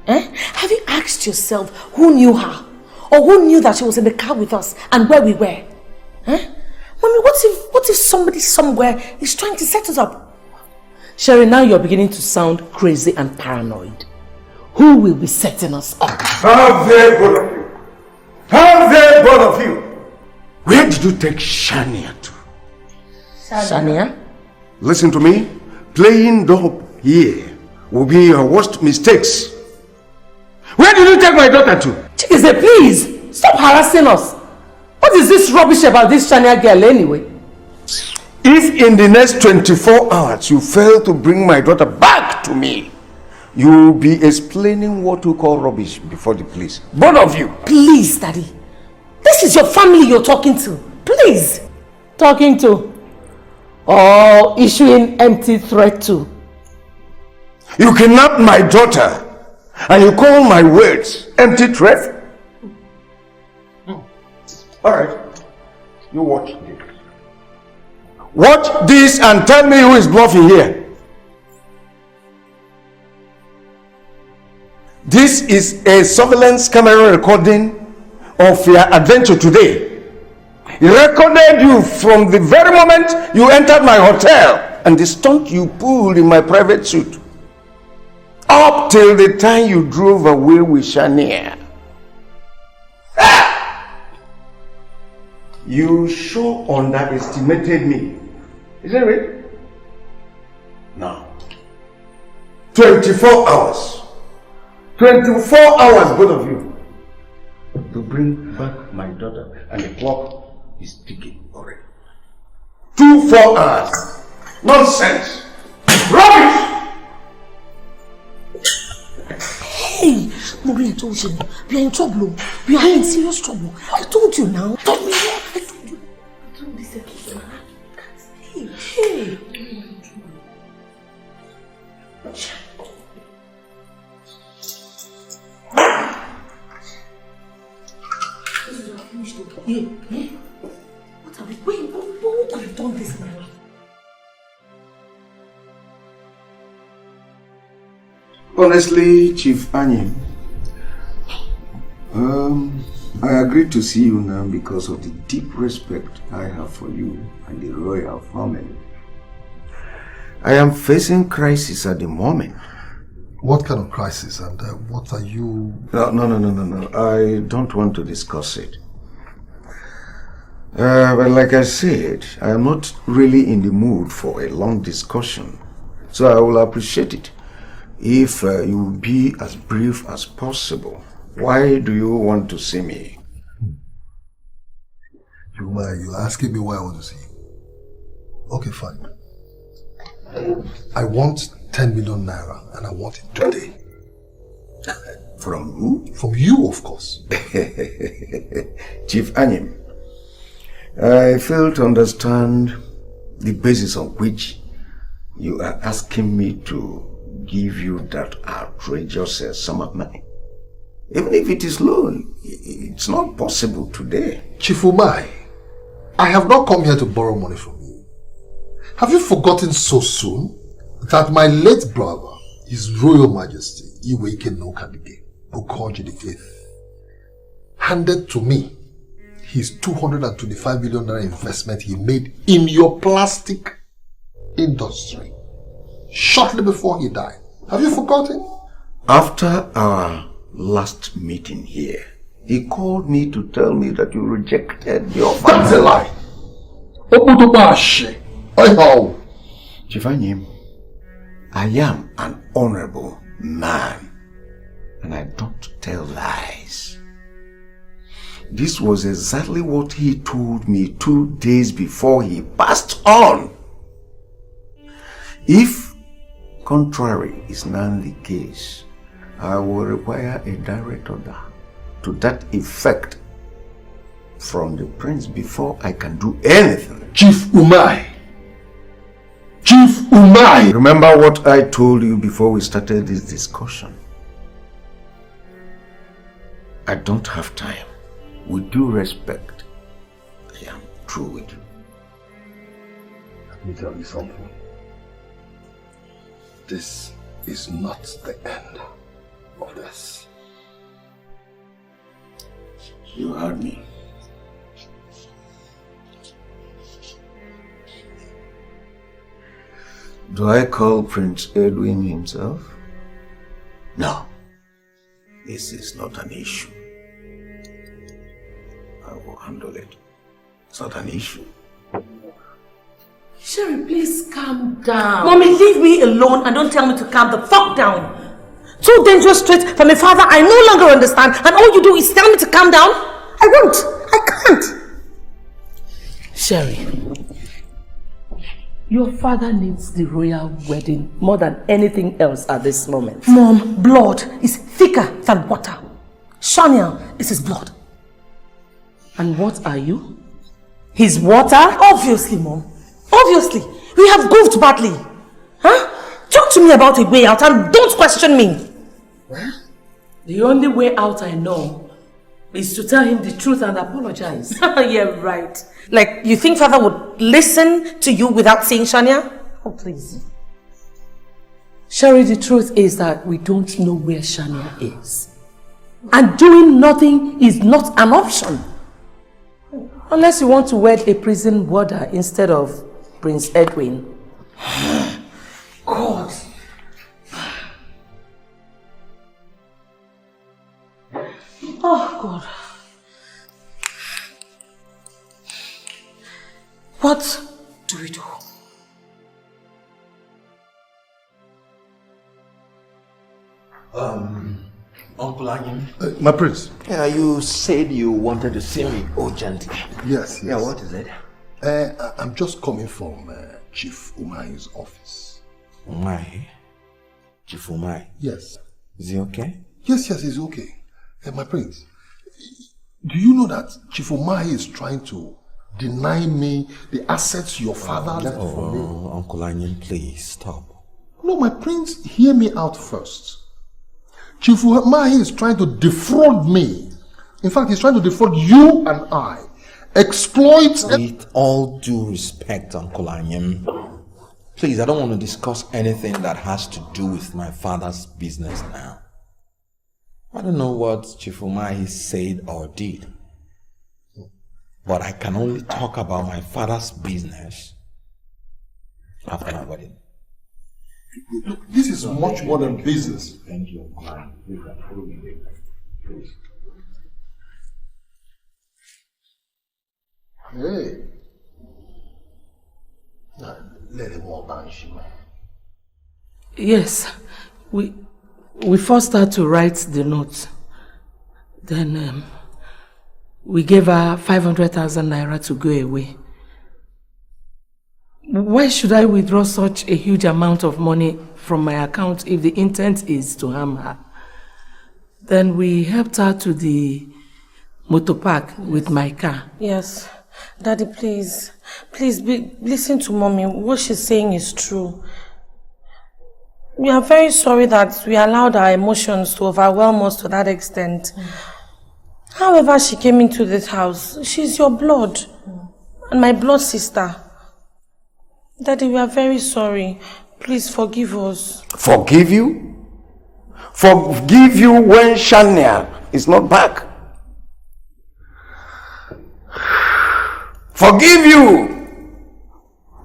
Have you asked yourself who knew her? Or who knew that she was in the car with us and where we were? Mommy, what if somebody somewhere is trying to set us up? Sherry, now you're beginning to sound crazy and paranoid. Who will be setting us up? How very both of you! How very both of you! Where did you take Shania to? Shania? Listen to me. Playing dog here will be your worst mistakes. Where did you take my daughter to? Chikeze, please! Stop harassing us! What is this rubbish about this Shania girl anyway? If in the next 24 hours you fail to bring my daughter back to me, You will be explaining what you call rubbish before the police. Both of you. Please, Daddy. This is your family you're talking to. Please. Talking to? Or issuing empty threat to? You kidnapped my daughter and you call my words empty threat? Alright. You watch this. Watch this and tell me who is bluffing here. This is a surveillance camera recording of your adventure today. It recorded you from the very moment you entered my hotel and the stunt you pulled in my private suit. Up till the time you drove away with Shania. You sure underestimated me. Is that right? Now, 24 hours. 24 hours, both of you, to bring back my daughter, and the clock is ticking already. 24 hours. Nonsense. Rubbish! Hey, Maureen, I told you, we are in trouble. We are in serious trouble. I told you now. I told you. I told this again. Hey. Yeah. What are we waiting for? Who could have done this now? Honestly, Chief Anyim, I agreed to see you now because of the deep respect I have for you and the royal family. I am facing crisis at the moment. What kind of crisis, and what are you... No. I don't want to discuss it. But like I said, I am not really in the mood for a long discussion. So I will appreciate it if you will be as brief as possible. Why do you want to see me? You're asking me why I want to see you. Okay, fine. I want 10 million naira and I want it today. From who? From you, of course. Chief Anyim, I fail to understand the basis on which you are asking me to give you that outrageous sum of money. Even if it is loan, it's not possible today. Chief Umai, I have not come here to borrow money from you. Have you forgotten so soon that my late brother, His Royal Majesty, Iweke Nokadike, Okoji V, handed to me his 225 million naira investment he made in your plastic industry shortly before he died. Have you forgotten? After our last meeting here, he called me to tell me that you rejected the offer. That's a lie. Chief Anyim, I am an honorable man and I don't tell lies. This was exactly what he told me 2 days before he passed on. If contrary is now the case, I will require a direct order to that effect from the prince before I can do anything. Chief Umai! Chief Umai! Remember what I told you before we started this discussion. I don't have time. With due respect, I am through with you. Let me tell you something. This is not the end of this. You heard me. Do I call Prince Edwin himself? No. This is not an issue. I will handle it. It's not an issue. Sherry, please calm down. Mommy, leave me alone and don't tell me to calm the fuck down. 2 dangerous traits from a father I no longer understand, and all you do is tell me to calm down? I won't. I can't. Sherry, Your father needs the royal wedding more than anything else at this moment. Mom, blood is thicker than water. Shania is his blood. And what are you? His water? Obviously, Mom. Obviously. We have goofed badly. Huh? Talk to me about a way out and don't question me. The only way out I know is to tell him the truth and apologize. Yeah, right. Like, you think Father would listen to you without seeing Shania? Oh, please. Sherry, the truth is that we don't know where Shania is. And doing nothing is not an option. Unless you want to wed a prison warder instead of Prince Edwin. God. Oh, God. What do we do? Uncle Agim. My prince. Yeah, you said you wanted to see me urgently. Yes. Yeah, what is it? I'm just coming from Chief Umai's office. Umai? Chief Umai? Yes. Is he okay? Yes, he's okay. My prince, do you know that Chief Umai is trying to deny me the assets your father left for me? Uncle Agim, please stop. No, my prince, hear me out first. Chief Umai is trying to defraud me. In fact, he's trying to defraud you and I. Exploit... With all due respect, Uncle Agim, please, I don't want to discuss anything that has to do with my father's business now. I don't know what Chief Umai said or did, but I can only talk about my father's business after my wedding. This is much more than business. Thank you. Hey. Let him walk down, Shima. Yes, we first had to write the note. Then we gave her 500,000 naira to go away. Why should I withdraw such a huge amount of money from my account if the intent is to harm her? Then we helped her to the motor park with my car. Yes. Daddy, please. Please, listen to Mommy. What she's saying is true. We are very sorry that we allowed our emotions to overwhelm us to that extent. However she came into this house, she's your blood. And my blood sister. Daddy, we are very sorry. Please forgive us. Forgive you? Forgive you when Shania is not back? Forgive you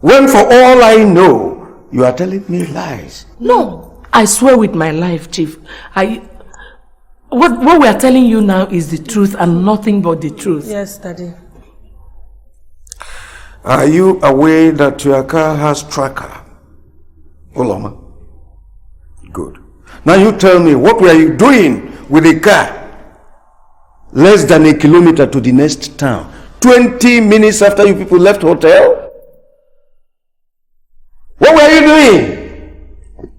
when, for all I know, you are telling me lies. No, I swear with my life, Chief. What we are telling you now is the truth and nothing but the truth. Yes, Daddy. Are you aware that your car has tracker? Oloma. Good. Now you tell me, what were you doing with the car? Less than a kilometer to the next town. 20 minutes after you people left hotel? What were you doing?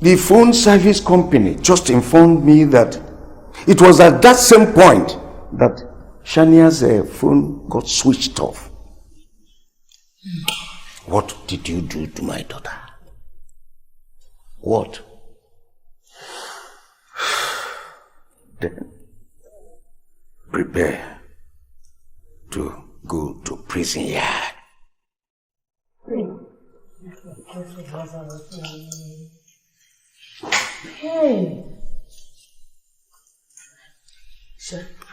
The phone service company just informed me that it was at that same point that Shania's phone got switched off. What did you do to my daughter? What? Then prepare to go to prison yard. Hey.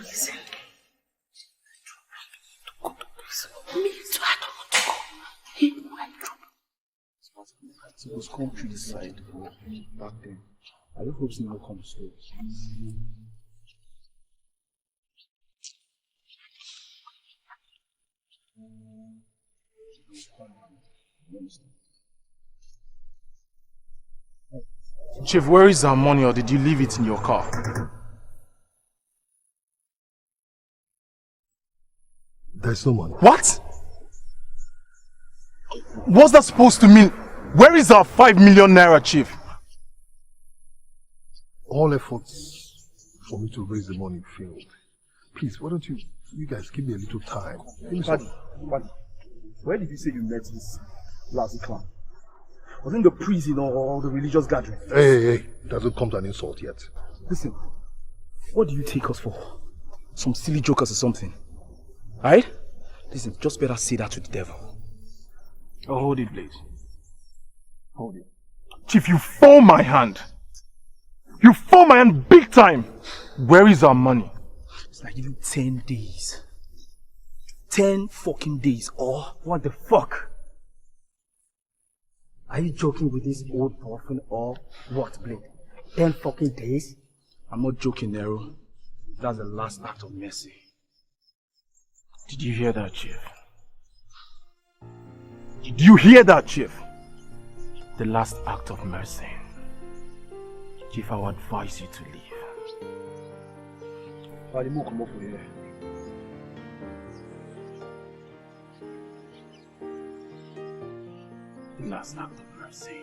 Listen. Me too, I don't want to go. Hey, why It was come through the side back then. I don't hope someone comes to us. Chief, where is our money, or did you leave it in your car? There's no money. What? What's that supposed to mean? Where is our 5 million naira, Chief? All efforts for me to raise the money failed. Please, why don't you guys give me a little time? Buddy, where did you say you met this lousy clown? Was it in the prison or the religious gathering? Hey, doesn't come to an insult yet. Listen, what do you take us for? Some silly jokers or something? Alright? Listen, just better say that to the devil. Oh, hold it, please. Hold it. Chief, you forced my hand. You forced my hand big time. Where is our money? It's like even 10 days. 10 fucking days, or what the fuck? Are you joking with this old boyfriend or what, Blade? 10 fucking days? I'm not joking, Nero. That's the last act of mercy. Did you hear that, Chief? Did you hear that, Chief? The last act of mercy. Chief, I would advise you to leave. Come up for you. The last act of mercy.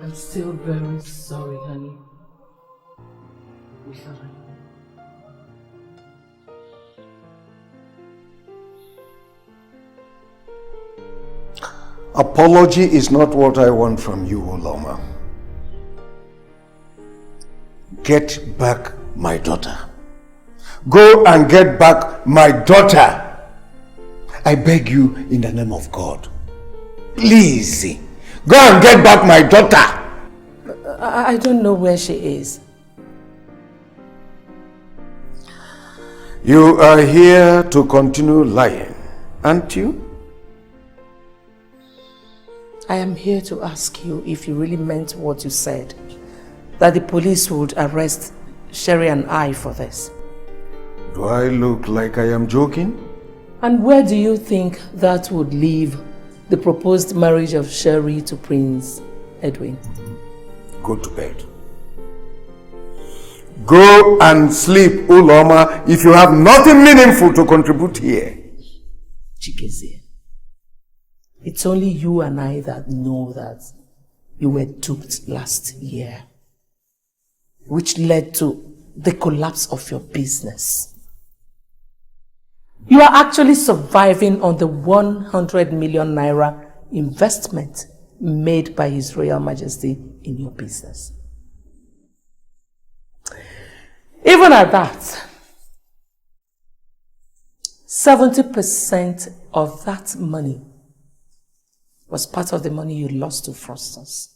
I'm still very sorry, honey. I'm sorry. Apology is not what I want from you, Uloma. Get back my daughter. Go and get back my daughter. I beg you in the name of God. Please, go and get back my daughter. I don't know where she is. You are here to continue lying, aren't you? I am here to ask you if you really meant what you said, that the police would arrest Sherry and I for this. Do I look like I am joking? And where do you think that would leave the proposed marriage of Sherry to Prince Edwin? Go to bed. Go and sleep, Uloma, if you have nothing meaningful to contribute here. Chikezie, it's only you and I that know that you were duped last year, which led to the collapse of your business. You are actually surviving on the 100 million naira investment made by His Royal Majesty in your business. Even at that, 70% of that money was part of the money you lost to fraudsters.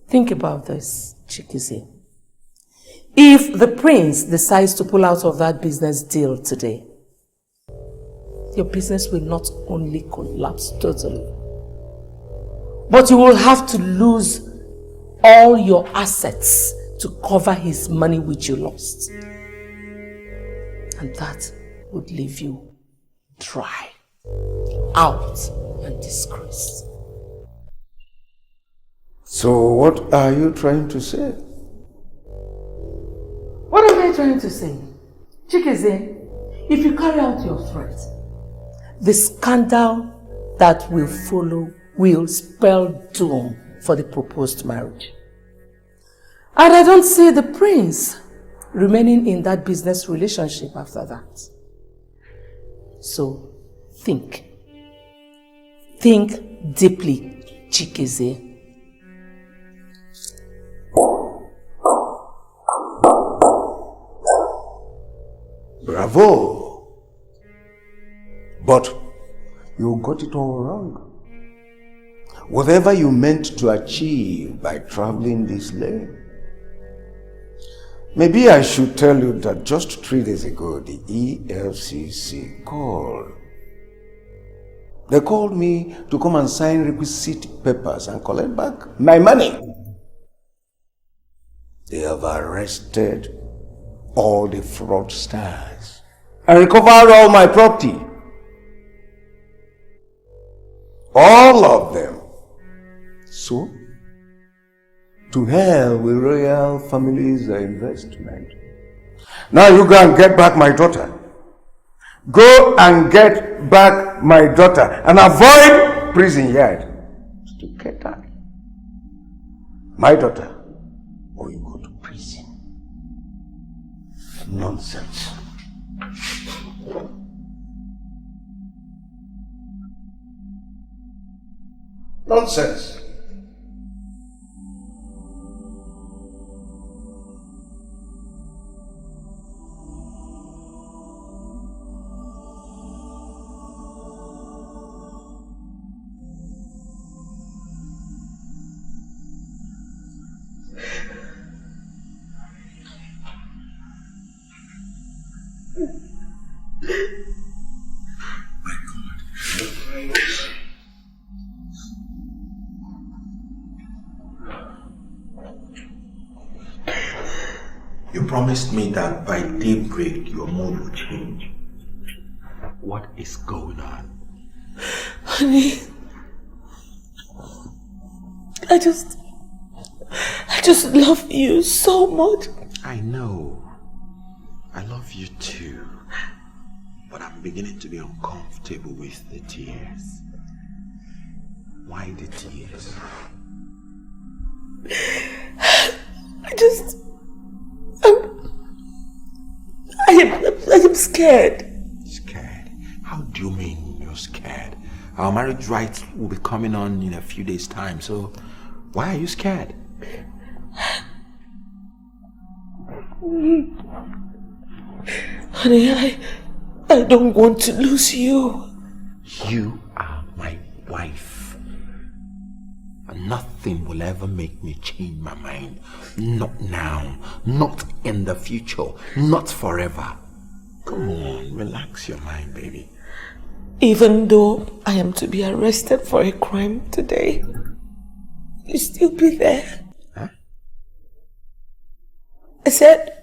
Think about this, Chikezie. If the prince decides to pull out of that business deal today, your business will not only collapse totally, but you will have to lose all your assets to cover his money which you lost. And that would leave you dry, out, and disgraced. So what are you trying to say? What am I trying to say? Chikezie, if you carry out your threat, the scandal that will follow will spell doom for the proposed marriage. And I don't see the prince remaining in that business relationship after that. So think. Think deeply, Chikezie. Bravo! But you got it all wrong. whatever you meant to achieve by traveling this lane. Maybe I should tell you that just 3 days ago, the EFCC called. They called me to come and sign requisite papers and collect back my money. They have arrested all the fraudsters and recovered all my property. All of them. So, to hell with royal family's investment. Now you go and get back my daughter. Go and get back my daughter and avoid prison yard. To get that. My daughter, or you go to prison. Nonsense. Nonsense. You promised me that by daybreak your mood would change. What is going on? Honey, I just love you so much. I know. I love you too. But I'm beginning to be uncomfortable with the tears. Why the tears? I am scared. Scared? How do you mean you're scared? Our marriage rites will be coming on in a few days' time, so why are you scared? Honey, I don't want to lose you. You are my wife. And nothing will ever make me change my mind. Not now. Not in the future. Not forever. Come on, relax your mind, baby. Even though I am to be arrested for a crime today, you still be there. Huh? I said,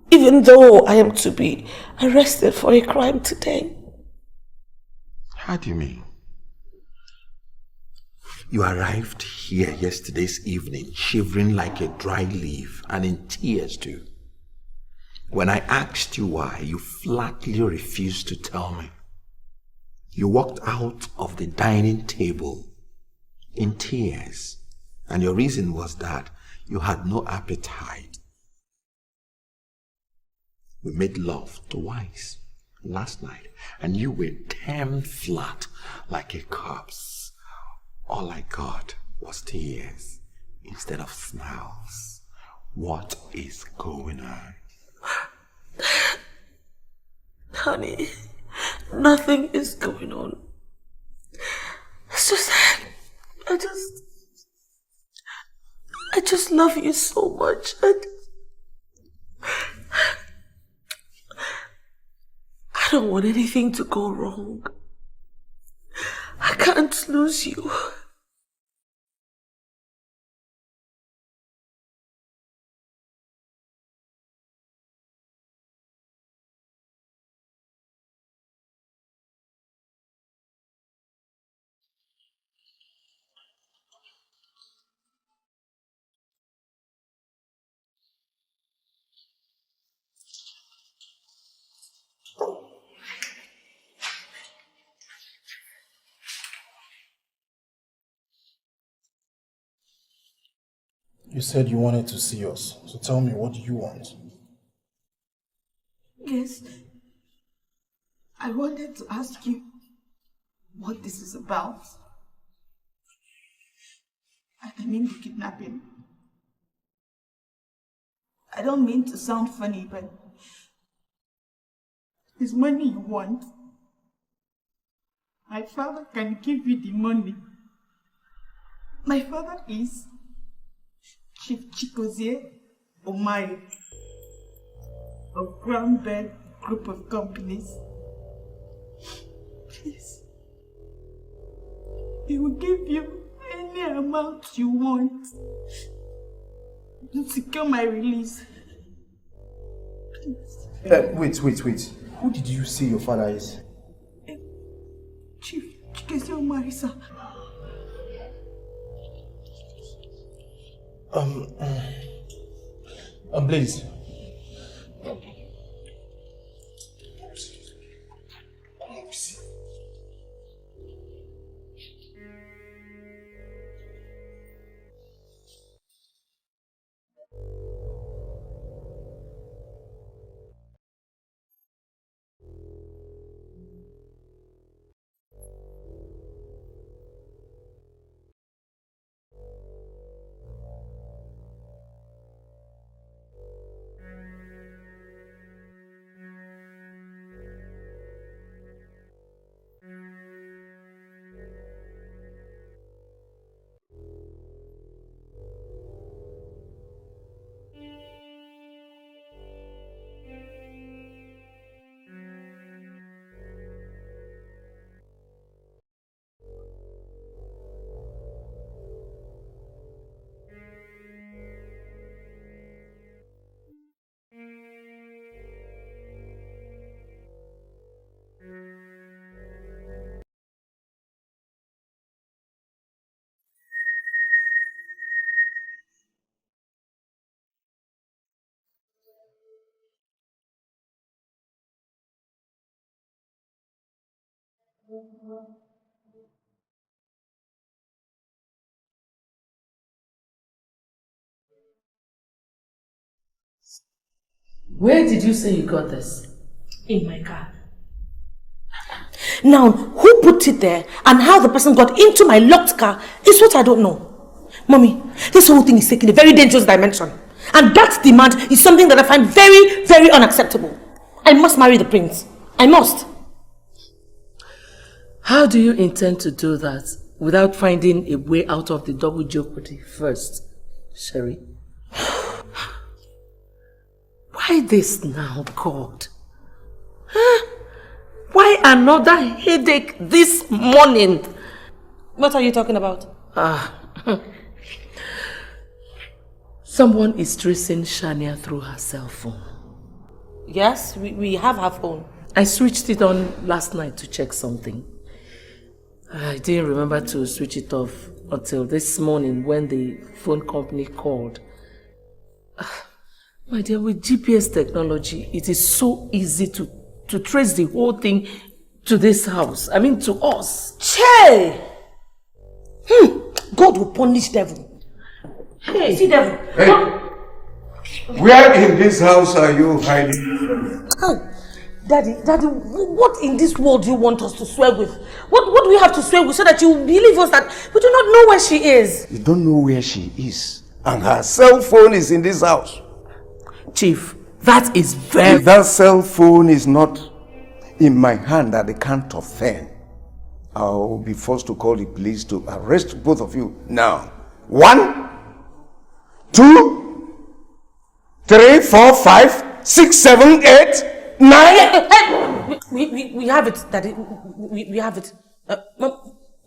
even though I am to be arrested for a crime today. How do you mean? You arrived here yesterday's evening, shivering like a dry leaf and in tears too. When I asked you why, you flatly refused to tell me. You walked out of the dining table in tears, and your reason was that you had no appetite. We made love twice last night, and you were damn flat like a corpse. All I got was tears instead of smiles. What is going on? Honey, nothing is going on. It's just that I just love you so much, and I don't want anything to go wrong. I can't lose you. You said you wanted to see us, so tell me, what do you want? Yes. I wanted to ask you what this is about. I mean the kidnapping. I don't mean to sound funny, but is money you want? My father can give you the money. My father is Chief Chikozie Omai of Grand Bed Group of Companies. Please. He will give you any amount you want to secure my release. Please. Wait. Who did you say your father is? Chief Chikozie Omai, sir. Blaze. Where did you say you got this? In my car. Now, who put it there and how the person got into my locked car is what I don't know. Mommy, this whole thing is taking a very dangerous dimension. And that demand is something that I find very, very unacceptable. I must marry the prince. I must. How do you intend to do that without finding a way out of the double jeopardy first, Sherry? Why this now, God? Huh? Why another headache this morning? What are you talking about? Someone is tracing Shania through her cell phone. Yes, we have her phone. I switched it on last night to check something. I didn't remember to switch it off until this morning when the phone company called. My dear, with GPS technology, it is so easy to trace the whole thing to this house. I mean, to us. Che! God will punish devil. Hey! See devil. Hey! Where in this house are you hiding? Daddy, what in this world do you want us to swear with? What do we have to swear with so that you believe us that we do not know where she is? You don't know where she is. And her cell phone is in this house. Chief, that is very... If that cell phone is not in my hand at the count of 10, I'll be forced to call the police to arrest both of you now. 1, 2, 3, 4, 5, 6, 7, 8, 9. We have it, Daddy. We have it.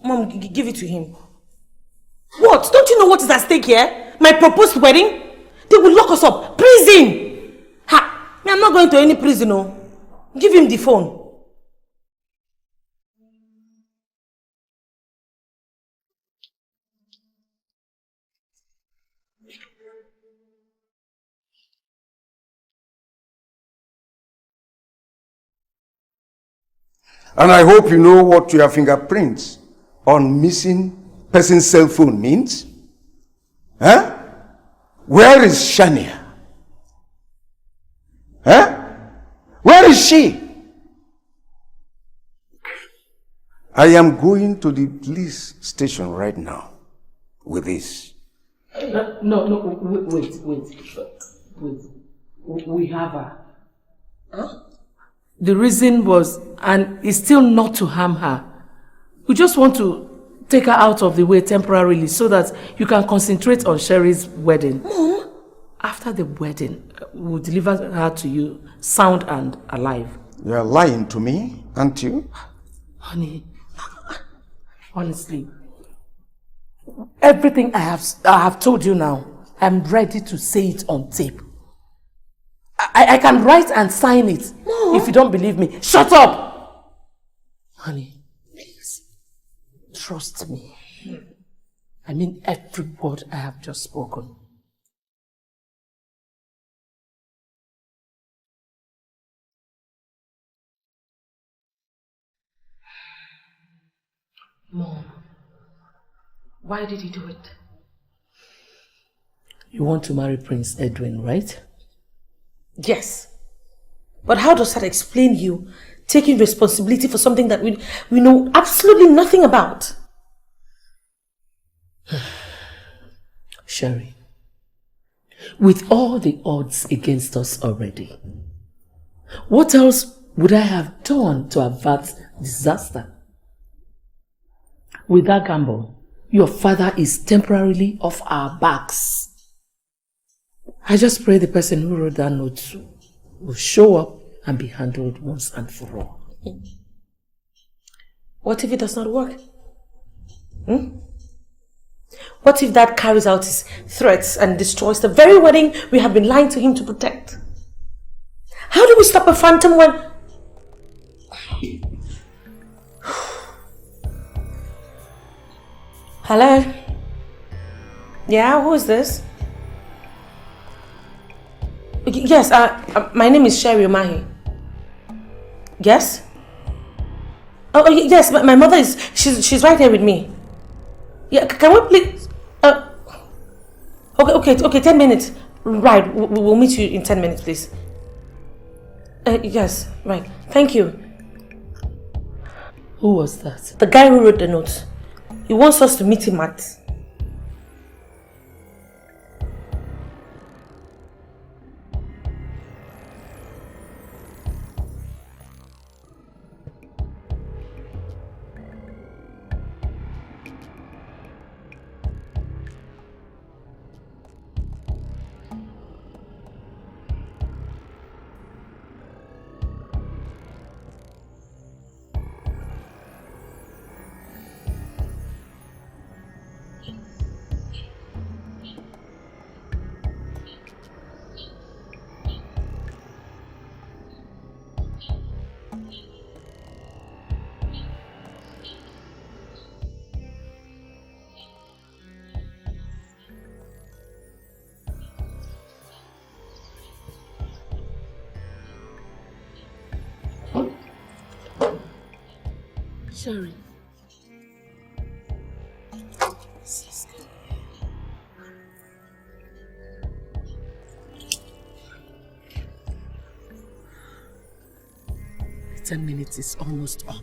Mom, give it to him. What? Don't you know what is at stake here? My proposed wedding? They will lock us up. Prison! Ha! I'm not going to any prison, no. Give him the phone. And I hope you know what your fingerprints on missing person's cell phone means. Huh? Where is Shania? Huh? Where is she? I am going to the police station right now with this. No, wait. We have her. Huh? The reason was, and is still not to harm her, We just want to take her out of the way temporarily so that you can concentrate on Sherry's wedding. Mom? After the wedding, we'll deliver her to you sound and alive. You're lying to me, aren't you? Honey, honestly, everything I have told you now, I'm ready to say it on tape. I can write and sign it. Mom. If you don't believe me. Shut up! Honey, please, trust me. I mean every word I have just spoken. Mom, why did you do it? You want to marry Prince Edwin, right? Yes. But how does that explain you taking responsibility for something that we know absolutely nothing about? Sherry, with all the odds against us already, what else would I have done to avert disaster? With that gamble, your father is temporarily off our backs. I just pray the person who wrote that note will show up and be handled once and for all. What if it does not work? What if Dad carries out his threats and destroys the very wedding we have been lying to him to protect? How do we stop a phantom when... Hello? Yeah, who is this? Yes, my name is Sherry Omahi. Yes? Oh, yes, my mother is... She's right here with me. Yeah, can we please... Okay, 10 minutes. Right, we'll meet you in 10 minutes, please. Yes, right. Thank you. Who was that? The guy who wrote the note. He wants us to meet him at... Sherry. The 10 minutes is almost up.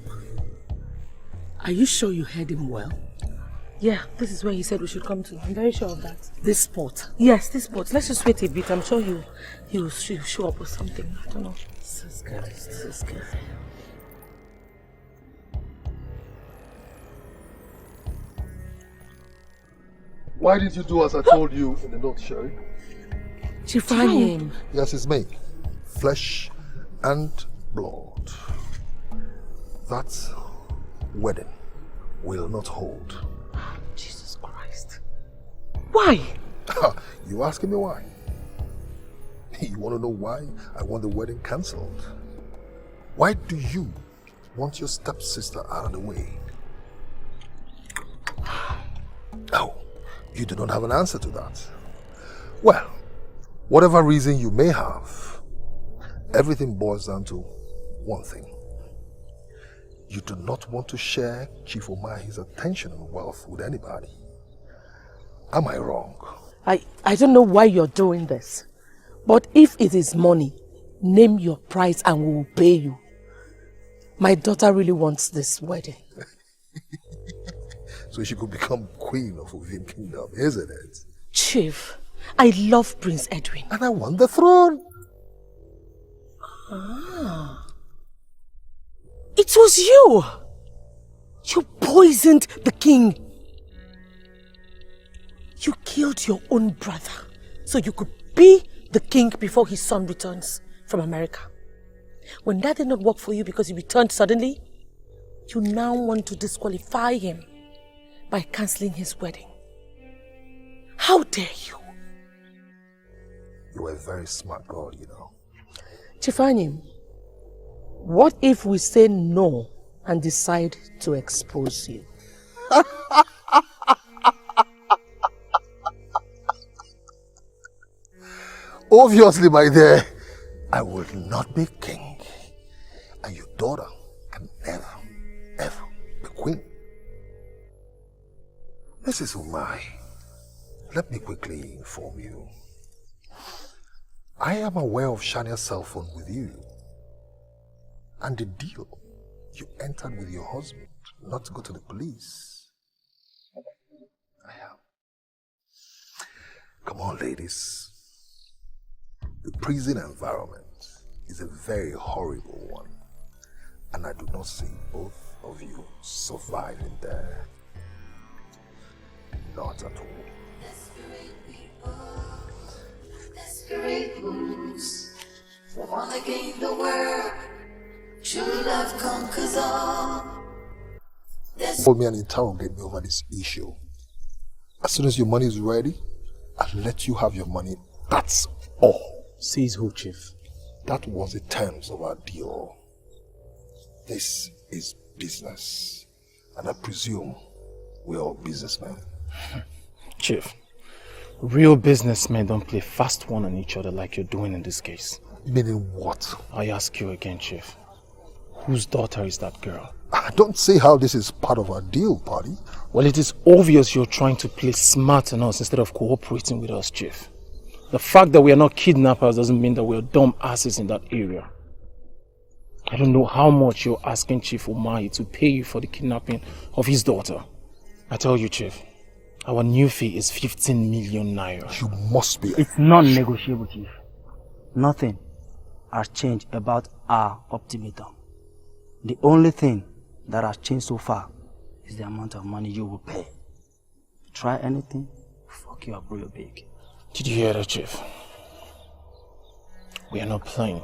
Are you sure you heard him well? Yeah, this is where he said we should come to. I'm very sure of that. This spot? Yes, this spot. Let's just wait a bit. I'm sure he'll show up with something. I don't know. This is good. This is good. Why did you do as I told you in the note, Sherry? Chief him. Yes, it's me. Flesh and blood. That wedding will not hold. Jesus Christ. Why? You asking me why? You want to know why I want the wedding cancelled? Why do you want your stepsister out of the way? Oh, you do not have an answer to that. Well, whatever reason you may have, everything boils down to one thing. You do not want to share Chief Omahi's attention and wealth with anybody. Am I wrong? I don't know why you're doing this, but if it is money, name your price and we will pay you. My daughter really wants this wedding. So she could become queen of Ovim Kingdom, isn't it? Chief, I love Prince Edwin. And I want the throne. Ah. It was you! You poisoned the king. You killed your own brother so you could be the king before his son returns from America. When that did not work for you because he returned suddenly, you now want to disqualify him by cancelling his wedding. How dare you? You are a very smart girl, you know. Chifanyim, what if we say no and decide to expose you? Obviously, my dear, I will not be king. And your daughter can never, ever be queen. Mrs. Umai, let me quickly inform you. I am aware of Shania's cell phone with you. And the deal you entered with your husband not to go to the police. I am. Come on, ladies. The prison environment is a very horrible one. And I do not see both of you surviving there. Not at all. Desperate moves, wanna gain the world. True love conquers all. Call me and interrogate me over this issue. As soon as your money is ready, I'll let you have your money. That's all. Says who, Chief? That was the terms of our deal. This is business. And I presume we're all businessmen. Chief, real businessmen don't play fast one on each other like you're doing in this case. Meaning what? I ask you again, Chief. Whose daughter is that girl? I don't see how this is part of our deal, party. Well, it is obvious you're trying to play smart on us instead of cooperating with us, Chief. The fact that we are not kidnappers doesn't mean that we're dumb asses in that area. I don't know how much you're asking Chief Umai to pay you for the kidnapping of his daughter. I tell you, Chief, our new fee is 15 million naira. You must be. It's non-negotiable, Chief. Nothing has changed about our ultimatum. The only thing that has changed so far is the amount of money you will pay. Try anything, fuck you up real big. Did you hear that, Chief? We are not playing.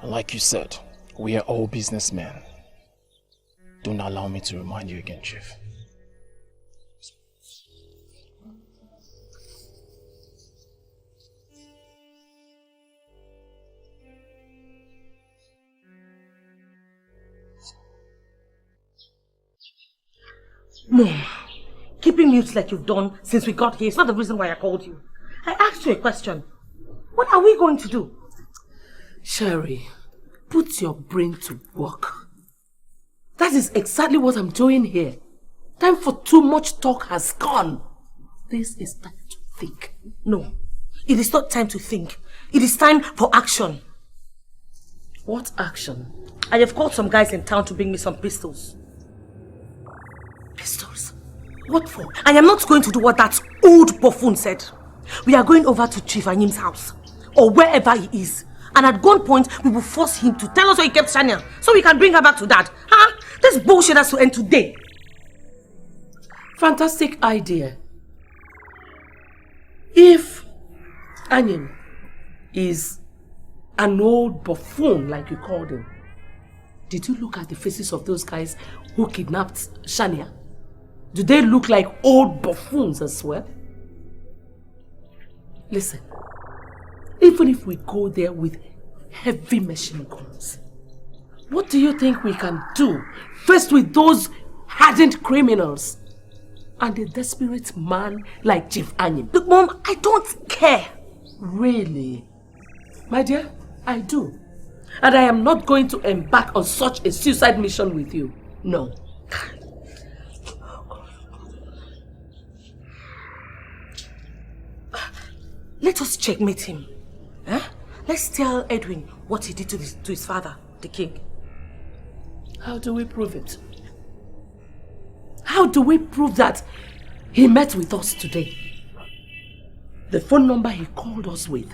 And like you said, we are all businessmen. Don't allow me to remind you again, Chief. Mom, keeping mute like you've done since we got here is not the reason why I called you. I asked you a question. What are we going to do? Sherry, put your brain to work. That is exactly what I'm doing here. Time for too much talk has gone. This is time to think. No, it is not time to think. It is time for action. What action? I have called some guys in town to bring me some pistols. Pistols? What for? I am not going to do what that old buffoon said. We are going over to Chief Anyim's house, or wherever he is. And at one point, we will force him to tell us where he kept Shania, so we can bring her back to Dad. Huh? This bullshit has to end today. Fantastic idea. If Anyim is an old buffoon, like you called him, did you look at the faces of those guys who kidnapped Shania? Do they look like old buffoons as well? Listen, even if we go there with heavy machine guns, what do you think we can do first with those hardened criminals and a desperate man like Chief Anyim? Look, Mom, I don't care. Really? My dear, I do. And I am not going to embark on such a suicide mission with you. No. Let us checkmate him. Huh? Let's tell Edwin what he did to his father, the king. How do we prove it? How do we prove that he met with us today? The phone number he called us with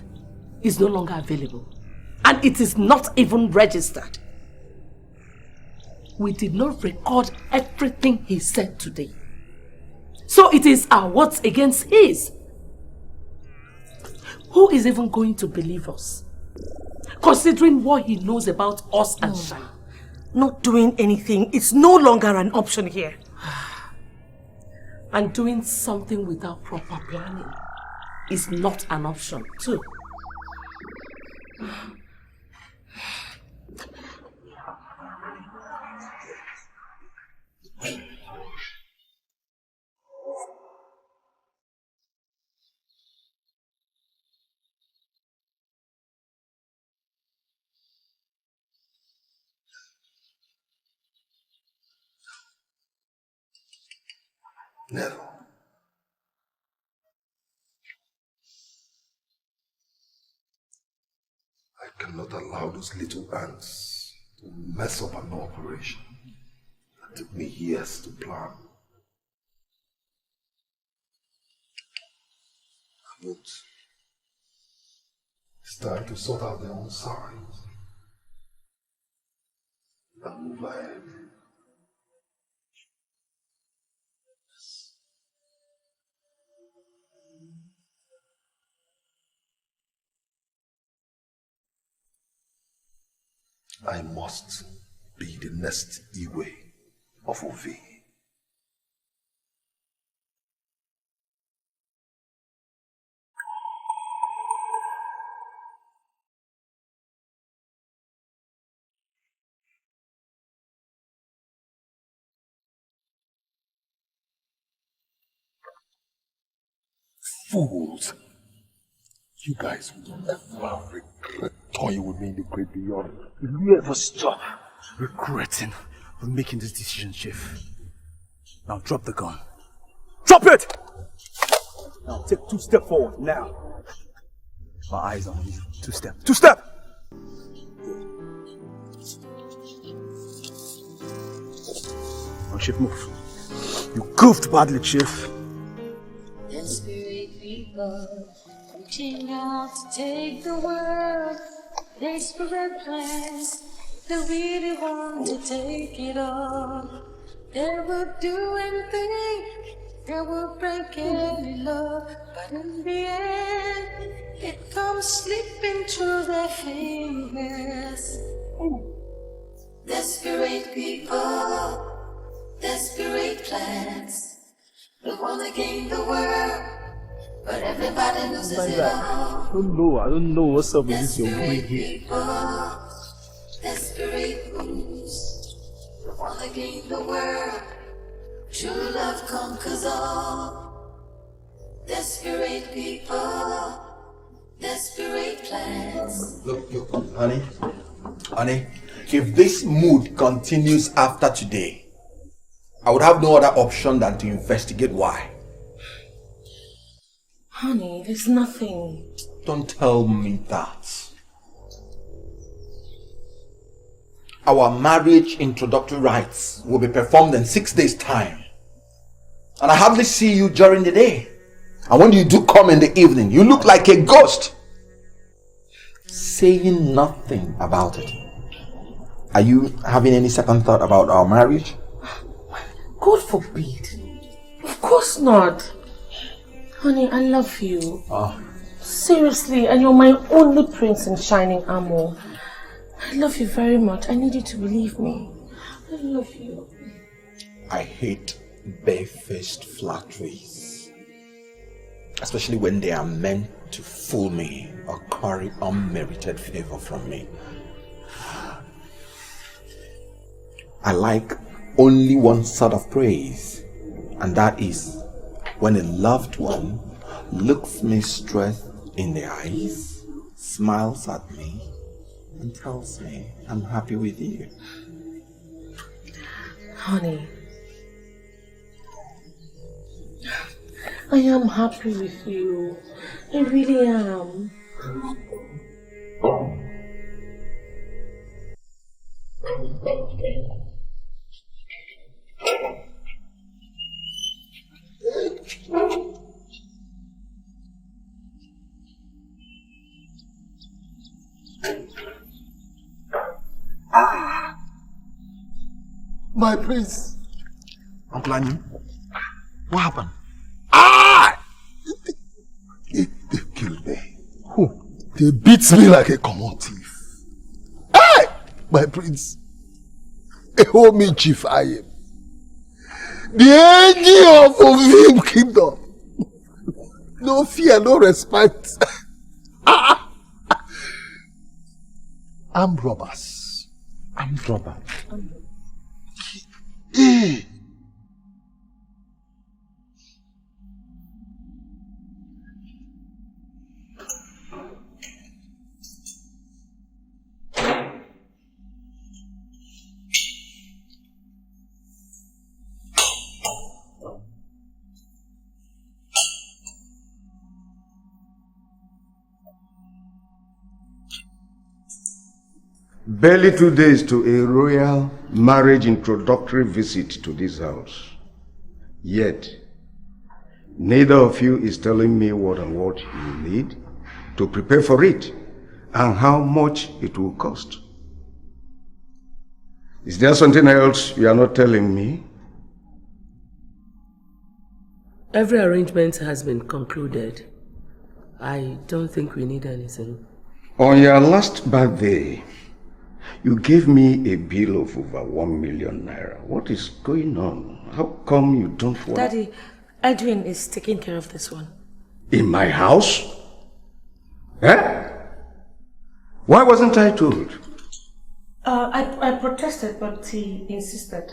is no longer available. And it is not even registered. we did not record everything he said today. So it is our words against his. Who is even going to believe us? Considering what he knows about us and Shai. Not doing anything is no longer an option here. And doing something without proper planning is not an option too. Never. I cannot allow those little ants to mess up an operation that took me years to plan. I won't. It's time to sort out their own sides and move ahead. I must be the next Iwe of Ovi. Fools! You guys will never regret toying with me in the great beyond. Will you ever stop regretting for making this decision, Chief? Now drop the gun. Drop it! Now take 2 steps forward, now. My eyes on you. 2 steps. 2 steps! Now, Chief, move. You goofed badly, Chief. Desperate people reaching out to take the world. Desperate plans, they really want to take it all. They will do anything, they will break any law, but in the end, it comes slipping through their fingers. Desperate people, desperate plans, they want to gain the world, but everybody loses it all. I don't know what's up with this your boy here. People, desperate moves, they want to gain the world. True love conquers all. Desperate people, desperate plans. Look, honey, if this mood continues after today, I would have no other option than to investigate why. Honey, there's nothing. Don't tell me that. Our marriage introductory rites will be performed in 6 days' time. And I hardly see you during the day. And when you do come in the evening, you look like a ghost. Saying nothing about it. Are you having any second thought about our marriage? God forbid. Of course not. Honey, I love you. Seriously, and you're my only prince in shining armor. I love you very much. I need you to believe me. I love you. I hate barefaced flatteries. Especially when they are meant to fool me or curry unmerited favor from me. I like only one sort of praise, and that is when a loved one looks me straight in the eyes, smiles at me, and tells me I'm happy with you. Honey, I am happy with you. I really am. My prince. Uncle Anyim, what happened? They killed me. Who? They beat me like a common thief. Hey! My prince. Hold me, Chief I am. The angel of Ovim Kingdom. No fear, no respect. Armed robbers. Armed robber. Barely 2 days to a royal marriage introductory visit to this house. Yet, neither of you is telling me what and what you need to prepare for it and how much it will cost. Is there something else you are not telling me? Every arrangement has been concluded. I don't think we need anything. On your last birthday, you gave me a bill of over 1 million naira. What is going on? How come you don't want... Daddy, Edwin is taking care of this one. In my house? Eh? Why wasn't I told? I protested, but he insisted.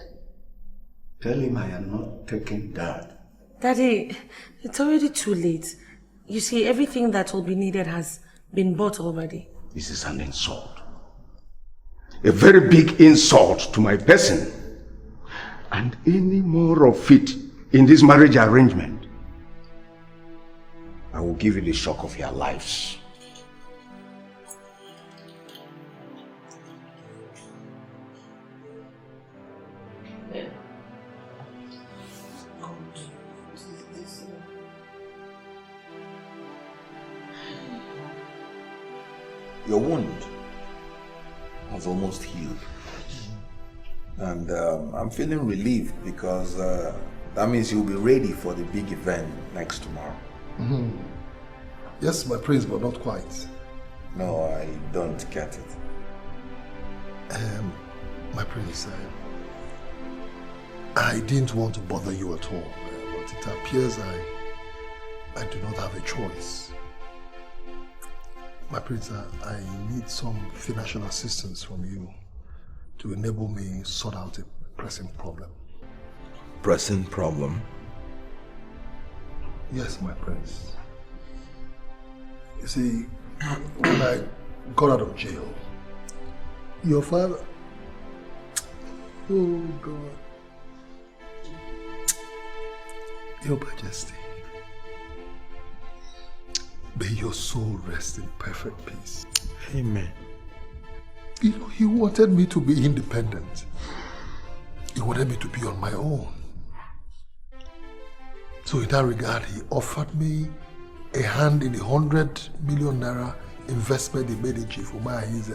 Tell him I am not taking that. Daddy, it's already too late. You see, everything that will be needed has been bought already. This is an insult. A very big insult to my person. And any more of it in this marriage arrangement, I will give you the shock of your lives. Your wound has almost healed. And I'm feeling relieved because that means you'll be ready for the big event next tomorrow. Mm-hmm. Yes, my prince, but not quite. No, I don't get it. My prince, I didn't want to bother you at all, but it appears I do not have a choice. My prince, I need some financial assistance from you to enable me sort out a pressing problem. Pressing problem? Yes, my prince. You see, when I got out of jail, your father... Oh, God. Your Majesty, may your soul rest in perfect peace. Amen. You know, he wanted me to be independent. He wanted me to be on my own. So in that regard, he offered me a hand in the 100 million naira investment he made in Chief Umahi's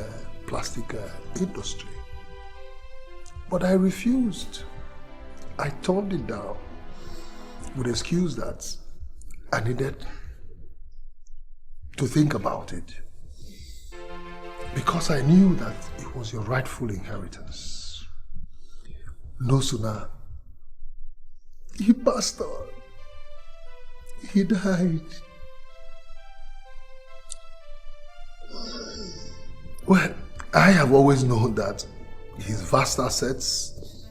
plastic industry. But I refused. I turned it down with the excuse that I needed to think about it. Because I knew that it was your rightful inheritance. No sooner he passed on, he died. Well, I have always known that his vast assets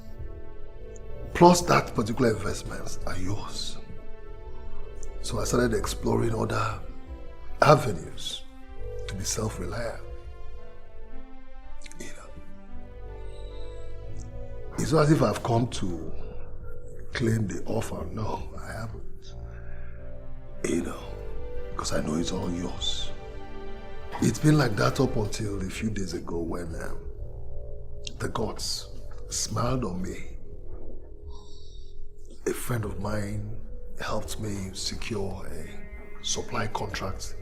plus that particular investment are yours. So I started exploring other avenues to be self-reliant. It's not as if I've come to claim the offer. No, I haven't. Because I know it's all yours. It's been like that up until a few days ago when the gods smiled on me. A friend of mine helped me secure a supply contract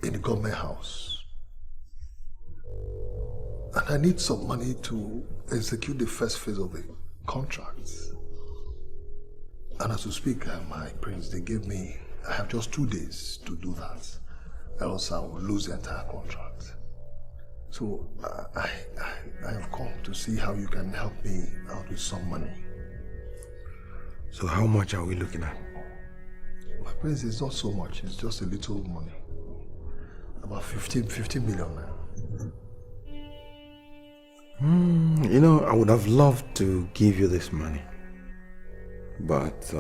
in the government house. And I need some money to execute the first phase of the contracts. And as we speak, my prince, they gave me, I have just 2 days to do that. Else I will lose the entire contract. So I have come to see how you can help me out with some money. So how much are we looking at? My prince, it's not so much, it's just a little money. About 15 million now. You know, I would have loved to give you this money. But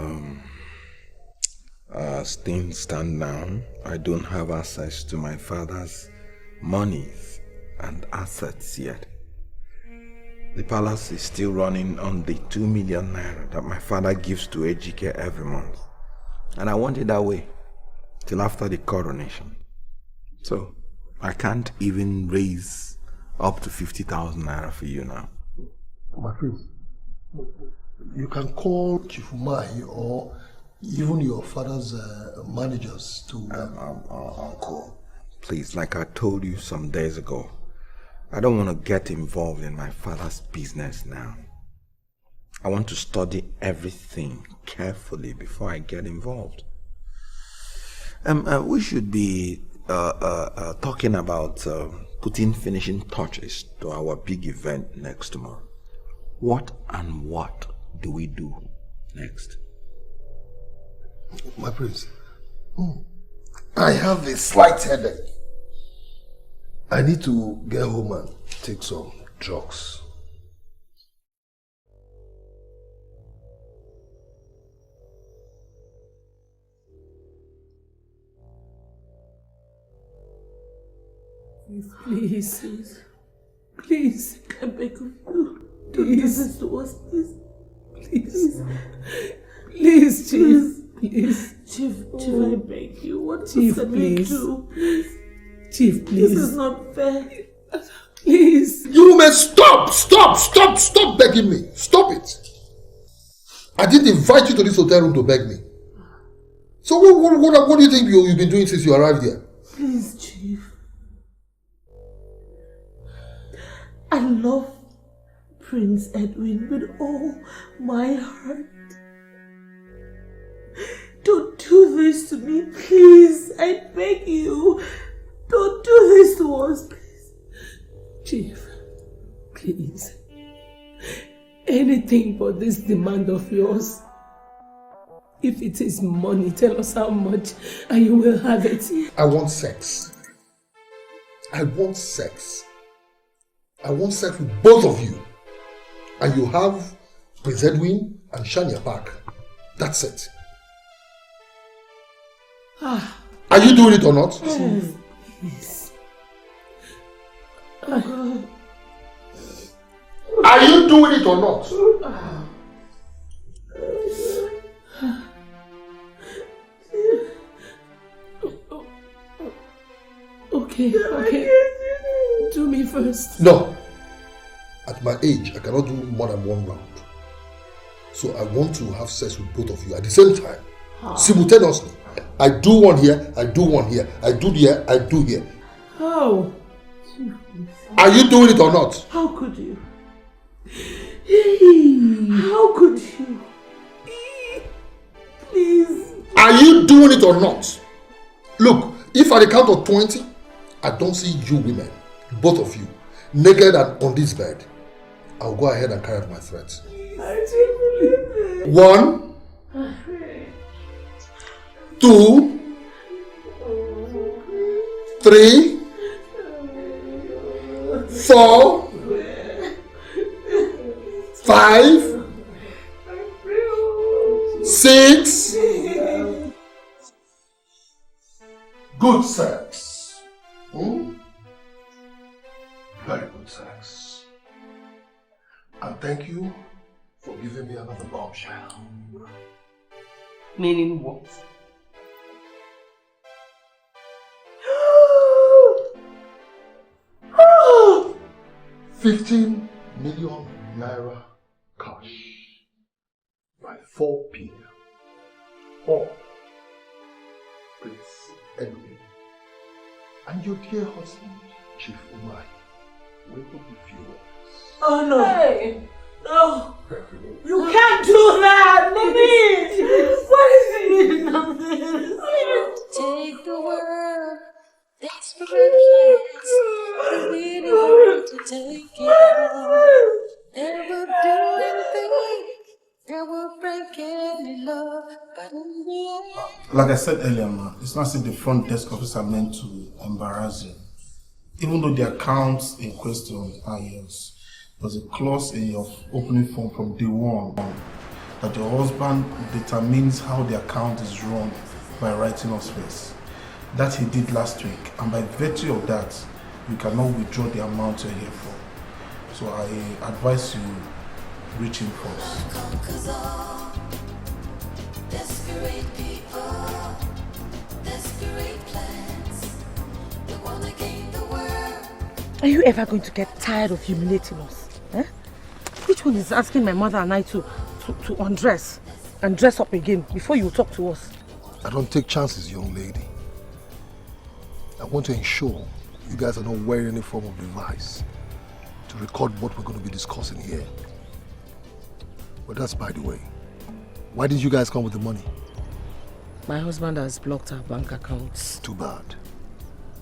as things stand now, I don't have access to my father's monies and assets yet. The palace is still running on the 2 million naira that my father gives to Ejike every month. And I want it that way till after the coronation. So I can't even raise up to 50,000 naira for you now. My prince, you can call Chief Umahi or even your father's managers to... Uncle, please, like I told you some days ago, I don't want to get involved in my father's business now. I want to study everything carefully before I get involved. We should be talking about putting finishing touches to our big event next tomorrow. What do we do next? My prince, I have a slight headache. I need to get home and take some drugs. Please, I beg of you. Don't do this to us, please. Please, Chief. Please. Chief, I beg you. What Chief, can please. we do? Chief, please. This is not fair. Please. You may stop begging me. Stop it. I didn't invite you to this hotel room to beg me. So what do you think you've been doing since you arrived here? Please, Chief. I love Prince Edwin with all my heart. Don't do this to me, please. I beg you. Don't do this to us, please. Chief, please. Anything for this demand of yours. If it is money, tell us how much and you will have it. I want sex. I want sex. I want sex with both of you. And you have Prince Edwin and Shania back. That's it. Are you doing it or not? Chief, please. Are you doing it or not? Okay. Do me first. No. At my age, I cannot do more than one round. So I want to have sex with both of you at the same time. Simultaneously. I do one here, I do one here. I do here, I do here. How? Are you doing it or not? How could you? How could you? Please. Are you doing it or not? Look, if at the count of 20, I don't see you women, both of you, naked and on this bed, I'll go ahead and carry out my threats. I don't believe it. 1, 2, 3, 4, 5, 6. Good sex. Very good sex. And thank you for giving me another bombshell. Meaning what? $15 million cash by 4 p.m. Or Prince Edwin and your dear husband, Chief Umai, will be viewers. Oh no! Hey. No! You can't do that! Mommy! What is it? Take the world, desperate plans. They really want to take it all. They will do anything. They will break any law. But in the end, Like I said earlier, man, it's not saying the front desk officer meant to embarrass you. Even though the account in question are yours, there's a clause in your opening form from day one that your husband determines how the account is run by writing us first. That he did last week, and by virtue of that, you cannot withdraw the amount you're here for. So I advise you reach him first. desperate people, desperate plans. They want to gain the world. Are you ever going to get tired of humiliating us? Eh? Which one is asking my mother and I to undress and dress up again before you talk to us? I don't take chances, young lady. I want to ensure you guys are not wearing any form of device to record what we're going to be discussing here. But that's by the way. Why did you guys come with the money? My husband has blocked our bank accounts. Too bad.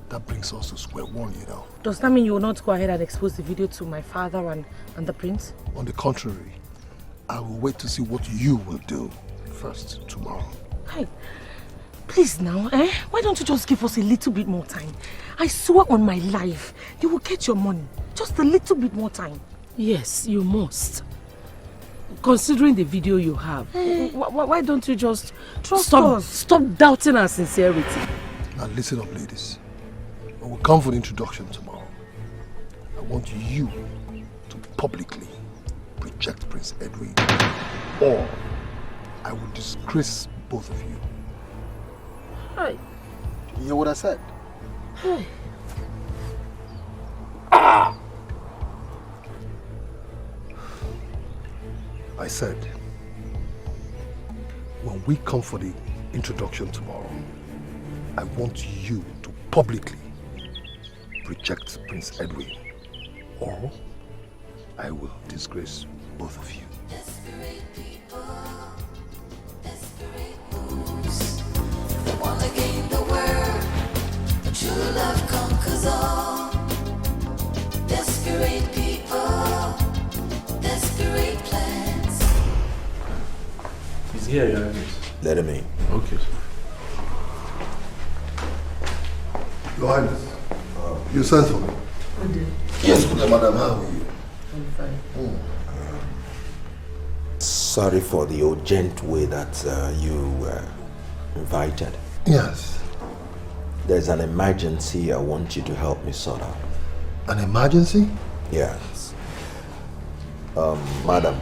That brings us to square one, you know. Does that mean you will not go ahead and expose the video to my father and the prince? On the contrary, I will wait to see what you will do first tomorrow. Hey, please now, eh? Why don't you just give us a little bit more time? I swear on my life, you will get your money. Just a little bit more time. Yes, you must. Considering the video you have, why don't you just trust us? Stop doubting our sincerity. Now listen up, ladies. When we come for the introduction tomorrow, I want you to publicly reject Prince Edwin, or I will disgrace both of you. Hey. You hear what I said? Hey. I said, when we come for the introduction tomorrow, I want you to publicly reject Prince Edwin, or I will disgrace both of you. Desperate people, desperate moves. They want to gain the world. True love conquers all. Desperate people, desperate plans. He's here, Your Highness. Let him in. Okay. Your Highness, you sent for me. I did. Yes, good day, madam. How are you? I'm fine. Sorry for the urgent way that you were invited. Yes. There's an emergency I want you to help me sort out. An emergency? Yes. Madam,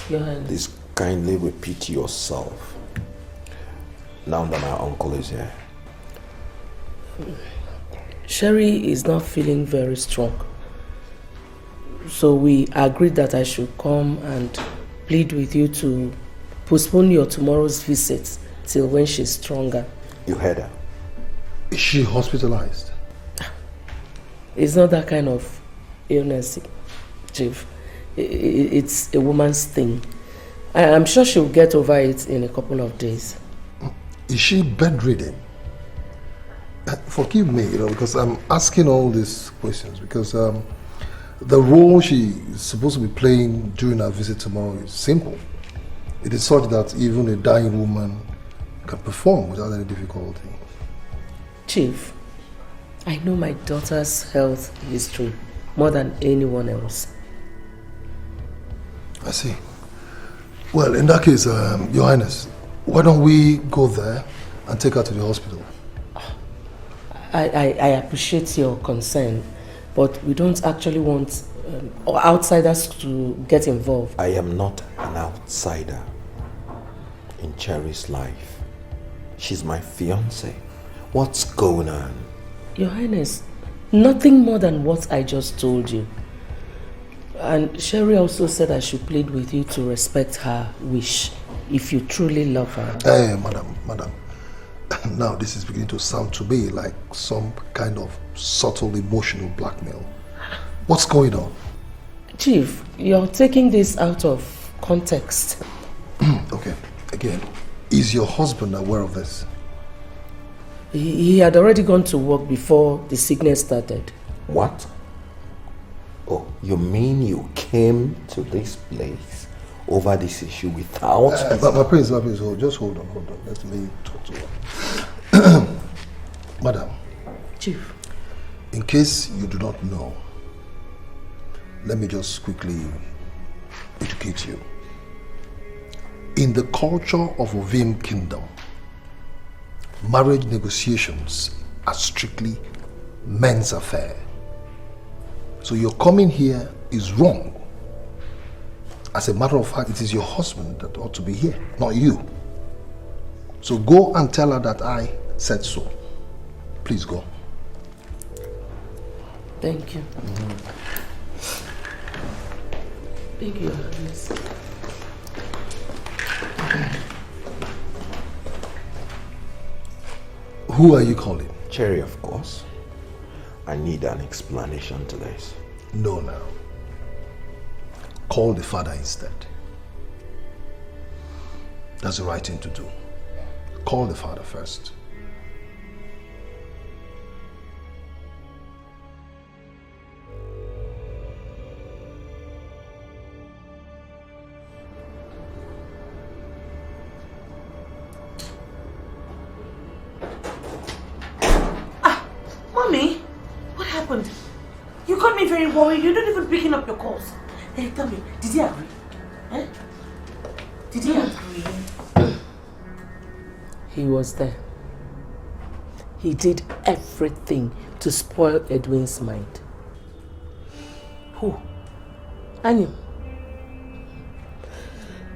Your Highness. please kindly repeat yourself. Now that my uncle is here. Sherry is not feeling very strong. So we agreed that I should come and plead with you to postpone your tomorrow's visit till when she's stronger. You heard her. Is she hospitalized? It's not that kind of illness, Chief. It's a woman's thing. I'm sure she'll get over it in a couple of days. Is she bedridden? Forgive me, because I'm asking all these questions because the role she is supposed to be playing during her visit tomorrow is simple. It is such that even a dying woman can perform without any difficulty. Chief, I know my daughter's health history more than anyone else. I see. Well, in that case, Your Highness, why don't we go there and take her to the hospital? I appreciate your concern, but we don't actually want outsiders to get involved. I am not an outsider in Cherry's life. She's my fiancée. What's going on? Your Highness, nothing more than what I just told you. And Sherry also said I should plead with you to respect her wish if you truly love her. Hey, madam. Now this is beginning to sound to me like some kind of subtle emotional blackmail. What's going on? Chief, you're taking this out of context. Okay, again, is your husband aware of this? He had already gone to work before the sickness started. What? Oh, you mean you came to this place over this issue without... my prince, just hold on. Let me talk to her. Madam. Chief. In case you do not know, let me just quickly educate you. In the culture of Ovim Kingdom, marriage negotiations are strictly men's affair. So your coming here is wrong. As a matter of fact, it is your husband that ought to be here, not you. So go and tell her that I said so. Please go. Thank you. Thank you, Agnes. Who are you calling? Cherry, of course. I need an explanation to this. No, now. Call the father instead. That's the right thing to do. Call the father first. Mommy, what happened? You got me very worried. You're not even picking up your calls. Hey, tell me, did he agree? Eh? Did he agree? He was there. He did everything to spoil Edwin's mind. Who? Annie.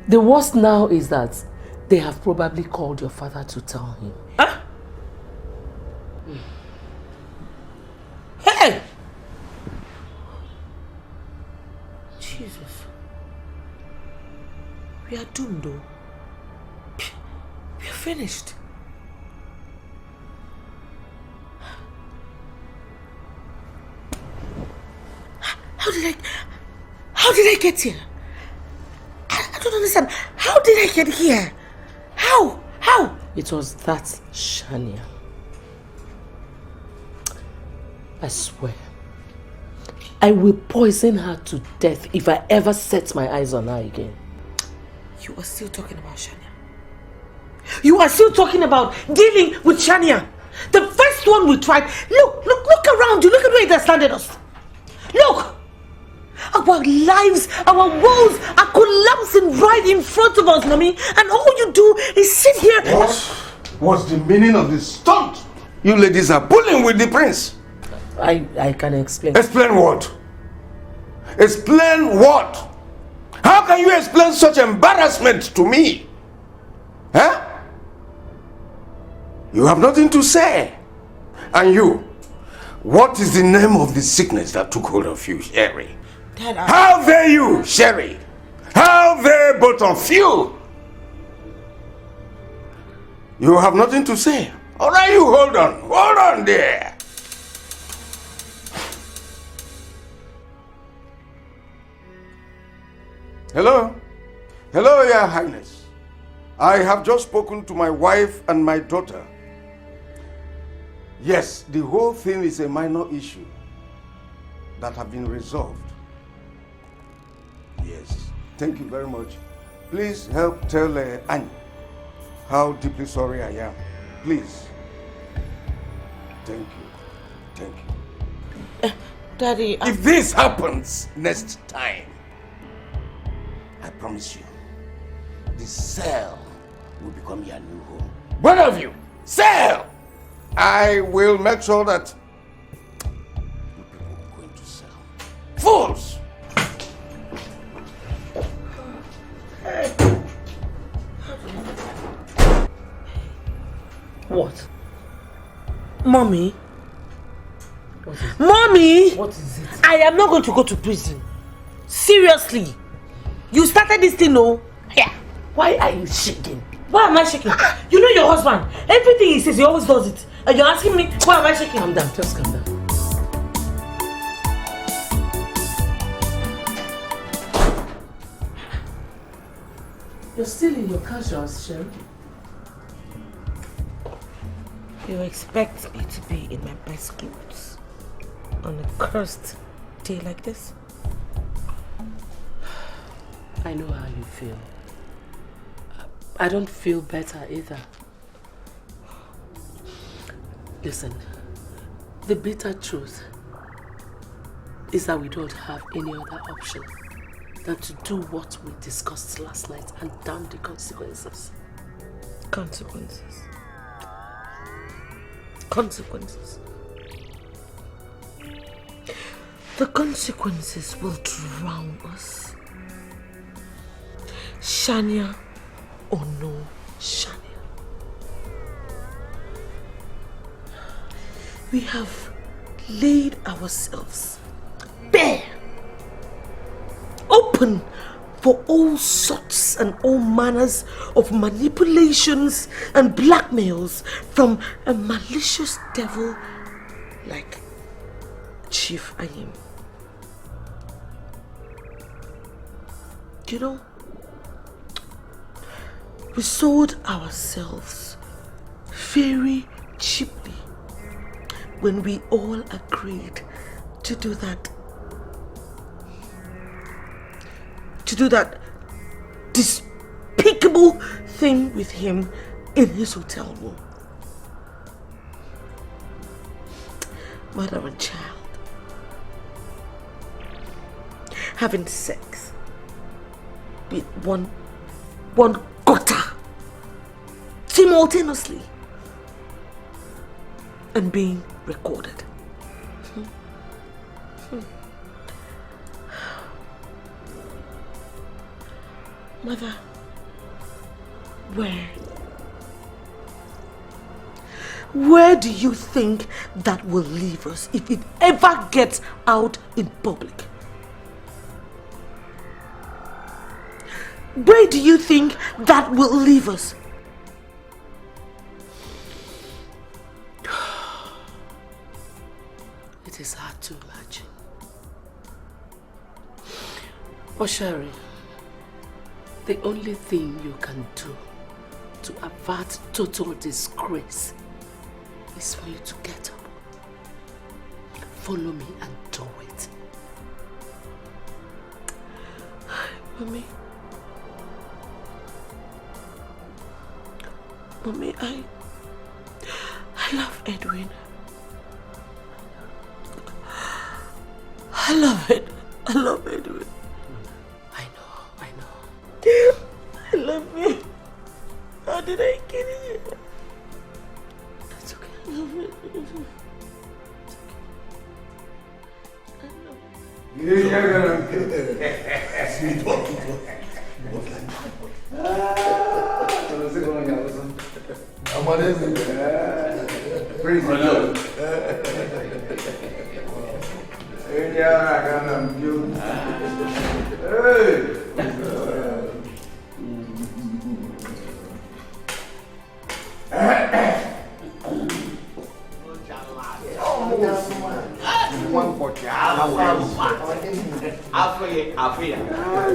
The worst now is that they have probably called your father to tell him. Huh? Hey! Jesus. We are doomed though. We are finished. How did I get here? I don't understand. How did I get here? How? It was that Shania. I swear, I will poison her to death if I ever set my eyes on her again. You are still talking about Shania. You are still talking about dealing with Shania. The first one we tried. Look around you. Look at where it has landed us. Look. Our lives, our worlds are collapsing right in front of us, Mommy. And all you do is sit here. What's the meaning of this stunt? You ladies are pulling with the prince. I can explain. Explain what? Explain what? How can you explain such embarrassment to me? Huh? You have nothing to say. And you, what is the name of the sickness that took hold of you, Sherry? Dad, How dare you, Sherry? How dare both of you? You have nothing to say. All right, you hold on there. Hello, Your Highness. I have just spoken to my wife and my daughter. Yes, the whole thing is a minor issue that have been resolved. Yes, thank you very much. Please help tell Annie how deeply sorry I am. Please. Thank you. Daddy, If this happens next time, I promise you, the cell will become your new home. Both of you, cell! I will make sure that you people go into cell. Fools! What? Mommy? What is it? Mommy! What is it? I am not going to go to prison. Seriously. You started this thing, no? Yeah. Why are you shaking? Why am I shaking? You know your husband. Everything he says, he always does it. And you're asking me, why am I shaking? Calm down, just calm down. You're still in your casuals, Sherry. You expect me to be in my best clothes on a cursed day like this? I know how you feel. I don't feel better either. Listen, the bitter truth is that we don't have any other option than to do what we discussed last night and damn the consequences. Consequences. Consequences. The consequences will drown us. Shania or no Shania. We have laid ourselves bare, open for all sorts and all manners of manipulations and blackmails from a malicious devil like Chief Ayim. You know, we sold ourselves very cheaply when we all agreed to do that despicable thing with him in his hotel room. Mother and child having sex with one gutter simultaneously and being recorded. Mother, where do you think that will leave us if it ever gets out in public? Where do you think that will leave us? It is hard to imagine. But Sherry, the only thing you can do to avert total disgrace is for you to get up. Follow me and do it. Mommy, I love Edwin. I love it. I love Edwin. I know. I love you. How did I kill you? That's okay. I love you. Sweet walking. Praise the Lord.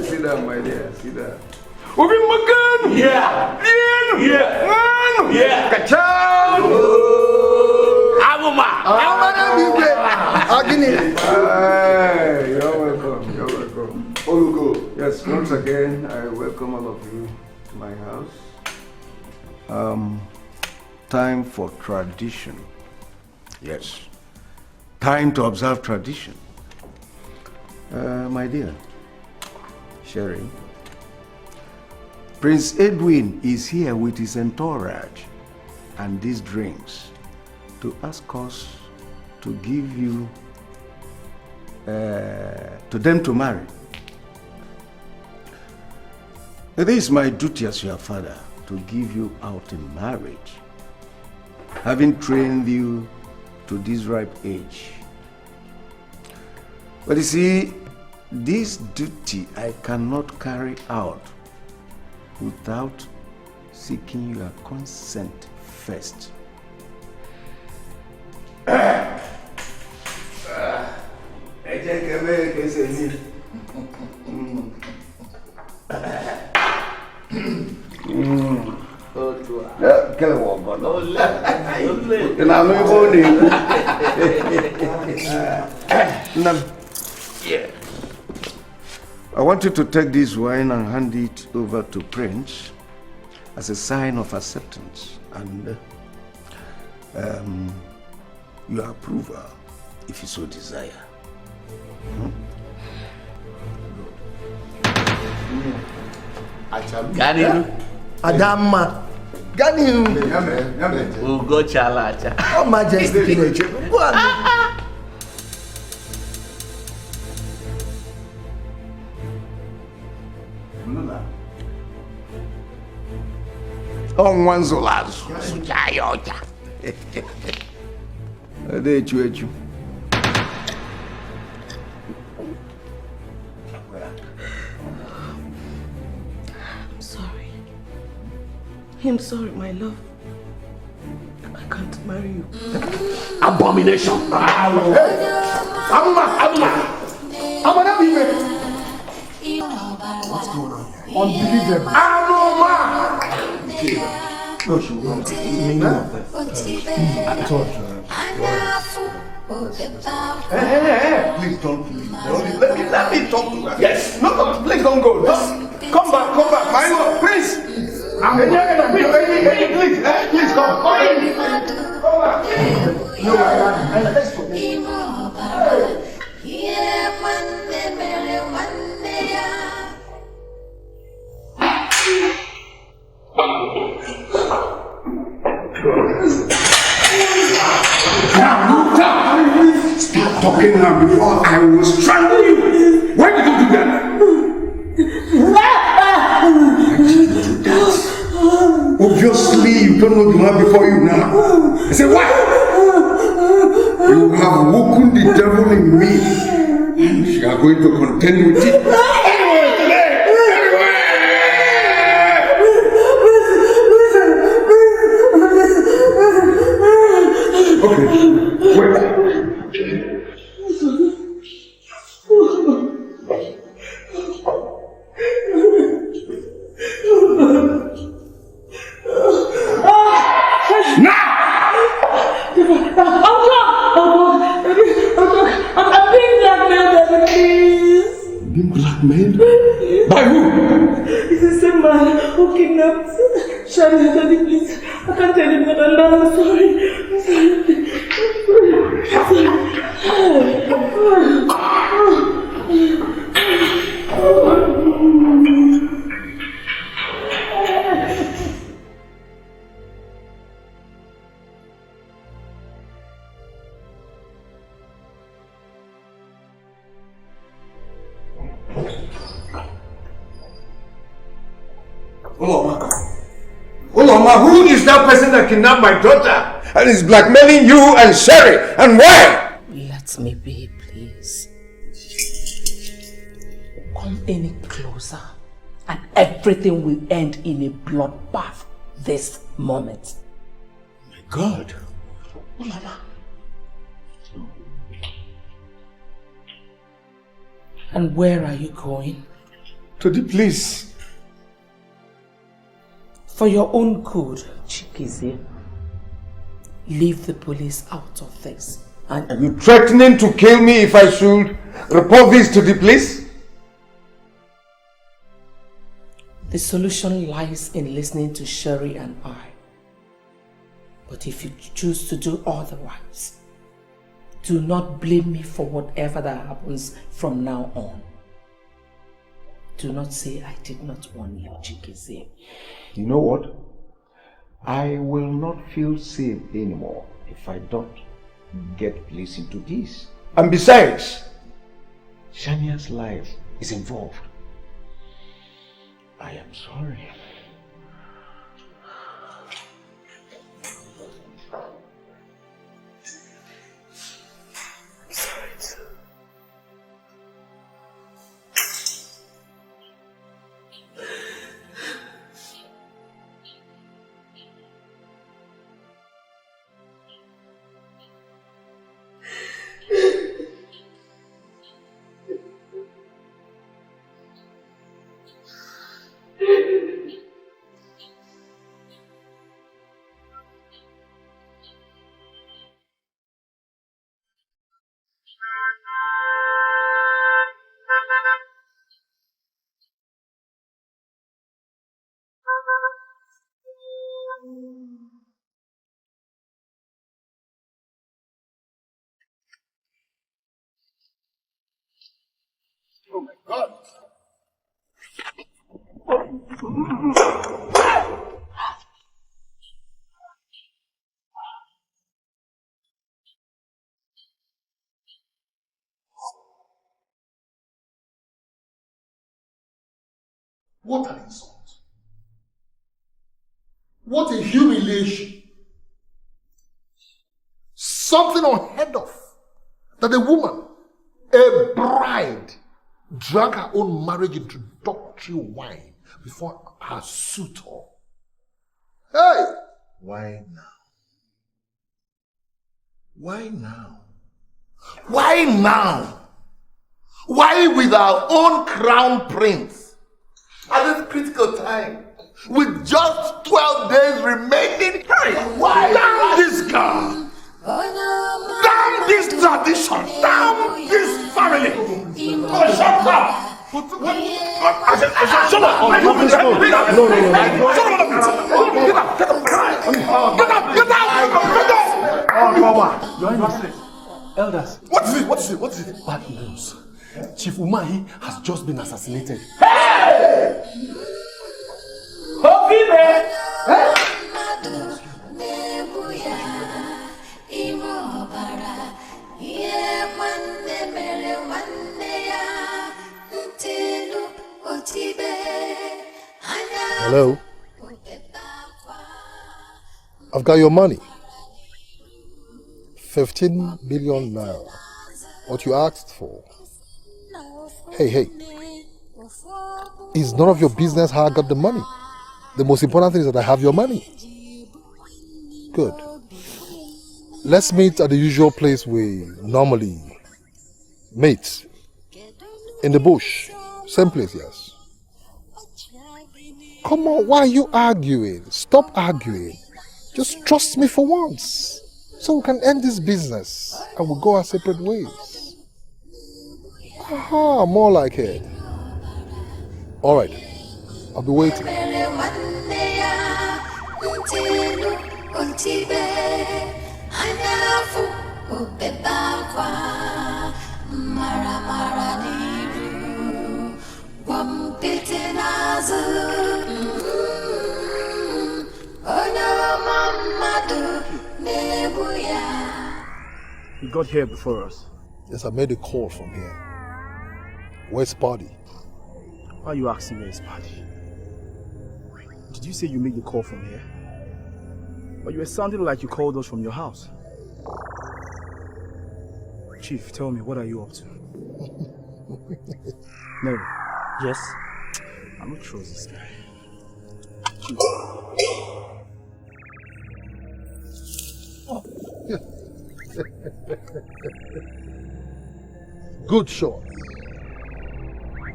Sit down, my dear. Sit down. Obi makan. Yeah. Yeah. Kacang. Abuma. Hey, you're welcome. Olugo. Yes, once again, I welcome all of you to my house. Time for tradition. Yes. Time to observe tradition. My dear, Sherry, Prince Edwin is here with his entourage and these drinks to ask us to give you to them to marry. It is my duty as your father to give you out in marriage, having trained you to this ripe age. But you see, this duty I cannot carry out without seeking your consent first. Yeah. I want you to take this wine and hand it over to Prince as a sign of acceptance and your approval, if you so desire. Gani. Adama. Gani. Ugo chalacha. Oh, Majesty. Go on. On zolazo. Sujayoja. Echu. I'm sorry, my love. I can't marry you. Abomination! What's going on here? Unbelievable. No, she won't. I told her. Hey, please don't leave. Let me talk to her. Yes. No, please don't go. Just come back. My lord, please. Please come. Come back. No, let's go. Now, stop talking now before I will strangle you. Why did you do that? Obviously, you don't know the man before you now. I say, why? You have woken the devil in me, and you are going to contend with it. Okay, wait. Blackmailed? By who? It's the same man who kidnapped Shani. Daddy, please. I can't tell him that I'm sorry. Uloma, who is that person that kidnapped my daughter and is blackmailing you and Sherry? And why? Let me be, please. Come any closer and everything will end in a bloodbath this moment. My God. Uloma. And where are you going? To the police. For your own good, Chikizi. Leave the police out of this. And are you threatening to kill me if I should report this to the police? the solution lies in listening to Sherry and I. But if you choose to do otherwise, do not blame me for whatever that happens from now on. Do not say I did not warn you, Chikizi. You know what? I will not feel safe anymore if I don't get police into this. And besides, Shania's life is involved. I am sorry. Oh my God. What an insult. What a humiliation. Something unheard of. That a woman, a bride, drank her own marriage introductory wine before her suitor. Hey! Why now? Why now? Why now? Why with our own crown prince? At this critical time, with just 12 days remaining, why? Damn this girl! Damn this tradition! Damn this family! Oh, shut up! Shut up! Your Highness. Elders. What is it? What is it? What is it? Bad news. Chief Umahi has just been assassinated. Hey! Hello? I've got your money. 15 million naira. What you asked for. Hey. It's none of your business how I got the money. The most important thing is that I have your money. Good. Let's meet at the usual place we normally meet. In the bush. Same place, yes. Come on, why are you arguing? Stop arguing. Just trust me for once. So we can end this business and we'll go our separate ways. Aha, more like it. Alright, I'll be waiting. He got here before us. Yes, I made a call from here. Where's Paddy? Why are you asking where is Paddy? Did you say you made the call from here? But you were sounding like you called us from your house. Chief, tell me, what are you up to? No. Yes? I don't trust this guy. Chief. Good shot.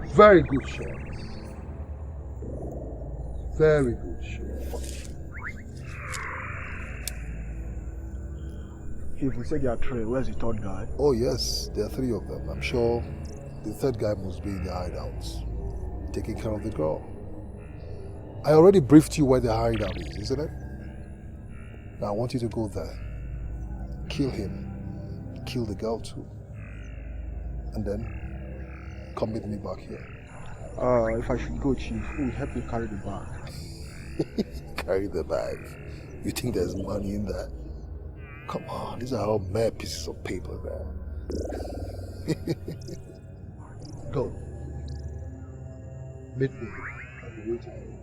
Very good shot. Very good shot. If we say there are three, where's the third guy? Oh yes, there are three of them. I'm sure the third guy must be in the hideouts, taking care of the girl. I already briefed you where the hideout is, isn't it? Now I want you to go there. Kill him. Kill the girl too. And then come with me back here. If I should go, Chief, who will help me carry the bag? Carry the bag? You think there's money in that? Come on, these are all mere pieces of paper there. Go. Meet me. I'll be waiting.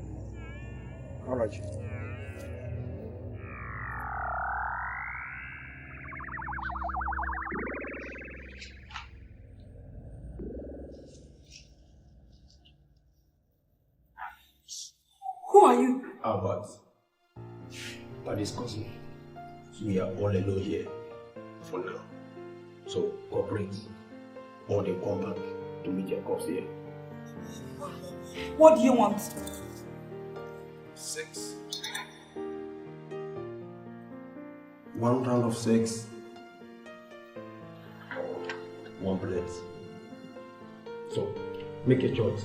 Alright, Chief. Who are you? Albert. Paddy's cousin. We are all alone here for now. So cooperate or they come back to meet your cops here. What do you want? 6. 1 round of 6. 1 plate. So make a choice.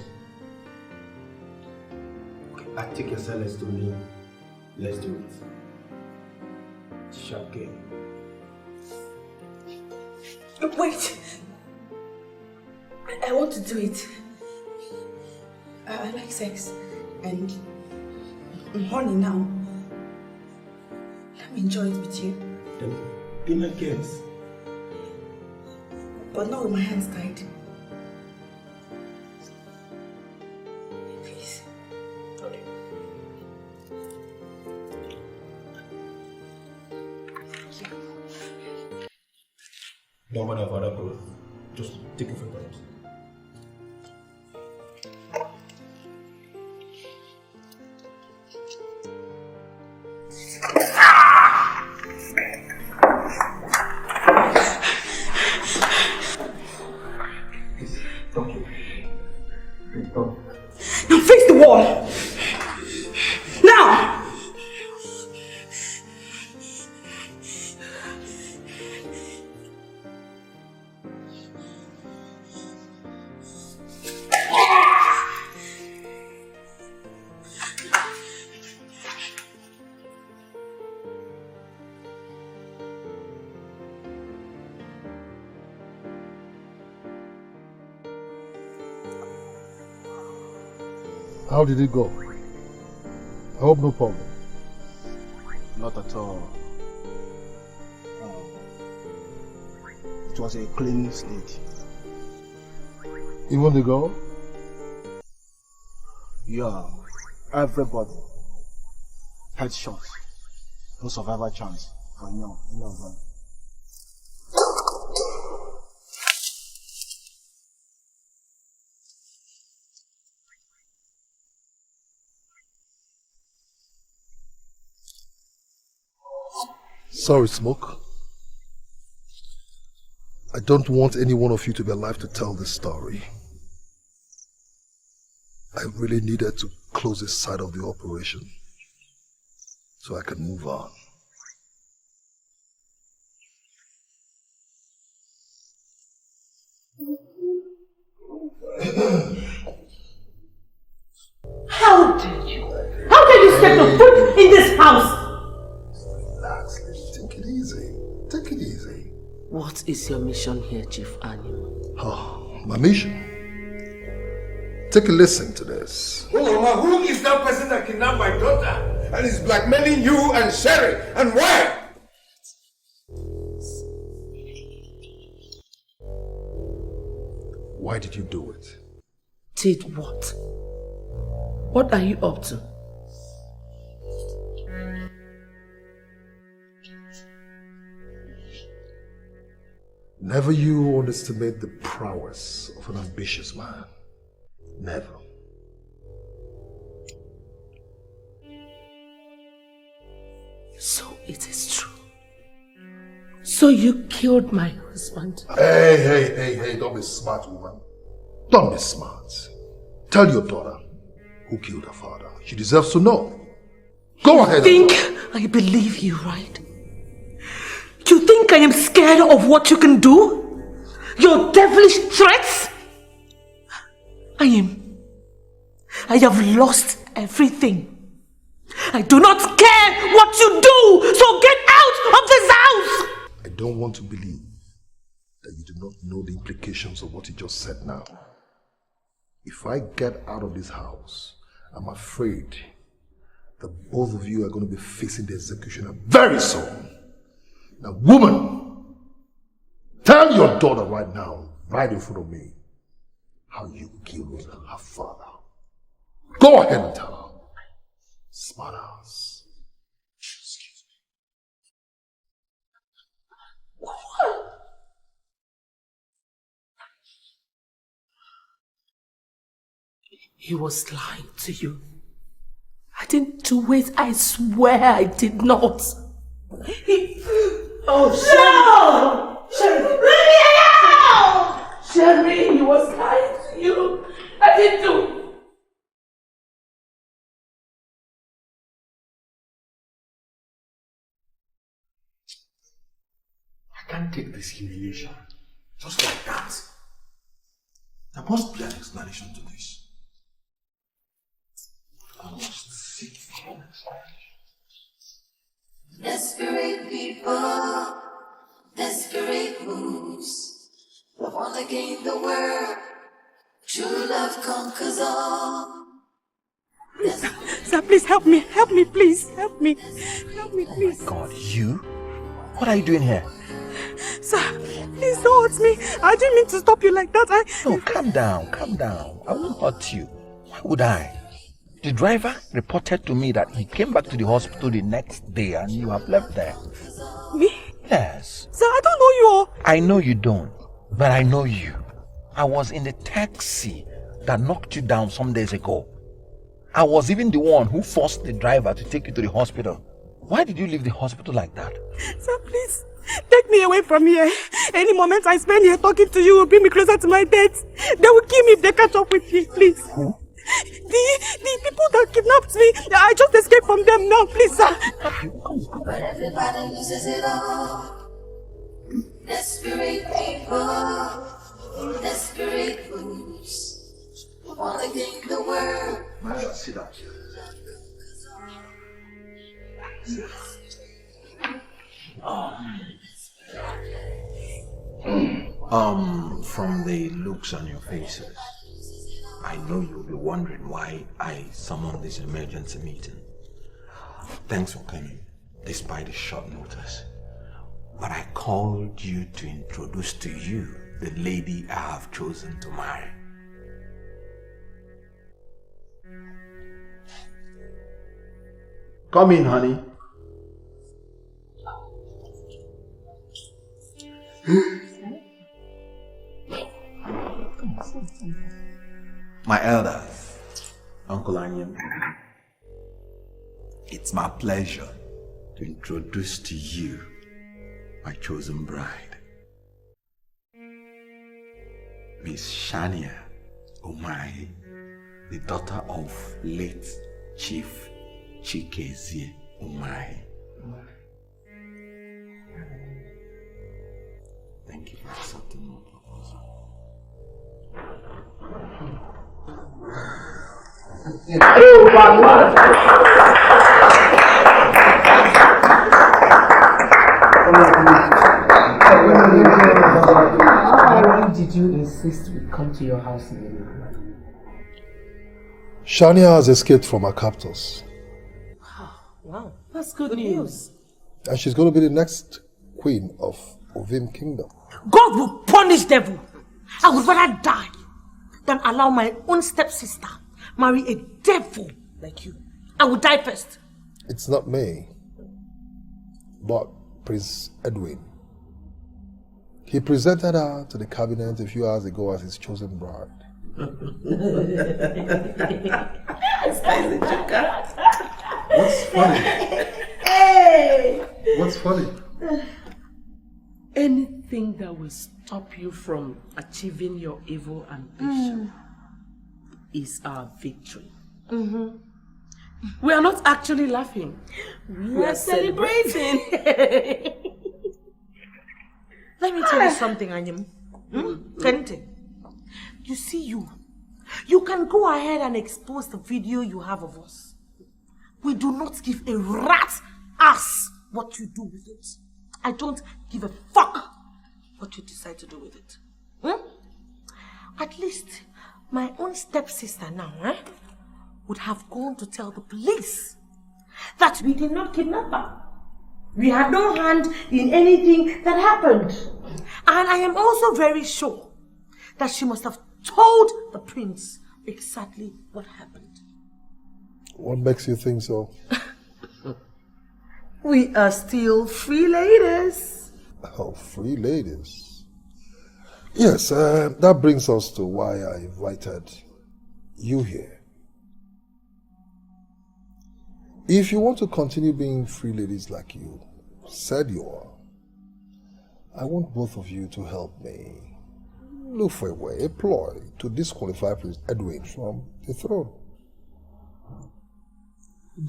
I take your silence to me. Let's do it. Sharp game. Wait. I want to do it. I like sex. And I'm horny now. Let me enjoy it with you. Then be my guest. But not with my hands tied. Please. Okay. No matter what I do, just take it for granted. Now face the wall! Now! How did it go? I hope no problem. Not at all. It was a clean slate. Even the girl? Yeah, everybody. Headshots. No survivor chance for any of them. Sorry, Smoke. I don't want any one of you to be alive to tell this story. I really needed to close this side of the operation so I can move on. How dare you? How dare you step your foot in this house? Relax, lady. Take it easy. Take it easy. What is your mission here, Chief Anim? Oh, my mission? Take a listen to this. Oh, Mama, who is that person that kidnapped my daughter and is blackmailing you and Sherry? And why? Why did you do it? Did what? What are you up to? Never you underestimate the prowess of an ambitious man. Never. So it is true. So you killed my husband. Hey, don't be smart, woman. Don't be smart. Tell your daughter who killed her father. She deserves to know. Go ahead. I believe you, right? You think I am scared of what you can do? Your devilish threats? I have lost everything. I do not care what you do, so get out of this house! I don't want to believe that you do not know the implications of what you just said now. If I get out of this house, I'm afraid that both of you are going to be facing the executioner very soon. Now, woman, tell your daughter right now, right in front of me, how you killed her father. Go ahead and tell her. Smart ass. Excuse me. He was lying to you. I didn't do it. I swear I did not. Oh, Sherry! Leave me alone! Sherry, he was lying to you. I didn't do it. I can't take this humiliation. Just like that. There must be an explanation to this. I must seek for an explanation. Desperate people, desperate moves. The want to gain the world, True love conquers all. Sir, please help me, please, help me, please. Oh my God, you? What are you doing here? Sir, please don't hurt me. I didn't mean to stop you like that. No, calm down. I won't hurt you. Why would I? The driver reported to me that he came back to the hospital the next day and you have left there. Me? Yes. Sir, I don't know you. I know you don't, but I know you. I was in the taxi that knocked you down some days ago. I was even the one who forced the driver to take you to the hospital. Why did you leave the hospital like that? Sir, please, take me away from here. Any moment I spend here talking to you will bring me closer to my death. They will kill me if they catch up with me, please. Who? The people that kidnapped me, I just escaped from them now, please, sir. But everybody loses it all. Desperate people, desperate fools, wanna gain the world. Sit down. From the looks on your faces, I know you'll be wondering why I summoned this emergency meeting. Thanks for coming, despite the short notice. But I called you to introduce to you the lady I have chosen to marry. Come in, honey. My elders, Uncle Anyam, it's my pleasure to introduce to you my chosen bride, Miss Shania Umahi, the daughter of late Chief Chikezie Umahi. Thank you for accepting my proposal. Why did you insist we come to your house in the evening? Shania has escaped from her captors. Wow, that's good news. And she's going to be the next queen of Ovim Kingdom. God will punish devil. I would rather die than allow my own stepsister marry a devil like you. I would die first. It's not me, but Prince Edwin. He presented her to the cabinet a few hours ago as his chosen bride. What's funny? Hey! What's funny? Anything that will stop you from achieving your evil ambition is our victory. We are not actually laughing. We are celebrating. Let me tell you something, Anyam. Kente, you see you can go ahead and expose the video you have of us. We do not give a rat's ass what you do with it. I don't give a fuck what you decide to do with it. At least my own stepsister now would have gone to tell the police that we did not kidnap her. We had no hand in anything that happened. And I am also very sure that she must have told the prince exactly what happened. What makes you think so? We are still free ladies. Oh, free ladies. Yes, that brings us to why I invited you here. If you want to continue being free ladies like you said you are, I want both of you to help me look for a way, a ploy to disqualify Prince Edwin from the throne.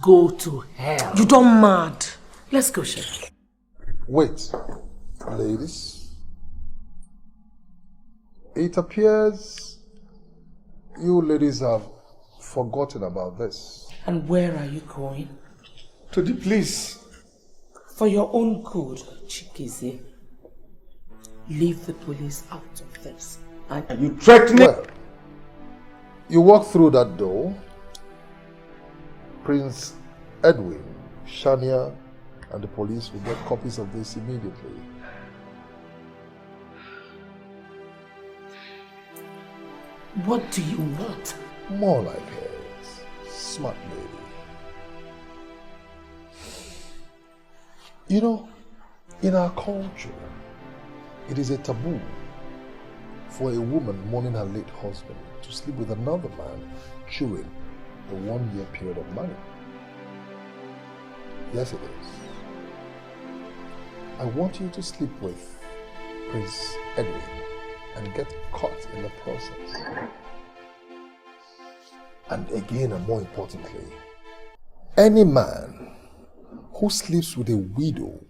Go to hell. You don't mad. Let's go, Chef. Wait, ladies. It appears you ladies have forgotten about this. And where are you going? To the police. For your own good, Chikezie. Leave the police out of this. Are you threatening? Well, You walk through that door, Prince Edwin, Shania, and the police will get copies of this immediately. What do you want? More like it. Smart lady. You know, in our culture, it is a taboo for a woman mourning her late husband to sleep with another man during the 1 year period of marriage. Yes, it is. I want you to sleep with Prince Edwin and get caught in the process. And again, and more importantly, any man who sleeps with a widow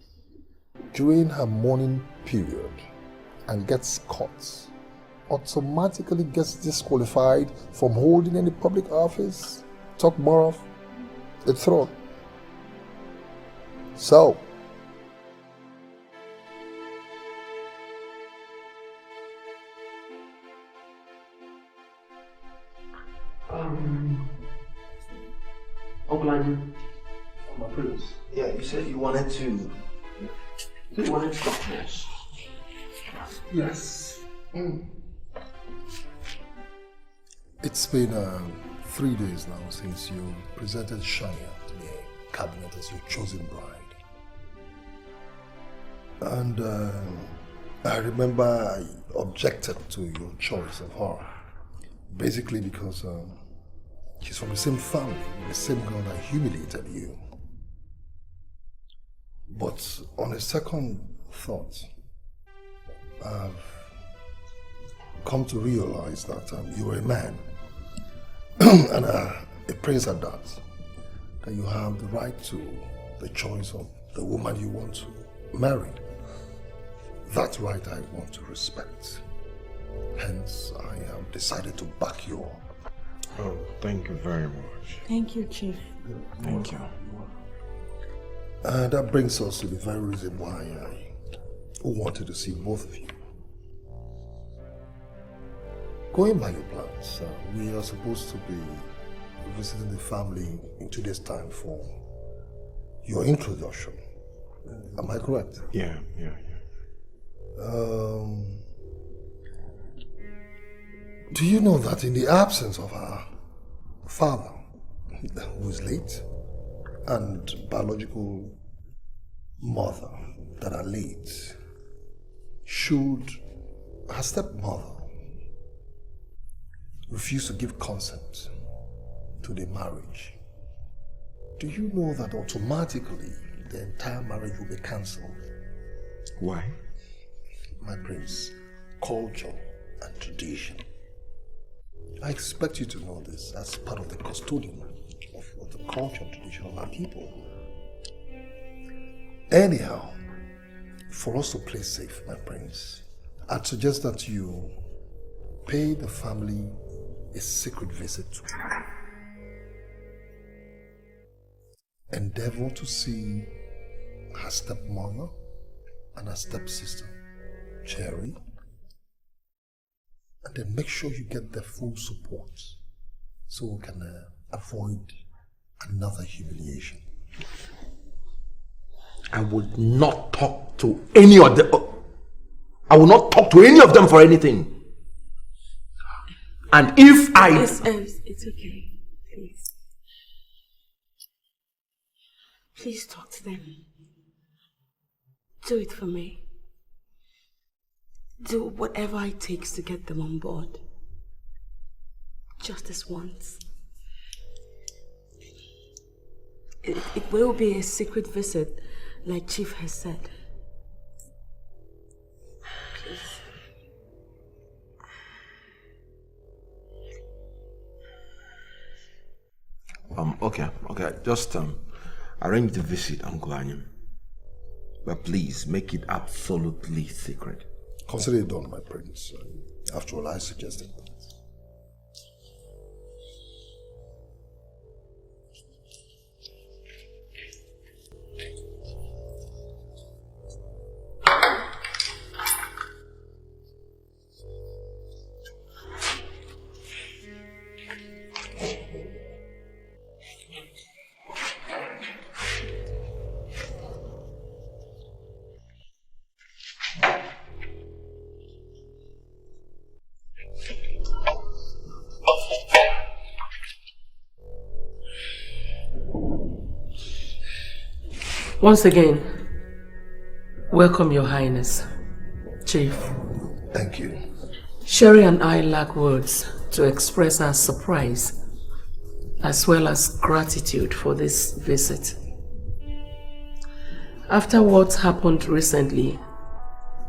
during her mourning period and gets caught automatically gets disqualified from holding any public office, talk more of the throne. So, Ogba, my prince. Yeah, you said you wanted to. You wanted to talk to us. yes. It's been 3 days now since you presented Shania to the cabinet as your chosen bride. And I remember I objected to your choice of her. Basically because she's from the same family, with the same girl that humiliated you. But on a second thought, I've come to realize that you're a man and a prince at that you have the right to the choice of the woman you want to marry. That right I want to respect. Hence, I have decided to back you up. Oh, thank you very much. Thank you, Chief. Thank you. That brings us to the very reason why I wanted to see both of you. Going by your plans, we are supposed to be visiting the family in 2 days' time for your introduction. Am I correct? Yeah. Do you know that in the absence of our father, who is late, and biological mother that are late, should her stepmother refuse to give consent to the marriage, do you know that automatically the entire marriage will be cancelled? Why? My prince, culture and tradition. I expect you to know this as part of the custodian of the culture and tradition of our people. Anyhow, for us to play safe, my prince, I'd suggest that you pay the family a secret visit to endeavor to see her stepmother and her stepsister, Cherry, and then make sure you get their full support so we can avoid another humiliation. I would not talk to any of them. I will not talk to any of them for anything. And if I... It's okay. Please. Please talk to them. Do it for me. Do whatever it takes to get them on board. Just this once. It will be a secret visit, like Chief has said. Please. Okay. Just arrange the visit, Uncle Anyam. But please make it absolutely secret. Consider it done, my prince. After all, I suggested that. Once again, welcome, Your Highness, Chief. Thank you. Sherry and I lack words to express our surprise as well as gratitude for this visit. After what happened recently,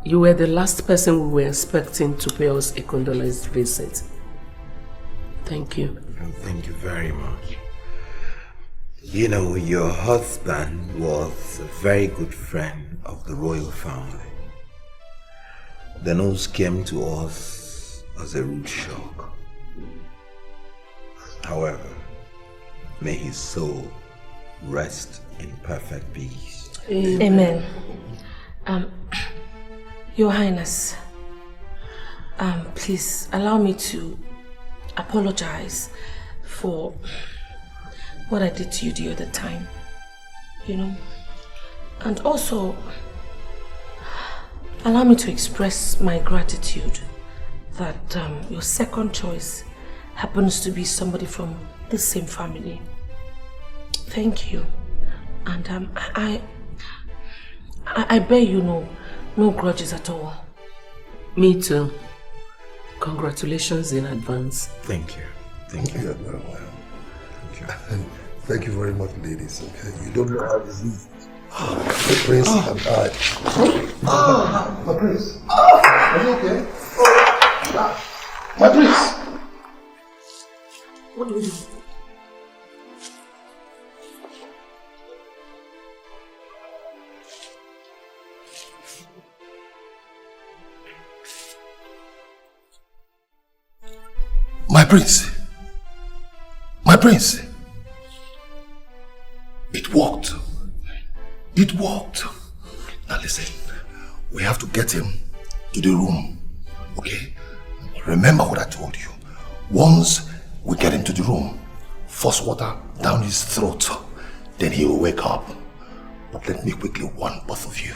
you were the last person we were expecting to pay us a condolence visit. Thank you. Thank you very much. You know, your husband was a very good friend of the royal family. The news came to us as a rude shock. However, may his soul rest in perfect peace. Amen. Your Highness, please allow me to apologize for what I did to you the other time, you know, and also allow me to express my gratitude that your second choice happens to be somebody from the same family. Thank you, and I bear you no grudges at all. Me too. Congratulations in advance. Thank you. Thank you. You're very well. Thank you very much, ladies. Okay, you don't know how this is. The prince and I. My prince. Are you okay? My prince. What do you do? My prince. My prince. It worked. It worked. Now listen, we have to get him to the room, okay? Remember what I told you. Once we get him to the room, force water down his throat, then he will wake up. But let me quickly warn both of you.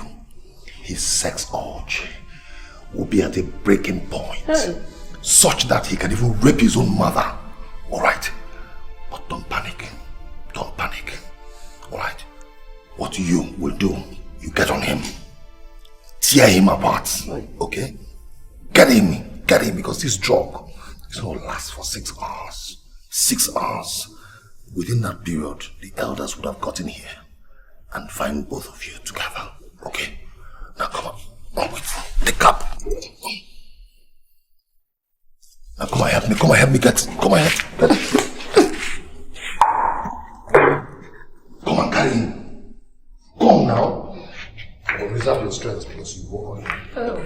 His sex urge will be at a breaking point, such that he can even rape his own mother. Alright? But don't panic. Don't panic. Alright? What you will do, you get on him. Tear him apart. Okay? Get him because this drug is going to last for 6 hours. 6 hours. Within that period, the elders would have gotten here and find both of you together. Okay? Now come on. Come with the cup. Now come on, help me. Come on, help me get. Come on, help. Come on, carry him. Come now. But reserve your strength because you walk on him. Oh.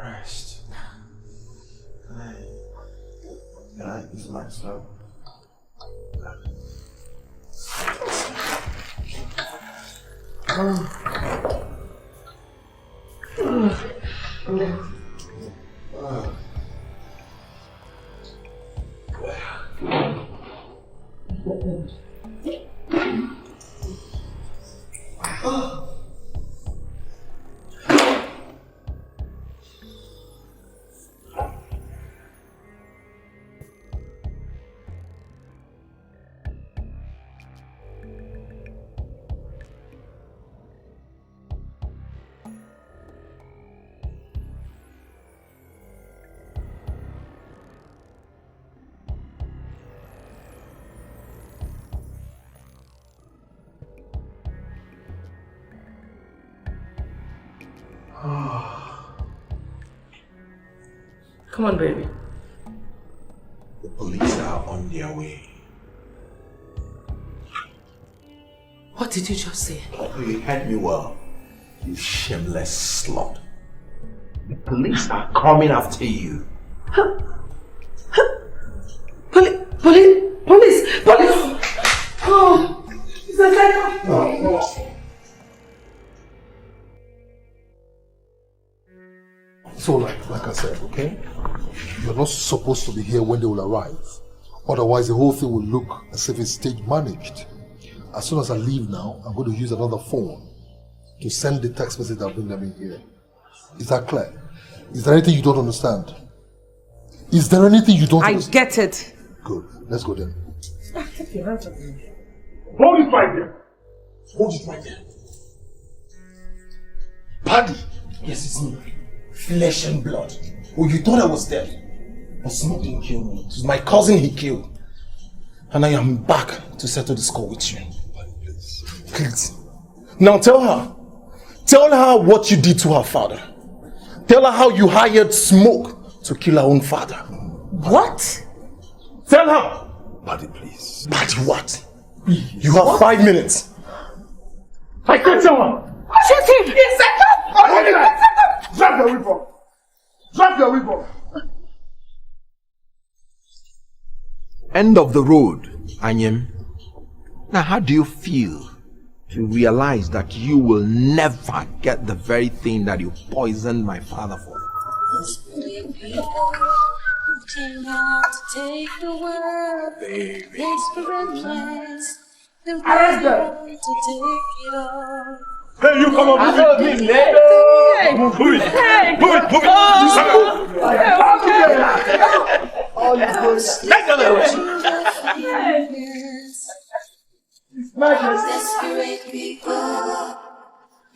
Rest. Can I ease myself? Come on, baby. The police are on their way. What did you just say? You heard me well, you shameless slut. The police are coming after you. Police! Oh, it's a guy. No. So like I said, okay? You're not supposed to be here when they will arrive Otherwise, the whole thing will look as if it's stage managed. As soon as I leave now, I'm going to use another phone to send the text message that bring them in here. Is that clear? Is there anything you don't understand? Is there anything you don't understand? I get it. Good. Let's go then. Take your hands off me. Hold it right there. Hold it right there. Paddy! Yes, it's me. Flesh and blood. Oh, you thought I was dead. But Smoke didn't kill me. It was my cousin he killed. And I am back to settle the score with you. Please. Now tell her. Tell her what you did to her father. Tell her how you hired Smoke to kill her own father. What? Tell her. Paddy, please. Paddy, what? Please. You have 5 minutes. I can't tell her. Shoot him! Yes, I Drop your weapon! Drop your weapon! End of the road, Anyem. Now, how do you feel to realize that you will never get the very thing that you poisoned my father for? Take the world, desperate plans, the Arrest them. to take it all. Hey, you come on, move it! Move it! Move it! Move it! Desperate people,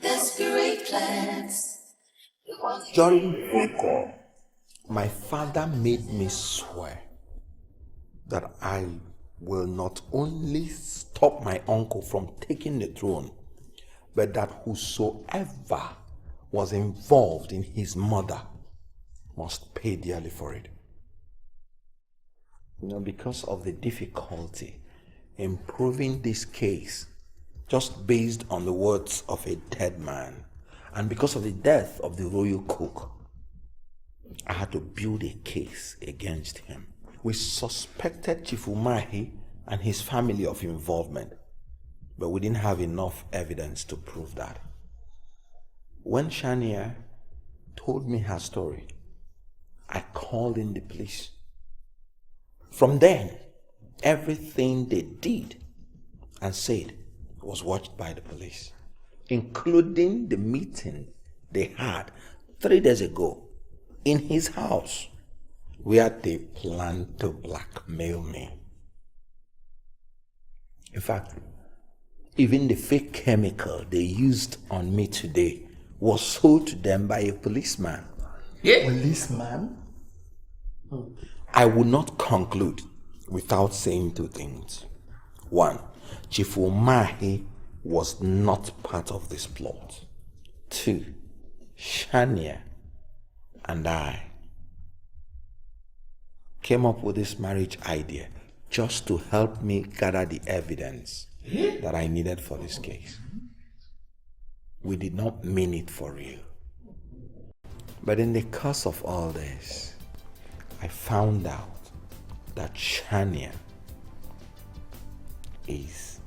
desperate plans. During phone call, my father made me swear that I will not only stop my uncle from taking the throne, but that whosoever was involved in his murder must pay dearly for it. You know, because of the difficulty in proving this case, just based on the words of a dead man, and because of the death of the royal cook, I had to build a case against him. We suspected Chief Umahi and his family of involvement, but we didn't have enough evidence to prove that. When Shania told me her story, I called in the police. From then, everything they did and said was watched by the police, including the meeting they had 3 days ago in his house, where they planned to blackmail me. In fact, even the fake chemical they used on me today was sold to them by a policeman. Yeah. Policeman? I would not conclude without saying 2 things. 1, Chief Umahi was not part of this plot. 2, Shania and I came up with this marriage idea just to help me gather the evidence that I needed for this case. We did not mean it for real. But in the course of all this, I found out that Shania is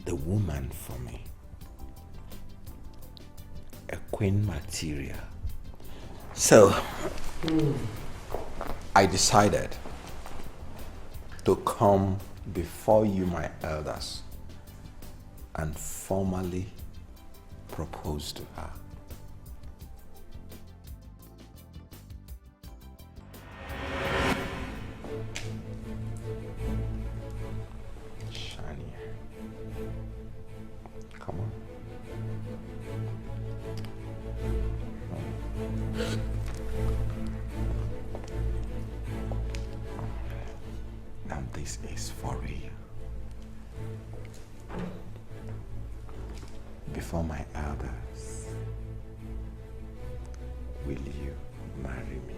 the woman for me. A queen material. So, I decided to come before you, my elders, and formally propose to her. Shania, come on. Now this is for real. Before my elders, will you marry me?